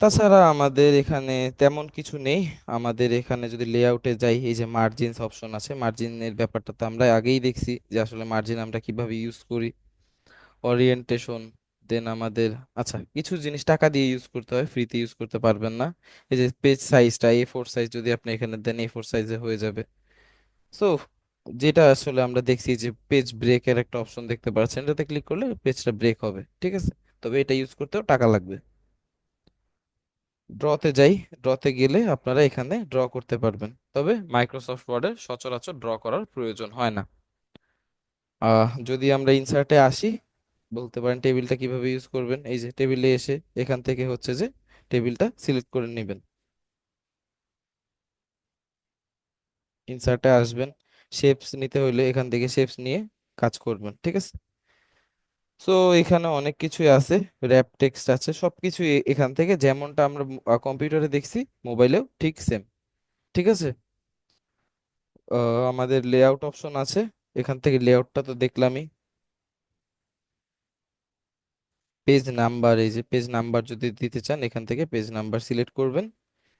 তাছাড়া আমাদের এখানে তেমন কিছু নেই। আমাদের এখানে যদি লেআউটে যাই, এই যে মার্জিনস অপশন আছে, মার্জিনের ব্যাপারটা তো আমরা আগেই দেখছি যে আসলে মার্জিন আমরা কিভাবে ইউজ করি। ওরিয়েন্টেশন, দেন আমাদের আচ্ছা কিছু জিনিস টাকা দিয়ে ইউজ করতে হয়, ফ্রিতে ইউজ করতে পারবেন না। এই যে পেজ সাইজটা A4 সাইজ যদি আপনি এখানে দেন A4 সাইজে হয়ে যাবে। সো যেটা আসলে আমরা দেখছি যে পেজ ব্রেকের একটা অপশন দেখতে পাচ্ছেন, এটাতে ক্লিক করলে পেজটা ব্রেক হবে, ঠিক আছে? তবে এটা ইউজ করতেও টাকা লাগবে। ড্রতে যাই, ড্রতে গেলে আপনারা এখানে ড্র করতে পারবেন, তবে মাইক্রোসফট ওয়ার্ডে সচরাচর ড্র করার প্রয়োজন হয় না। যদি আমরা ইনসার্টে আসি, বলতে পারেন টেবিলটা কিভাবে ইউজ করবেন। এই যে টেবিলে এসে এখান থেকে হচ্ছে যে টেবিলটা সিলেক্ট করে নেবেন, ইনসার্টে আসবেন, শেপস নিতে হইলে এখান থেকে শেপস নিয়ে কাজ করবেন, ঠিক আছে। সো এখানে অনেক কিছুই আছে, র্যাপ টেক্সট আছে, সবকিছু এখান থেকে যেমনটা আমরা কম্পিউটারে দেখছি মোবাইলেও ঠিক সেম, ঠিক আছে। আমাদের লেআউট অপশন আছে, এখান থেকে লেআউটটা তো দেখলামই। পেজ নাম্বার, এই যে পেজ নাম্বার যদি দিতে চান এখান থেকে পেজ নাম্বার সিলেক্ট করবেন,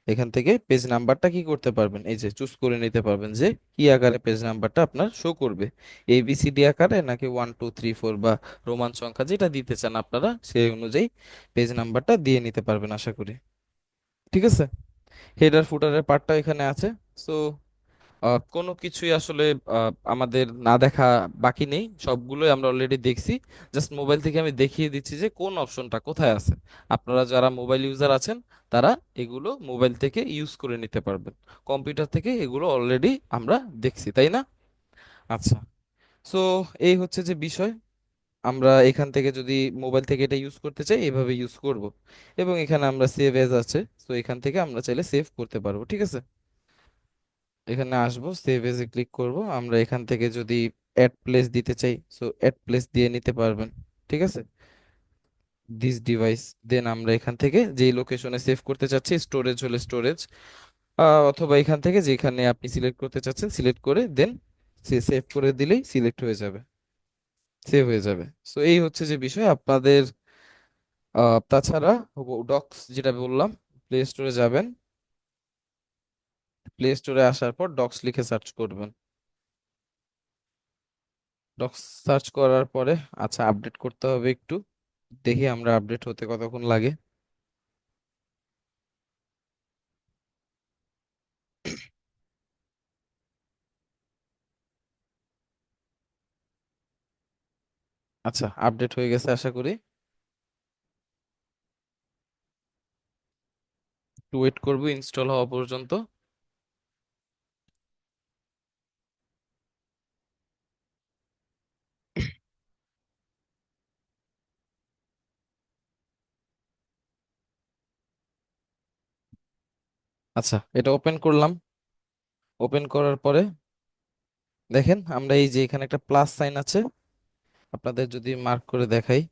এখান থেকে পেজ নাম্বারটা কি করতে পারবেন, এই যে চুজ করে নিতে পারবেন যে কি আকারে পেজ নাম্বারটা আপনার শো করবে, ABCD আকারে নাকি 1 2 3 4 বা রোমান সংখ্যা যেটা দিতে চান আপনারা সেই অনুযায়ী পেজ নাম্বারটা দিয়ে নিতে পারবেন আশা করি, ঠিক আছে। হেডার ফুটারের পার্টটা এখানে আছে। সো কোনো কিছুই আসলে আমাদের না দেখা বাকি নেই, সবগুলোই আমরা অলরেডি দেখছি। জাস্ট মোবাইল থেকে আমি দেখিয়ে দিচ্ছি যে কোন অপশনটা কোথায় আছে। আপনারা যারা মোবাইল ইউজার আছেন তারা এগুলো মোবাইল থেকে ইউজ করে নিতে পারবেন, কম্পিউটার থেকে এগুলো অলরেডি আমরা দেখছি, তাই না? আচ্ছা, সো এই হচ্ছে যে বিষয়। আমরা এখান থেকে যদি মোবাইল থেকে এটা ইউজ করতে চাই এভাবে ইউজ করব, এবং এখানে আমরা সেভ এজ আছে, তো এখান থেকে আমরা চাইলে সেভ করতে পারবো, ঠিক আছে। এখানে আসবো, সেভ এজ এ ক্লিক করব, আমরা এখান থেকে যদি অ্যাড প্লেস দিতে চাই সো অ্যাড প্লেস দিয়ে নিতে পারবেন, ঠিক আছে। দিস ডিভাইস, দেন আমরা এখান থেকে যেই লোকেশনে সেভ করতে চাচ্ছি, স্টোরেজ হলে স্টোরেজ, অথবা এখান থেকে যেখানে আপনি সিলেক্ট করতে চাচ্ছেন সিলেক্ট করে দেন সেভ করে দিলেই সিলেক্ট হয়ে যাবে, সেভ হয়ে যাবে। সো এই হচ্ছে যে বিষয় আপনাদের। তাছাড়া ডক্স যেটা বললাম, প্লে স্টোরে যাবেন, প্লে স্টোরে আসার পর ডক্স লিখে সার্চ করবেন, ডক্স সার্চ করার পরে আচ্ছা আপডেট করতে হবে একটু, দেখি আমরা আপডেট হতে কতক্ষণ লাগে। আচ্ছা আপডেট হয়ে গেছে আশা করি, একটু ওয়েট করবো ইনস্টল হওয়া পর্যন্ত। আচ্ছা এটা ওপেন করলাম, ওপেন করার পরে দেখেন আমরা এই যে এখানে একটা প্লাস সাইন আছে, আপনাদের যদি মার্ক করে দেখাই,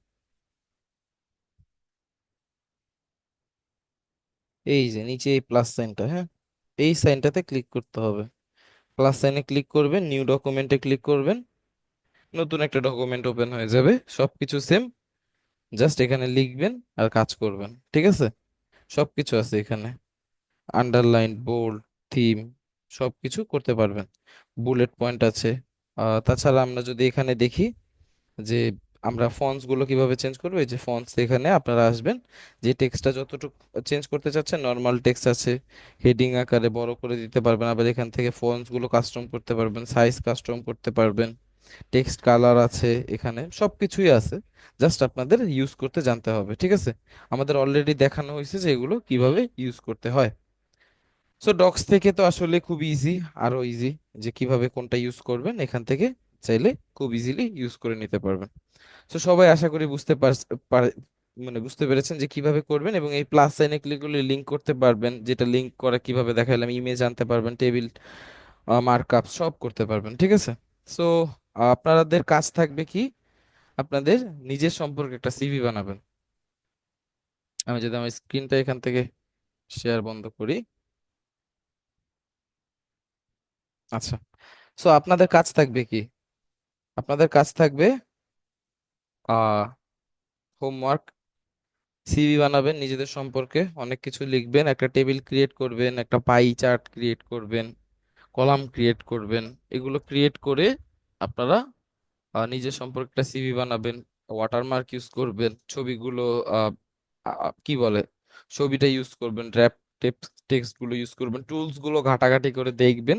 এই যে নিচে এই প্লাস সাইনটা, হ্যাঁ এই সাইনটাতে ক্লিক করতে হবে, প্লাস সাইনে ক্লিক করবেন, নিউ ডকুমেন্টে ক্লিক করবেন, নতুন একটা ডকুমেন্ট ওপেন হয়ে যাবে, সবকিছু সেম, জাস্ট এখানে লিখবেন আর কাজ করবেন, ঠিক আছে। সবকিছু আছে এখানে, আন্ডারলাইন, বোল্ড, থিম, সবকিছু করতে পারবেন, বুলেট পয়েন্ট আছে। তাছাড়া আমরা যদি এখানে দেখি যে আমরা ফন্টস গুলো কিভাবে চেঞ্জ করবো, এই যে ফন্টস এখানে আপনারা আসবেন, যে টেক্সটটা যতটুকু চেঞ্জ করতে চাচ্ছেন, নর্মাল টেক্সট আছে, হেডিং আকারে বড় করে দিতে পারবেন, আবার এখান থেকে ফন্টস গুলো কাস্টম করতে পারবেন, সাইজ কাস্টম করতে পারবেন, টেক্সট কালার আছে, এখানে সবকিছুই আছে, জাস্ট আপনাদের ইউজ করতে জানতে হবে, ঠিক আছে। আমাদের অলরেডি দেখানো হয়েছে যে এগুলো কিভাবে ইউজ করতে হয়। সো ডক্স থেকে তো আসলে খুব ইজি, আরো ইজি, যে কিভাবে কোনটা ইউজ করবেন এখান থেকে চাইলে খুব ইজিলি ইউজ করে নিতে পারবেন। তো সবাই আশা করি মানে বুঝতে পেরেছেন যে কিভাবে করবেন, এবং এই প্লাস সাইনে ক্লিক করলে লিংক করতে পারবেন, যেটা লিংক করা কিভাবে দেখাইলাম, ইমেজ আনতে পারবেন, টেবিল মার্কআপ সব করতে পারবেন, ঠিক আছে। সো আপনাদের কাজ থাকবে কি, আপনাদের নিজের সম্পর্কে একটা সিভি বানাবেন। আমি যদি আমার স্ক্রিনটা এখান থেকে শেয়ার বন্ধ করি, আচ্ছা, সো আপনাদের কাজ থাকবে কি, আপনাদের কাজ থাকবে আহ হোমওয়ার্ক, সিভি বানাবেন, নিজেদের সম্পর্কে অনেক কিছু লিখবেন, একটা টেবিল ক্রিয়েট করবেন, একটা পাই চার্ট ক্রিয়েট করবেন, কলাম ক্রিয়েট করবেন, এগুলো ক্রিয়েট করে আপনারা নিজের সম্পর্কে একটা সিভি বানাবেন, ওয়াটারমার্ক ইউজ করবেন, ছবিগুলো আহ, কি বলে, ছবিটা ইউজ করবেন, র্যাপ টেক্সট গুলো ইউজ করবেন, টুলস গুলো ঘাটাঘাটি করে দেখবেন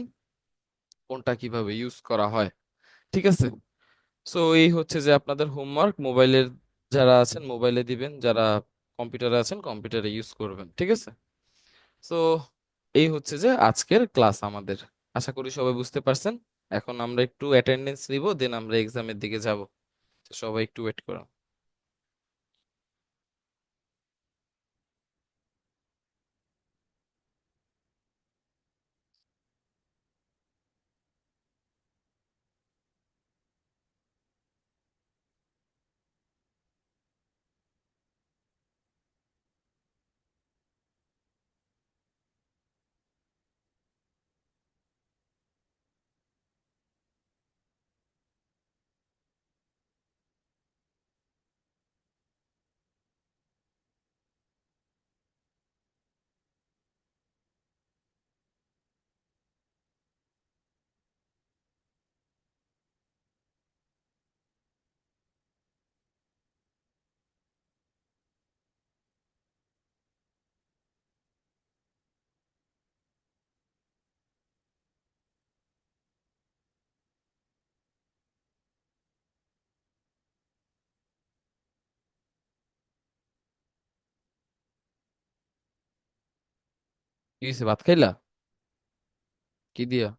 কোনটা কিভাবে ইউজ করা হয়, ঠিক আছে। সো এই হচ্ছে যে আপনাদের হোমওয়ার্ক, মোবাইলের যারা আছেন মোবাইলে দিবেন, যারা কম্পিউটারে আছেন কম্পিউটারে ইউজ করবেন, ঠিক আছে। সো এই হচ্ছে যে আজকের ক্লাস আমাদের, আশা করি সবাই বুঝতে পারছেন। এখন আমরা একটু অ্যাটেন্ডেন্স নিব, দেন আমরা এক্সামের দিকে যাব, সবাই একটু ওয়েট করুন। কি হয়েছে, ভাত খাইলা? কি দিয়া?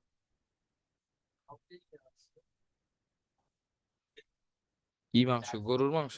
কি মাংস, গরুর মাংস?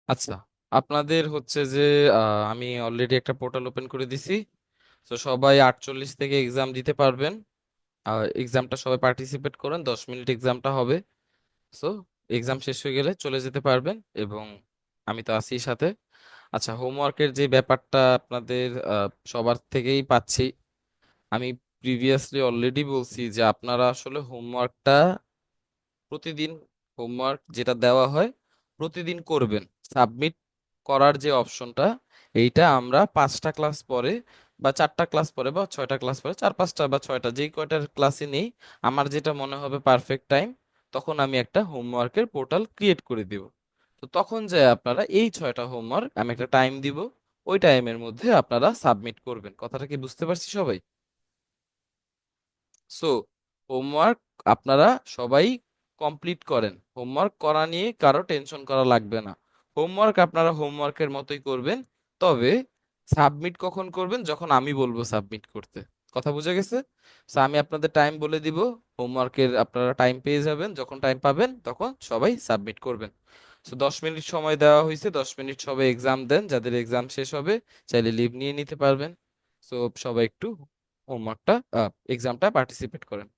আচ্ছা, আপনাদের হচ্ছে যে আমি অলরেডি একটা পোর্টাল ওপেন করে দিছি। তো সবাই 48 থেকে এক্সাম দিতে পারবেন। এক্সামটা সবাই পার্টিসিপেট করেন, 10 মিনিট এক্সামটা হবে। সো এক্সাম শেষ হয়ে গেলে চলে যেতে পারবেন, এবং আমি তো আছি সাথে। আচ্ছা, হোমওয়ার্কের যে ব্যাপারটা আপনাদের সবার থেকেই পাচ্ছি। আমি প্রিভিয়াসলি অলরেডি বলছি যে আপনারা আসলে হোমওয়ার্কটা প্রতিদিন, হোমওয়ার্ক যেটা দেওয়া হয় প্রতিদিন করবেন। সাবমিট করার যে অপশনটা, এইটা আমরা 5টা ক্লাস পরে বা 4টা ক্লাস পরে বা 6টা ক্লাস পরে, 4 5টা বা 6টা, যেই কয়টার ক্লাসই নেই, আমার যেটা মনে হবে পারফেক্ট টাইম, তখন আমি একটা হোমওয়ার্কের পোর্টাল ক্রিয়েট করে দিব। তো তখন যে আপনারা এই 6টা হোমওয়ার্ক আমি একটা টাইম দিব, ওই টাইমের মধ্যে আপনারা সাবমিট করবেন। কথাটা কি বুঝতে পারছি সবাই? সো হোমওয়ার্ক আপনারা সবাই কমপ্লিট করেন। হোমওয়ার্ক করা নিয়ে কারো টেনশন করা লাগবে না। হোমওয়ার্ক আপনারা হোমওয়ার্কের মতোই করবেন, তবে সাবমিট কখন করবেন? যখন আমি বলবো সাবমিট করতে। কথা বুঝে গেছে? সো আমি আপনাদের টাইম বলে দিব, হোমওয়ার্কের আপনারা টাইম পেয়ে যাবেন, যখন টাইম পাবেন তখন সবাই সাবমিট করবেন। সো 10 মিনিট সময় দেওয়া হয়েছে, 10 মিনিট সবাই এক্সাম দেন, যাদের এক্সাম শেষ হবে চাইলে লিভ নিয়ে নিতে পারবেন। সো সবাই একটু হোমওয়ার্কটা, এক্সামটা পার্টিসিপেট করেন।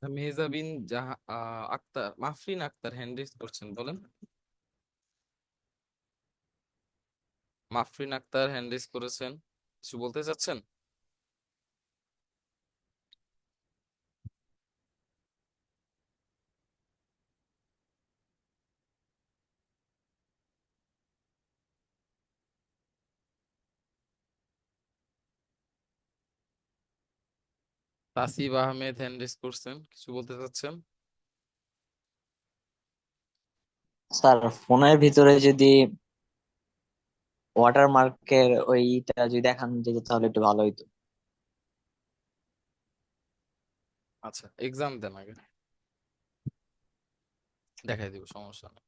মেহজাবিন আক্তার, মাফরিন আক্তার হ্যান্ড রেজ করছেন, বলেন। মাফরিন আক্তার হ্যান্ড রেজ করেছেন, কিছু বলতে চাচ্ছেন? তাসিব আহমেদ হ্যান্ড রেজ করছেন, কিছু বলতে চাচ্ছেন? স্যার ফোনের ভিতরে যদি ওয়াটারমার্কের ওইটা যদি দেখানো যেত তাহলে একটু ভালো হইতো। আচ্ছা, এক্সাম দেন আগে, দেখাই দিব, সমস্যা নেই।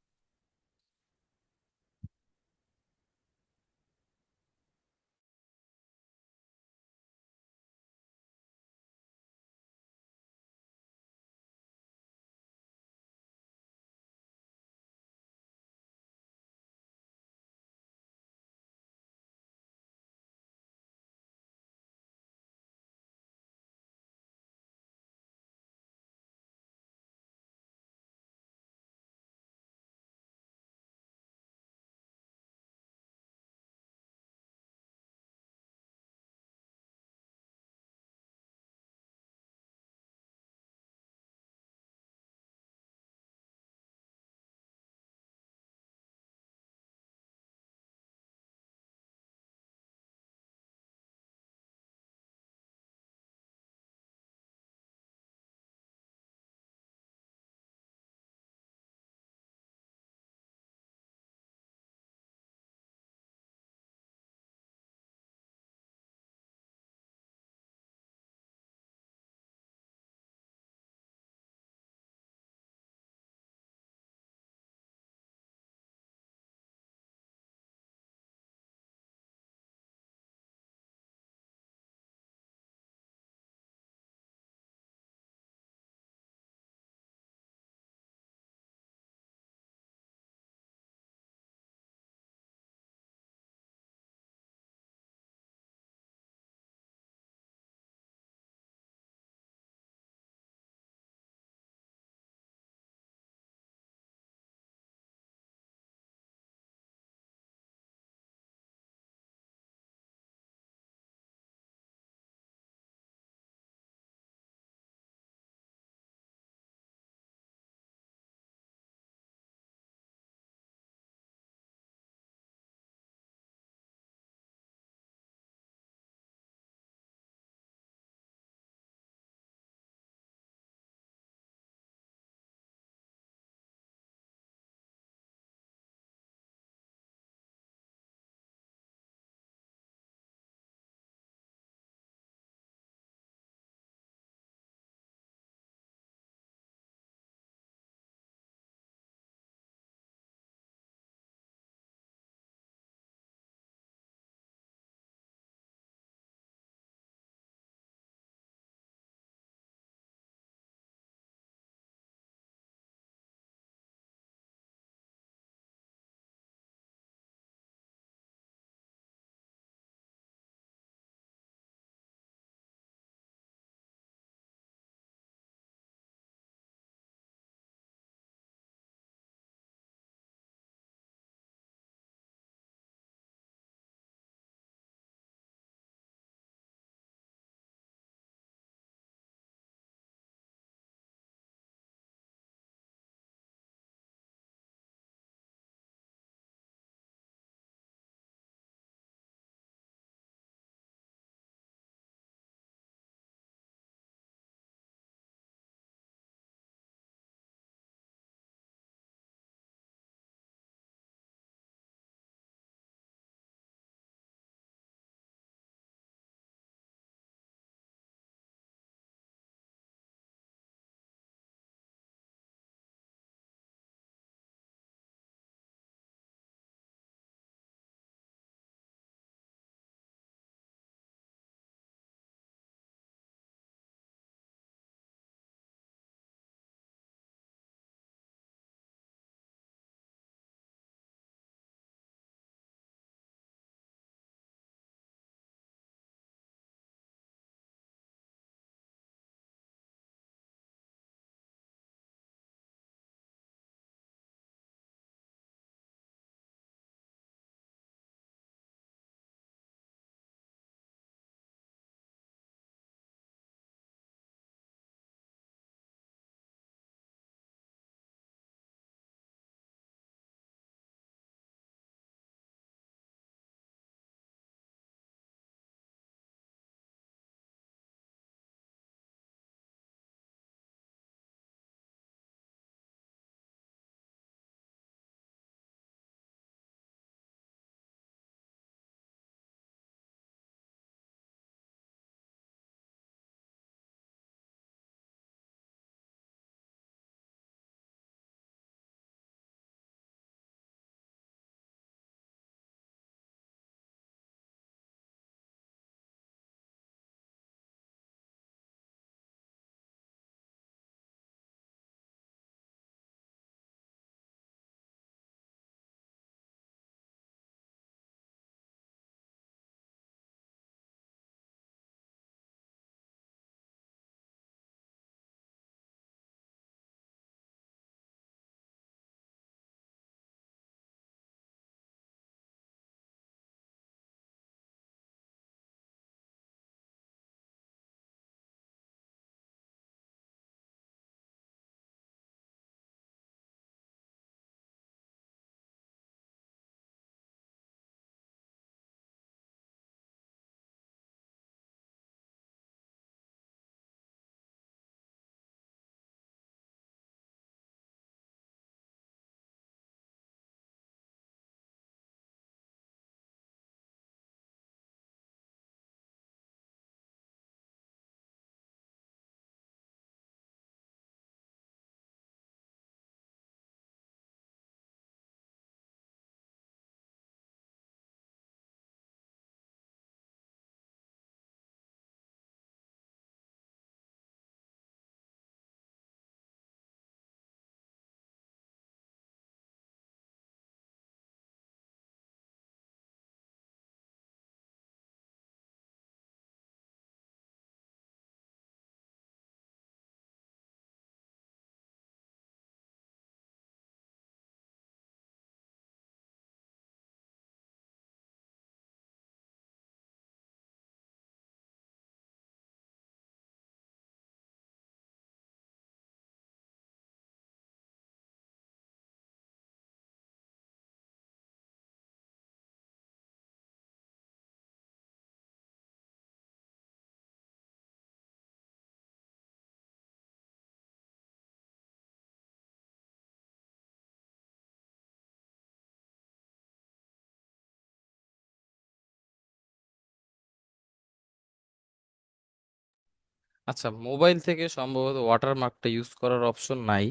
আচ্ছা, মোবাইল থেকে সম্ভবত ওয়াটারমার্কটা ইউজ করার অপশন নাই,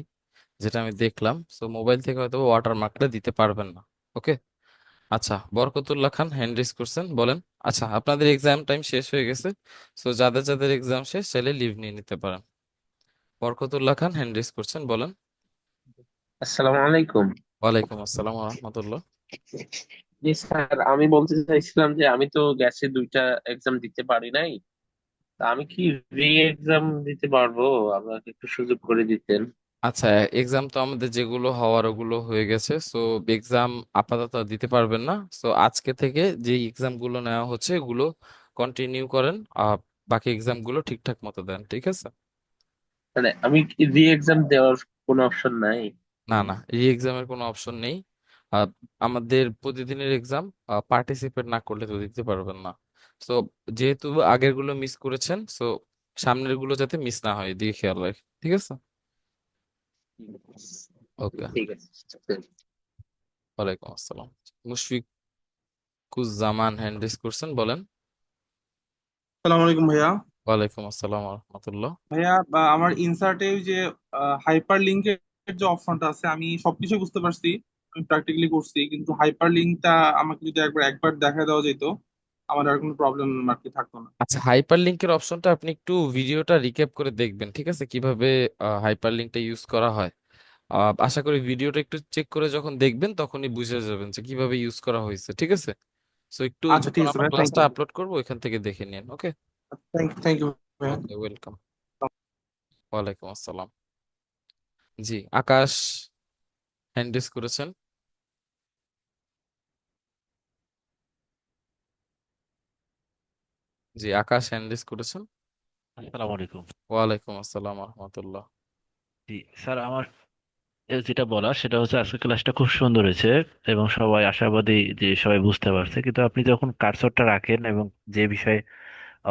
যেটা আমি দেখলাম। সো মোবাইল থেকে হয়তো ওয়াটারমার্কটা দিতে পারবেন না। ওকে। আচ্ছা, বরকতুল্লাহ খান হ্যান্ড রেজ করছেন, বলেন। আচ্ছা, আপনাদের এক্সাম টাইম শেষ হয়ে গেছে। সো যাদের যাদের এক্সাম শেষ চাইলে লিভ নিয়ে নিতে পারেন। বরকতুল্লাহ খান হ্যান্ড রেজ করছেন, বলেন। আসসালামু আলাইকুম। ওয়ালাইকুম আসসালাম ওয়া রাহমাতুল্লাহ। জি স্যার, আমি বলতে চাইছিলাম যে আমি তো গ্যাসে দুইটা এক্সাম দিতে পারি নাই। তা আমি কি রি এক্সাম দিতে পারবো? আমাকে একটু সুযোগ করে দিতেন। আচ্ছা, এক্সাম তো আমাদের যেগুলো হওয়ার ওগুলো হয়ে গেছে। সো এক্সাম আপাতত দিতে পারবেন না। সো আজকে থেকে যে এক্সাম গুলো নেওয়া হচ্ছে এগুলো কন্টিনিউ করেন। বাকি এক্সাম গুলো ঠিকঠাক মতো দেন, ঠিক আছে? মানে আমি কি রি এক্সাম দেওয়ার কোনো অপশন নাই? না না, রি এক্সামের কোনো অপশন নেই। আহ, আমাদের প্রতিদিনের এক্সাম পার্টিসিপেট না করলে তো দিতে পারবেন না। সো যেহেতু আগের গুলো মিস করেছেন, সো সামনের গুলো যাতে মিস না হয় দিয়ে খেয়াল রাখ, ঠিক আছে? ওকে। ঠিক আছে। ওয়ালাইকুম আসসালাম। মুশফিকুজ্জামান হ্যান্ড রেজ করছেন, বলেন। সালাম আলাইকুম ভাইয়া। ওয়ালাইকুম আসসালাম ওয়া রাহমাতুল্লাহ। ভাইয়া আমার ইনসার্টে ওই যে হাইপার লিঙ্কের যে অপশনটা আছে আমি সবকিছু বুঝতে পারছি, আমি প্র্যাকটিক্যালি করছি, কিন্তু হাইপার লিঙ্কটা আমাকে যদি একবার দেখা দেওয়া যেত আমার আর কোনো প্রবলেম আর কি থাকতো না। আচ্ছা, হাইপার লিংকের অপশনটা আপনি একটু ভিডিওটা রিক্যাপ করে দেখবেন, ঠিক আছে, কিভাবে হাইপার লিংকটা ইউজ করা হয়। আশা করি ভিডিওটা একটু চেক করে যখন দেখবেন তখনই বুঝে যাবেন যে কিভাবে ইউজ করা হয়েছে, ঠিক আছে? সো একটু আচ্ছা যখন ঠিক আছে আমরা ভাইয়া, থ্যাংক ক্লাসটা ইউ। আপলোড করবো ওইখান থেকে দেখে নিন। ওকে। থ্যাংক ইউ ভাইয়া। ওকে, ওয়েলকাম। ওয়ালাইকুম আসসালাম। জি, আকাশ হ্যান্ড রেজ করেছেন। জি, আকাশ হ্যান্ড রেজ করেছেন। আসসালামু আলাইকুম। ওয়ালাইকুম আসসালাম রহমতুল্লাহ। জি স্যার, আমার যেটা বলা সেটা হচ্ছে আজকে ক্লাসটা খুব সুন্দর হয়েছে এবং সবাই আশাবাদী যে সবাই বুঝতে পারছে, কিন্তু আপনি যখন কার্সরটা রাখেন এবং যে বিষয়ে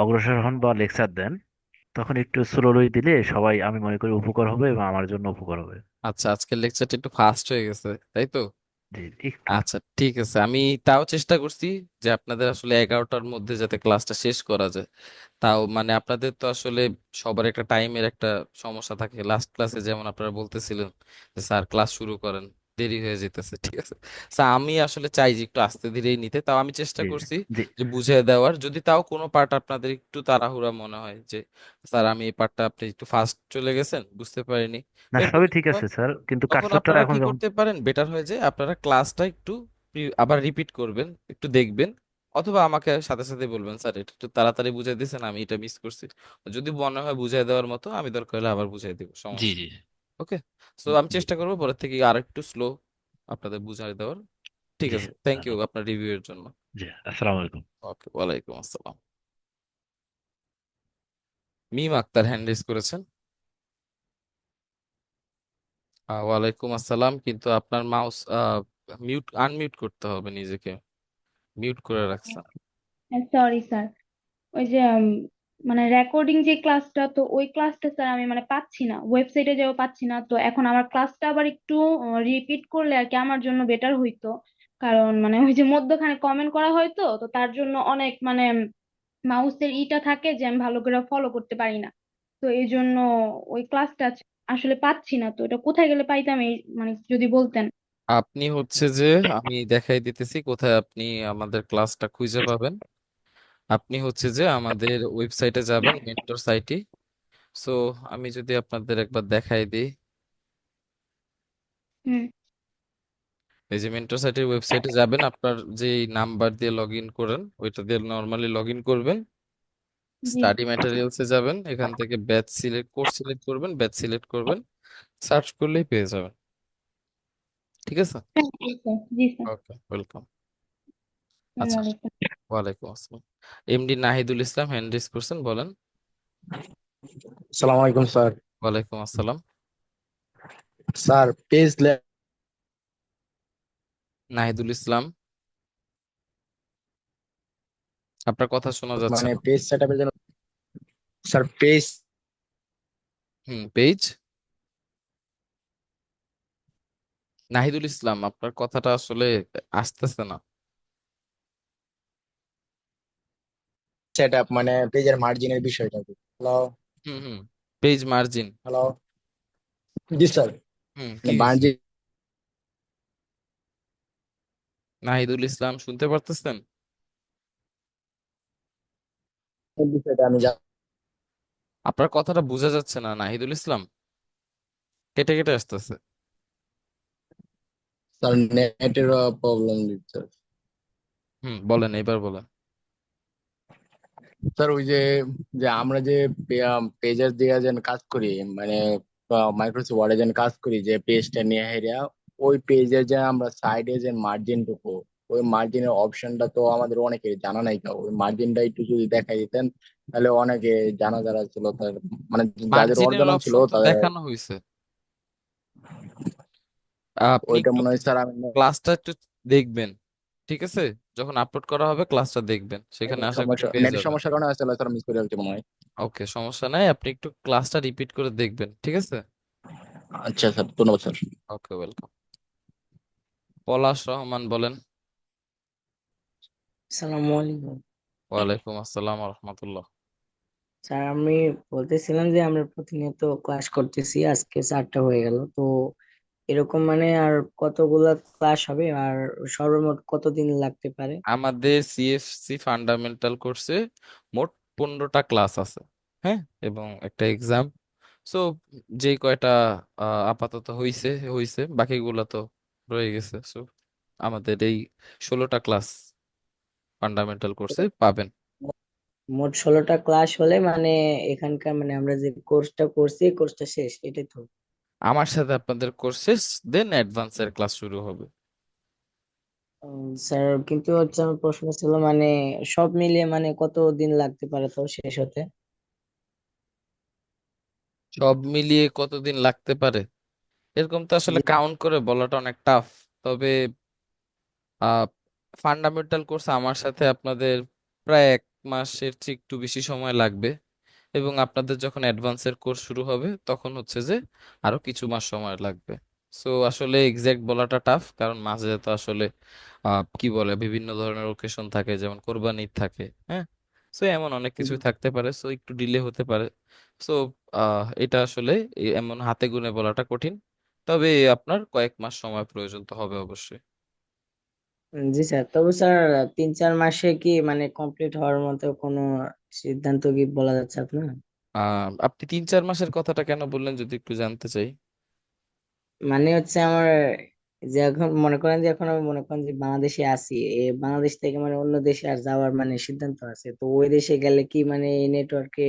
অগ্রসর হন বা লেকচার দেন তখন একটু স্লোলি দিলে সবাই আমি মনে করি উপকার হবে এবং আমার জন্য উপকার হবে। আচ্ছা, আজকের লেকচারটা একটু ফাস্ট হয়ে গেছে, তাই তো? জি একটু। আচ্ছা, ঠিক আছে, আমি তাও চেষ্টা করছি যে আপনাদের আসলে 11টার মধ্যে যাতে ক্লাসটা শেষ করা যায়। তাও মানে আপনাদের তো আসলে সবার একটা টাইমের একটা সমস্যা থাকে। লাস্ট ক্লাসে যেমন আপনারা বলতেছিলেন যে স্যার ক্লাস শুরু করেন, দেরি হয়ে যেতেছে, ঠিক আছে? স্যার আমি আসলে চাই যে একটু আস্তে ধীরেই নিতে, তাও আমি চেষ্টা জি করছি জি। যে বুঝিয়ে দেওয়ার। যদি তাও কোনো পার্ট আপনাদের একটু তাড়াহুড়া মনে হয় যে স্যার আমি এই পার্টটা আপনি একটু ফাস্ট চলে গেছেন, বুঝতে পারিনি, না এরকম সবই যদি ঠিক হয়, আছে স্যার, কিন্তু তখন কার্সরটা আপনারা এখন কি যখন করতে পারেন, বেটার হয় যে আপনারা ক্লাসটা একটু আবার রিপিট করবেন, একটু দেখবেন, অথবা আমাকে সাথে সাথে বলবেন স্যার এটা একটু তাড়াতাড়ি বুঝাই দিয়েছেন, আমি এটা মিস করছি। যদি মনে হয় বুঝাই দেওয়ার মতো আমি দরকার হলে আবার বুঝাই দিব, জি সমস্যা। জি ওকে। সো আমি জি চেষ্টা করবো পরের থেকে আর একটু স্লো আপনাদের বুঝাই দেওয়ার। ঠিক জি আছে, থ্যাংক ইউ ধন্যবাদ। আপনার রিভিউ এর জন্য। জি আসসালামু আলাইকুম। ওকে, ওয়ালাইকুম আসসালাম। মিম আক্তার হ্যান্ড রেজ করেছেন। ওয়ালাইকুম আসসালাম, কিন্তু আপনার মাউস মিউট আনমিউট করতে হবে, নিজেকে মিউট করে রাখছেন। সরি স্যার, ওই যে মানে রেকর্ডিং যে ক্লাসটা, তো ওই ক্লাসটা স্যার আমি মানে পাচ্ছি না, ওয়েবসাইটে যাও পাচ্ছি না। তো এখন আমার ক্লাসটা আবার একটু রিপিট করলে আর কি আমার জন্য বেটার হইতো। কারণ মানে ওই যে মধ্যখানে কমেন্ট করা হয়, তো তো তার জন্য অনেক মানে মাউসের ইটা থাকে যে আমি ভালো করে ফলো করতে পারি না। তো এই জন্য ওই ক্লাসটা আসলে পাচ্ছি না। তো এটা কোথায় গেলে পাইতাম, এই মানে যদি বলতেন। আপনি হচ্ছে যে আমি দেখাই দিতেছি কোথায় আপনি আমাদের ক্লাসটা খুঁজে পাবেন। আপনি হচ্ছে যে আমাদের ওয়েবসাইটে যাবেন, মেন্টর সাইটে। সো আমি যদি আপনাদের একবার দেখাই দিই, হুম। এই যে মেন্টর সাইটের ওয়েবসাইটে যাবেন, আপনার যে নাম্বার দিয়ে লগ ইন করেন ওইটা দিয়ে নর্মালি লগ ইন করবেন। জি। স্টাডি ম্যাটেরিয়ালসে যাবেন, এখান থেকে ব্যাচ সিলেক্ট, কোর্স সিলেক্ট করবেন, ব্যাচ সিলেক্ট করবেন, সার্চ করলেই পেয়ে যাবেন, ঠিক আছে? Thank you sir. জি স্যার। Okay, welcome. আচ্ছা, ওয়ালাইকুম। ওয়ালাইকুম আসসালাম। MD Nahidul Islam hand raise করছেন, বলেন। সালাম আলাইকুম স্যার। ওয়ালাইকুম আসসালাম। স্যার পেজ নাহিদুল ইসলাম, আপনার কথা শোনা যাচ্ছে মানে না। পেজ সেটআপের জন্য স্যার পেজ পেজ। নাহিদুল ইসলাম, আপনার কথাটা আসলে আসতেছে না। সেটআপ মানে পেজের মার্জিনের বিষয়টা কি? হ্যালো। হুম হুম। Page margin. হ্যালো, জি স্যার। কি হয়েছে? বাণিজ্যিক নাহিদুল ইসলাম শুনতে পারতেছেন? বিষয়টা আমি আপনার কথাটা বোঝা যাচ্ছে না নাহিদুল ইসলাম, কেটে কেটে আসতেছে। স্যার নেটের প্রবলেম দিচ্ছে। বলেন, এবার বলেন। স্যার ওই যে যে আমরা যে পেজের দিয়ে যেন কাজ করি, মানে মাইক্রোসফট ওয়ার্ডে যেন কাজ করি, যে পেজটা নিয়ে হেরিয়া ওই পেজে যে আমরা সাইডে যে মার্জিন টুকু, ওই মার্জিনের অপশনটা তো আমাদের অনেকে জানা নাই। কেউ ওই মার্জিনটা একটু যদি দেখাই দিতেন তাহলে অনেকে জানা যারা ছিল তার, মানে যাদের মার্জিনের অর্জনাল ছিল অপশন তো তাদের। দেখানো হয়েছে। আপনি ওইটা একটু মনে হয় স্যার আমি ক্লাসটা একটু দেখবেন, ঠিক আছে? যখন আপলোড করা হবে ক্লাসটা দেখবেন, সেখানে আশা করি পেয়ে নেটের যাবেন। সমস্যার কারণে আসলে স্যার মিস করে ফেলছি মনে হয়। ওকে, সমস্যা নাই, আপনি একটু ক্লাসটা রিপিট করে দেখবেন, ঠিক আছে? আচ্ছা স্যার, ধন্যবাদ স্যার। Okay, welcome. পলাশ রহমান বলেন। আসসালামু আলাইকুম ওয়ালাইকুম আসসালাম রহমতুল্লাহ। স্যার। আমি বলতেছিলাম যে আমরা প্রতিনিয়ত ক্লাস করতেছি, আজকে 4টা হয়ে গেল তো। এরকম মানে আর কতগুলা ক্লাস হবে, আর সর্বমোট কতদিন লাগতে পারে? আমাদের সিএফসি ফান্ডামেন্টাল কোর্সে মোট 15টা ক্লাস আছে, হ্যাঁ, এবং একটা এক্সাম। সো যে কয়টা আপাতত হইছে হইছে, বাকিগুলো তো রয়ে গেছে। সো আমাদের এই 16টা ক্লাস ফান্ডামেন্টাল কোর্সে পাবেন। মোট 16টা ক্লাস হলে মানে এখানকার মানে আমরা যে কোর্সটা করছি এই কোর্সটা শেষ, এটাই তো? আমার সাথে আপনাদের কোর্স শেষ, দেন অ্যাডভান্সের ক্লাস শুরু হবে। স্যার কিন্তু হচ্ছে আমার প্রশ্ন ছিল মানে সব মিলিয়ে মানে কত দিন লাগতে পারে তো শেষ হতে? সব মিলিয়ে কতদিন লাগতে পারে এরকম তো আসলে জি। কাউন্ট করে বলাটা অনেক টাফ। তবে ফান্ডামেন্টাল কোর্স আমার সাথে আপনাদের প্রায় 1 মাসের চেয়ে একটু বেশি সময় লাগবে, এবং আপনাদের যখন অ্যাডভান্সের কোর্স শুরু হবে তখন হচ্ছে যে আরো কিছু মাস সময় লাগবে। সো আসলে এক্সাক্ট বলাটা টাফ, কারণ মাঝে তো আসলে কি বলে বিভিন্ন ধরনের ওকেশন থাকে, যেমন কোরবানি ঈদ থাকে, হ্যাঁ। সো এমন অনেক কিছু থাকতে পারে, সো একটু ডিলে হতে পারে। সো এটা আসলে এমন হাতে গুনে বলাটা কঠিন, তবে আপনার কয়েক মাস সময় প্রয়োজন তো হবে অবশ্যই। জি স্যার, তবে স্যার 3-4 মাসে কি মানে কমপ্লিট হওয়ার মতো কোনো সিদ্ধান্ত কি বলা যাচ্ছে আপনার? আপনি 3-4 মাসের কথাটা কেন বললেন যদি একটু জানতে চাই। মানে হচ্ছে আমার যে এখন মনে করেন যে এখন আমি মনে করেন যে বাংলাদেশে আছি, এই বাংলাদেশ থেকে মানে অন্য দেশে আর যাওয়ার মানে সিদ্ধান্ত আছে, তো ওই দেশে গেলে কি মানে এই নেটওয়ার্কে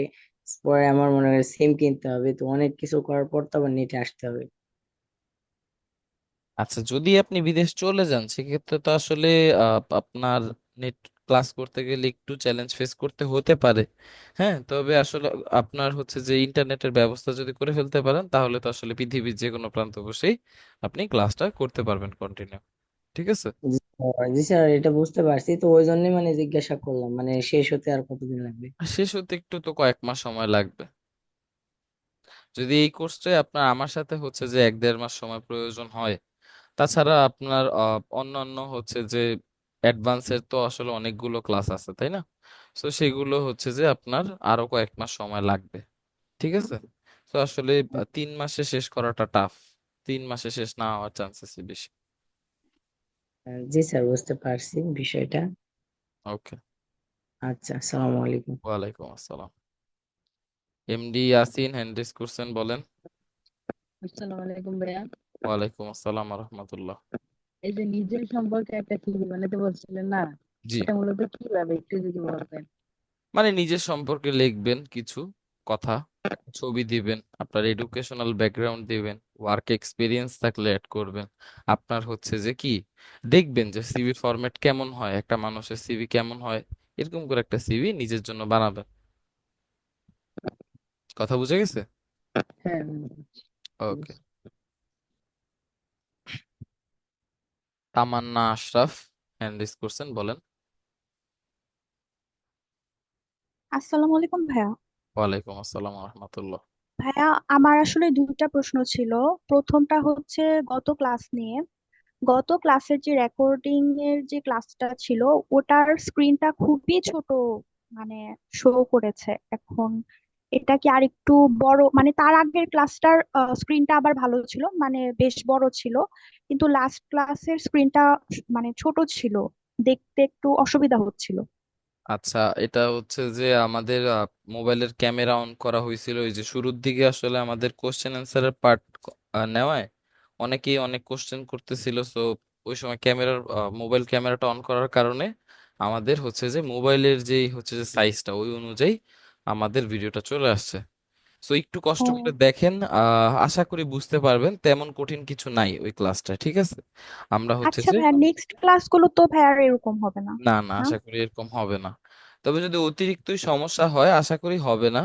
পরে আমার মনে হয় সিম কিনতে হবে, তো অনেক কিছু করার পর তো আবার নেটে আসতে হবে। আচ্ছা, যদি আপনি বিদেশ চলে যান সেক্ষেত্রে তো আসলে আপনার নেট ক্লাস করতে গেলে একটু চ্যালেঞ্জ ফেস করতে হতে পারে। হ্যাঁ, তবে আসলে আপনার হচ্ছে যে ইন্টারনেটের ব্যবস্থা যদি করে ফেলতে পারেন তাহলে তো আসলে পৃথিবীর যে কোনো প্রান্ত বসেই আপনি ক্লাসটা করতে পারবেন কন্টিনিউ, ঠিক আছে? জি স্যার, এটা বুঝতে পারছি, তো ওই জন্যই মানে জিজ্ঞাসা করলাম মানে শেষ হতে আর কতদিন লাগবে? শেষ হতে একটু তো কয়েক মাস সময় লাগবে। যদি এই কোর্সটাই আপনার আমার সাথে হচ্ছে যে 1-1.5 মাস সময় প্রয়োজন হয়, তাছাড়া আপনার অন্যান্য হচ্ছে যে অ্যাডভান্সের তো আসলে অনেকগুলো ক্লাস আছে, তাই না? তো সেগুলো হচ্ছে যে আপনার আরো কয়েক মাস সময় লাগবে, ঠিক আছে? তো আসলে 3 মাসে শেষ করাটা টাফ, 3 মাসে শেষ না হওয়ার চান্সেস বেশি। জি স্যার, বুঝতে পারছি বিষয়টা। ওকে। আচ্ছা, আসসালামু আলাইকুম। ওয়ালাইকুম আসসালাম। এমডি ইয়াসিন হ্যান্ড রেজ করছেন, বলেন। আসসালামু আলাইকুম ভাইয়া। ওয়ালাইকুম আসসালাম রহমতুল্লাহ। এই যে নিজের সম্পর্কে একটা সিভি বানাতে বলছিলেন না, জি, এটা মূলত কিভাবে একটু যদি বলতেন? মানে নিজের সম্পর্কে লিখবেন কিছু কথা, ছবি দিবেন, আপনার এডুকেশনাল ব্যাকগ্রাউন্ড দিবেন, ওয়ার্ক এক্সপিরিয়েন্স থাকলে অ্যাড করবেন। আপনার হচ্ছে যে কি, দেখবেন যে সিভি ফরম্যাট কেমন হয়, একটা মানুষের সিভি কেমন হয়, এরকম করে একটা সিভি নিজের জন্য বানাবেন। কথা বুঝে গেছে? হ্যাঁ, ওকে। তামান্না আশরাফ হ্যান্ড রেজ করছেন, বলেন। আসসালামু আলাইকুম ভাইয়া। ওয়ালাইকুম আসসালাম রহমতুল্লাহ। ভাইয়া, আমার আসলে দুইটা প্রশ্ন ছিল। প্রথমটা হচ্ছে গত ক্লাস নিয়ে। গত ক্লাসের যে রেকর্ডিং এর যে ক্লাসটা ছিল, ওটার স্ক্রিনটা খুবই ছোট মানে শো করেছে এখন। এটা কি আর একটু বড়, মানে তার আগের ক্লাসটার স্ক্রিনটা আবার ভালো ছিল, মানে বেশ বড় ছিল, কিন্তু লাস্ট ক্লাসের স্ক্রিনটা মানে ছোট ছিল, দেখতে একটু অসুবিধা হচ্ছিল। আচ্ছা, এটা হচ্ছে যে আমাদের মোবাইলের ক্যামেরা অন করা হয়েছিল ওই যে শুরুর দিকে, আসলে আমাদের কোশ্চেন অ্যান্সারের পার্ট নেওয়ায় অনেকেই অনেক কোশ্চেন করতেছিল। সো ওই সময় মোবাইল ক্যামেরাটা অন করার কারণে আমাদের হচ্ছে যে মোবাইলের যেই হচ্ছে যে সাইজটা ওই অনুযায়ী আমাদের ভিডিওটা চলে আসছে। সো একটু কষ্ট করে ও দেখেন, আশা করি বুঝতে পারবেন, তেমন কঠিন কিছু নাই ওই ক্লাসটা, ঠিক আছে? আমরা হচ্ছে আচ্ছা যে ভাইয়া, নেক্সট ক্লাসগুলো তো ভাইয়া আর এরকম হবে না, না না, না? আশা করি এরকম হবে না। তবে যদি অতিরিক্তই সমস্যা হয়, আশা করি হবে না।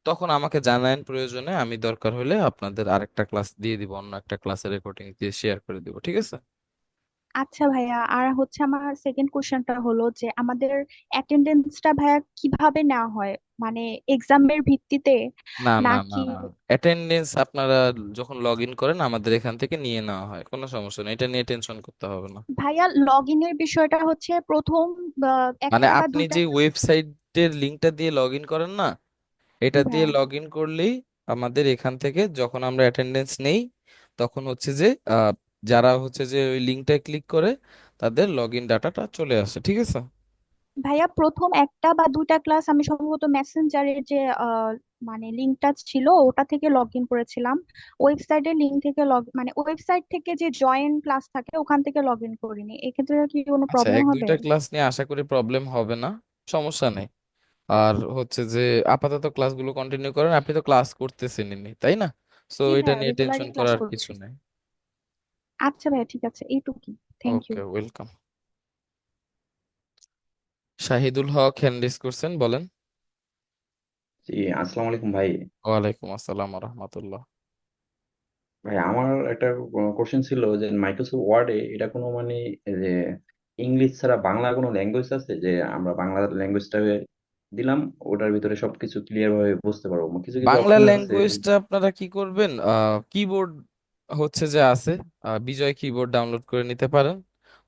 তখন আমাকে জানায়েন, প্রয়োজনে আমি দরকার হলে আপনাদের আরেকটা ক্লাস দিয়ে দিব, অন্য একটা ক্লাসের রেকর্ডিং দিয়ে শেয়ার করে দিব, ঠিক আছে? আচ্ছা ভাইয়া, আর হচ্ছে আমার সেকেন্ড কোশ্চেনটা হলো যে আমাদের অ্যাটেন্ডেন্সটা ভাইয়া কিভাবে নেওয়া হয়, মানে এক্সামের ভিত্তিতে না না না নাকি? না, অ্যাটেন্ডেন্স আপনারা যখন লগ ইন করেন আমাদের এখান থেকে নিয়ে নেওয়া হয়, কোনো সমস্যা নেই, এটা নিয়ে টেনশন করতে হবে না। ভাইয়া লগ ইনের বিষয়টা হচ্ছে প্রথম মানে একটা বা আপনি দুইটা যে ক্লাস। ওয়েবসাইটের লিঙ্কটা দিয়ে লগ ইন করেন না, এটা জি দিয়ে ভাইয়া। লগ ইন করলেই আমাদের এখান থেকে যখন আমরা অ্যাটেন্ডেন্স নেই, তখন হচ্ছে যে আহ, যারা হচ্ছে যে ওই লিঙ্কটায় ক্লিক করে তাদের লগ ইন ডাটাটা চলে আসে, ঠিক আছে? ভাইয়া প্রথম একটা বা দুইটা ক্লাস আমি সম্ভবত মেসেঞ্জারের যে মানে লিঙ্কটা ছিল ওটা থেকে লগ ইন করেছিলাম, ওয়েবসাইটের লিঙ্ক থেকে মানে ওয়েবসাইট থেকে যে জয়েন ক্লাস থাকে ওখান থেকে লগ ইন করিনি, এক্ষেত্রে কি কোনো আচ্ছা, প্রবলেম এক হবে? দুইটা ক্লাস নিয়ে আশা করি প্রবলেম হবে না, সমস্যা নেই। আর হচ্ছে যে আপাতত ক্লাসগুলো কন্টিনিউ করেন, আপনি তো ক্লাস করতেছেনই, তাই না? সো জি এটা ভাইয়া, নিয়ে রেগুলারই টেনশন ক্লাস করার কিছু করছি। নেই। আচ্ছা ভাইয়া, ঠিক আছে, এইটুকুই। Thank you. Okay, welcome. Shahidul Haque hand raise করছেন, বলেন। জি, আসসালামু আলাইকুম ভাই। ওয়ালাইকুম আসসালাম রহমতুল্লাহ। ভাই আমার একটা কোশ্চেন ছিল যে মাইক্রোসফট ওয়ার্ডে এটা কোনো মানে এই যে ইংলিশ ছাড়া বাংলা কোনো ল্যাঙ্গুয়েজ আছে যে আমরা বাংলা ল্যাঙ্গুয়েজটা দিলাম, ওটার ভিতরে সবকিছু ক্লিয়ার ভাবে বুঝতে পারবো? কিছু কিছু বাংলা অপশন আছে। ল্যাঙ্গুয়েজটা আপনারা কি করবেন, কিবোর্ড হচ্ছে যে আছে, বিজয় কিবোর্ড ডাউনলোড করে নিতে পারেন,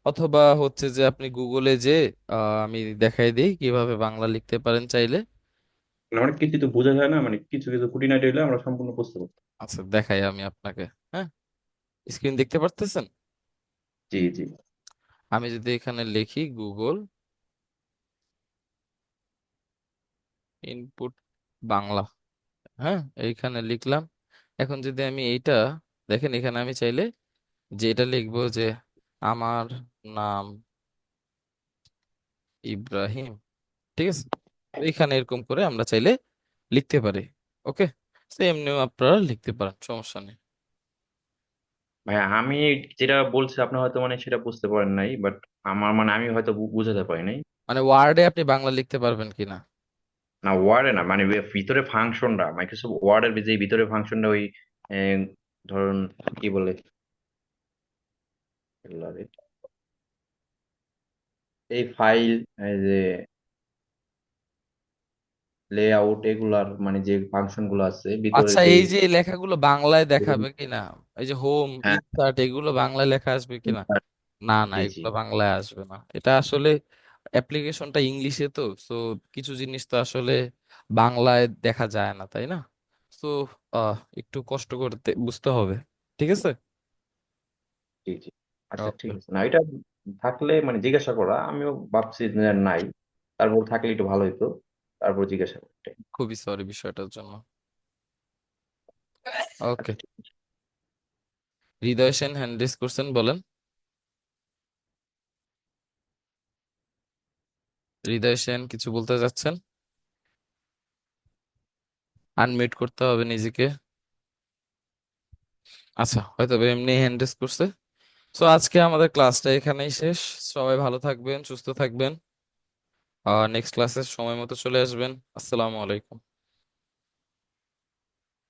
অথবা হচ্ছে যে আপনি গুগলে যে আমি দেখাই দিই কিভাবে বাংলা লিখতে পারেন চাইলে। অনেক কিছু তো বোঝা যায় না, মানে কিছু কিছু খুঁটিনাটি হলে আমরা সম্পূর্ণ বুঝতে পারবো। আচ্ছা, দেখাই আমি আপনাকে। হ্যাঁ, স্ক্রিন দেখতে পারতেছেন? জি জি। আমি যদি এখানে লিখি গুগল ইনপুট বাংলা, হ্যাঁ, এইখানে লিখলাম। এখন যদি আমি এইটা দেখেন, এখানে আমি চাইলে যে এটা লিখবো যে আমার নাম ইব্রাহিম, ঠিক আছে? তো এখানে এরকম করে আমরা চাইলে লিখতে পারি। ওকে, তো এমনিও আপনারা লিখতে পারেন, সমস্যা নেই। ভাই আমি যেটা বলছি আপনি হয়তো মানে সেটা বুঝতে পারেন নাই, বাট আমার মানে আমি হয়তো বুঝাতে পারি নাই। মানে ওয়ার্ডে আপনি বাংলা লিখতে পারবেন কিনা? না ওয়ার্ডে না, মানে ভিতরে ফাংশনটা মাইক্রোসফট ওয়ার্ডের যে ভিতরে ফাংশনটা ওই আহ, ধরুন কি বলে এই ফাইল, এই যে লেআউট, এগুলার মানে যে ফাংশন গুলো আছে ভিতরে আচ্ছা, যে। এই যে লেখাগুলো বাংলায় দেখাবে কিনা, এই যে হোম, হ্যাঁ। ইনসার্ট, এগুলো বাংলায় লেখা আসবে কিনা? না না, জি জি। এগুলো বাংলায় আসবে না, এটা আসলে অ্যাপ্লিকেশনটা ইংলিশে, তো সো কিছু জিনিস তো আসলে বাংলায় দেখা যায় না, তাই না? সো একটু কষ্ট করতে বুঝতে হবে, ঠিক আছে? জি জি। আচ্ছা ঠিক ওকে, আছে, না এটা থাকলে মানে জিজ্ঞাসা করা, আমিও ভাবছি যে নাই, তারপর থাকলে একটু ভালো হতো, তারপর জিজ্ঞাসা করতে। খুবই সরি বিষয়টার জন্য। ওকে, আচ্ছা ঠিক আছে। হৃদয় সেন হ্যান্ড রেজ করছেন, বলেন। হৃদয় সেন কিছু বলতে যাচ্ছেন? আনমিউট করতে হবে নিজেকে। আচ্ছা, হয়তো বা এমনি হ্যান্ড রেজ করছে। সো আজকে আমাদের ক্লাসটা এখানেই শেষ। সবাই ভালো থাকবেন, সুস্থ থাকবেন, নেক্সট ক্লাসে সময় মতো চলে আসবেন। আসসালামু আলাইকুম।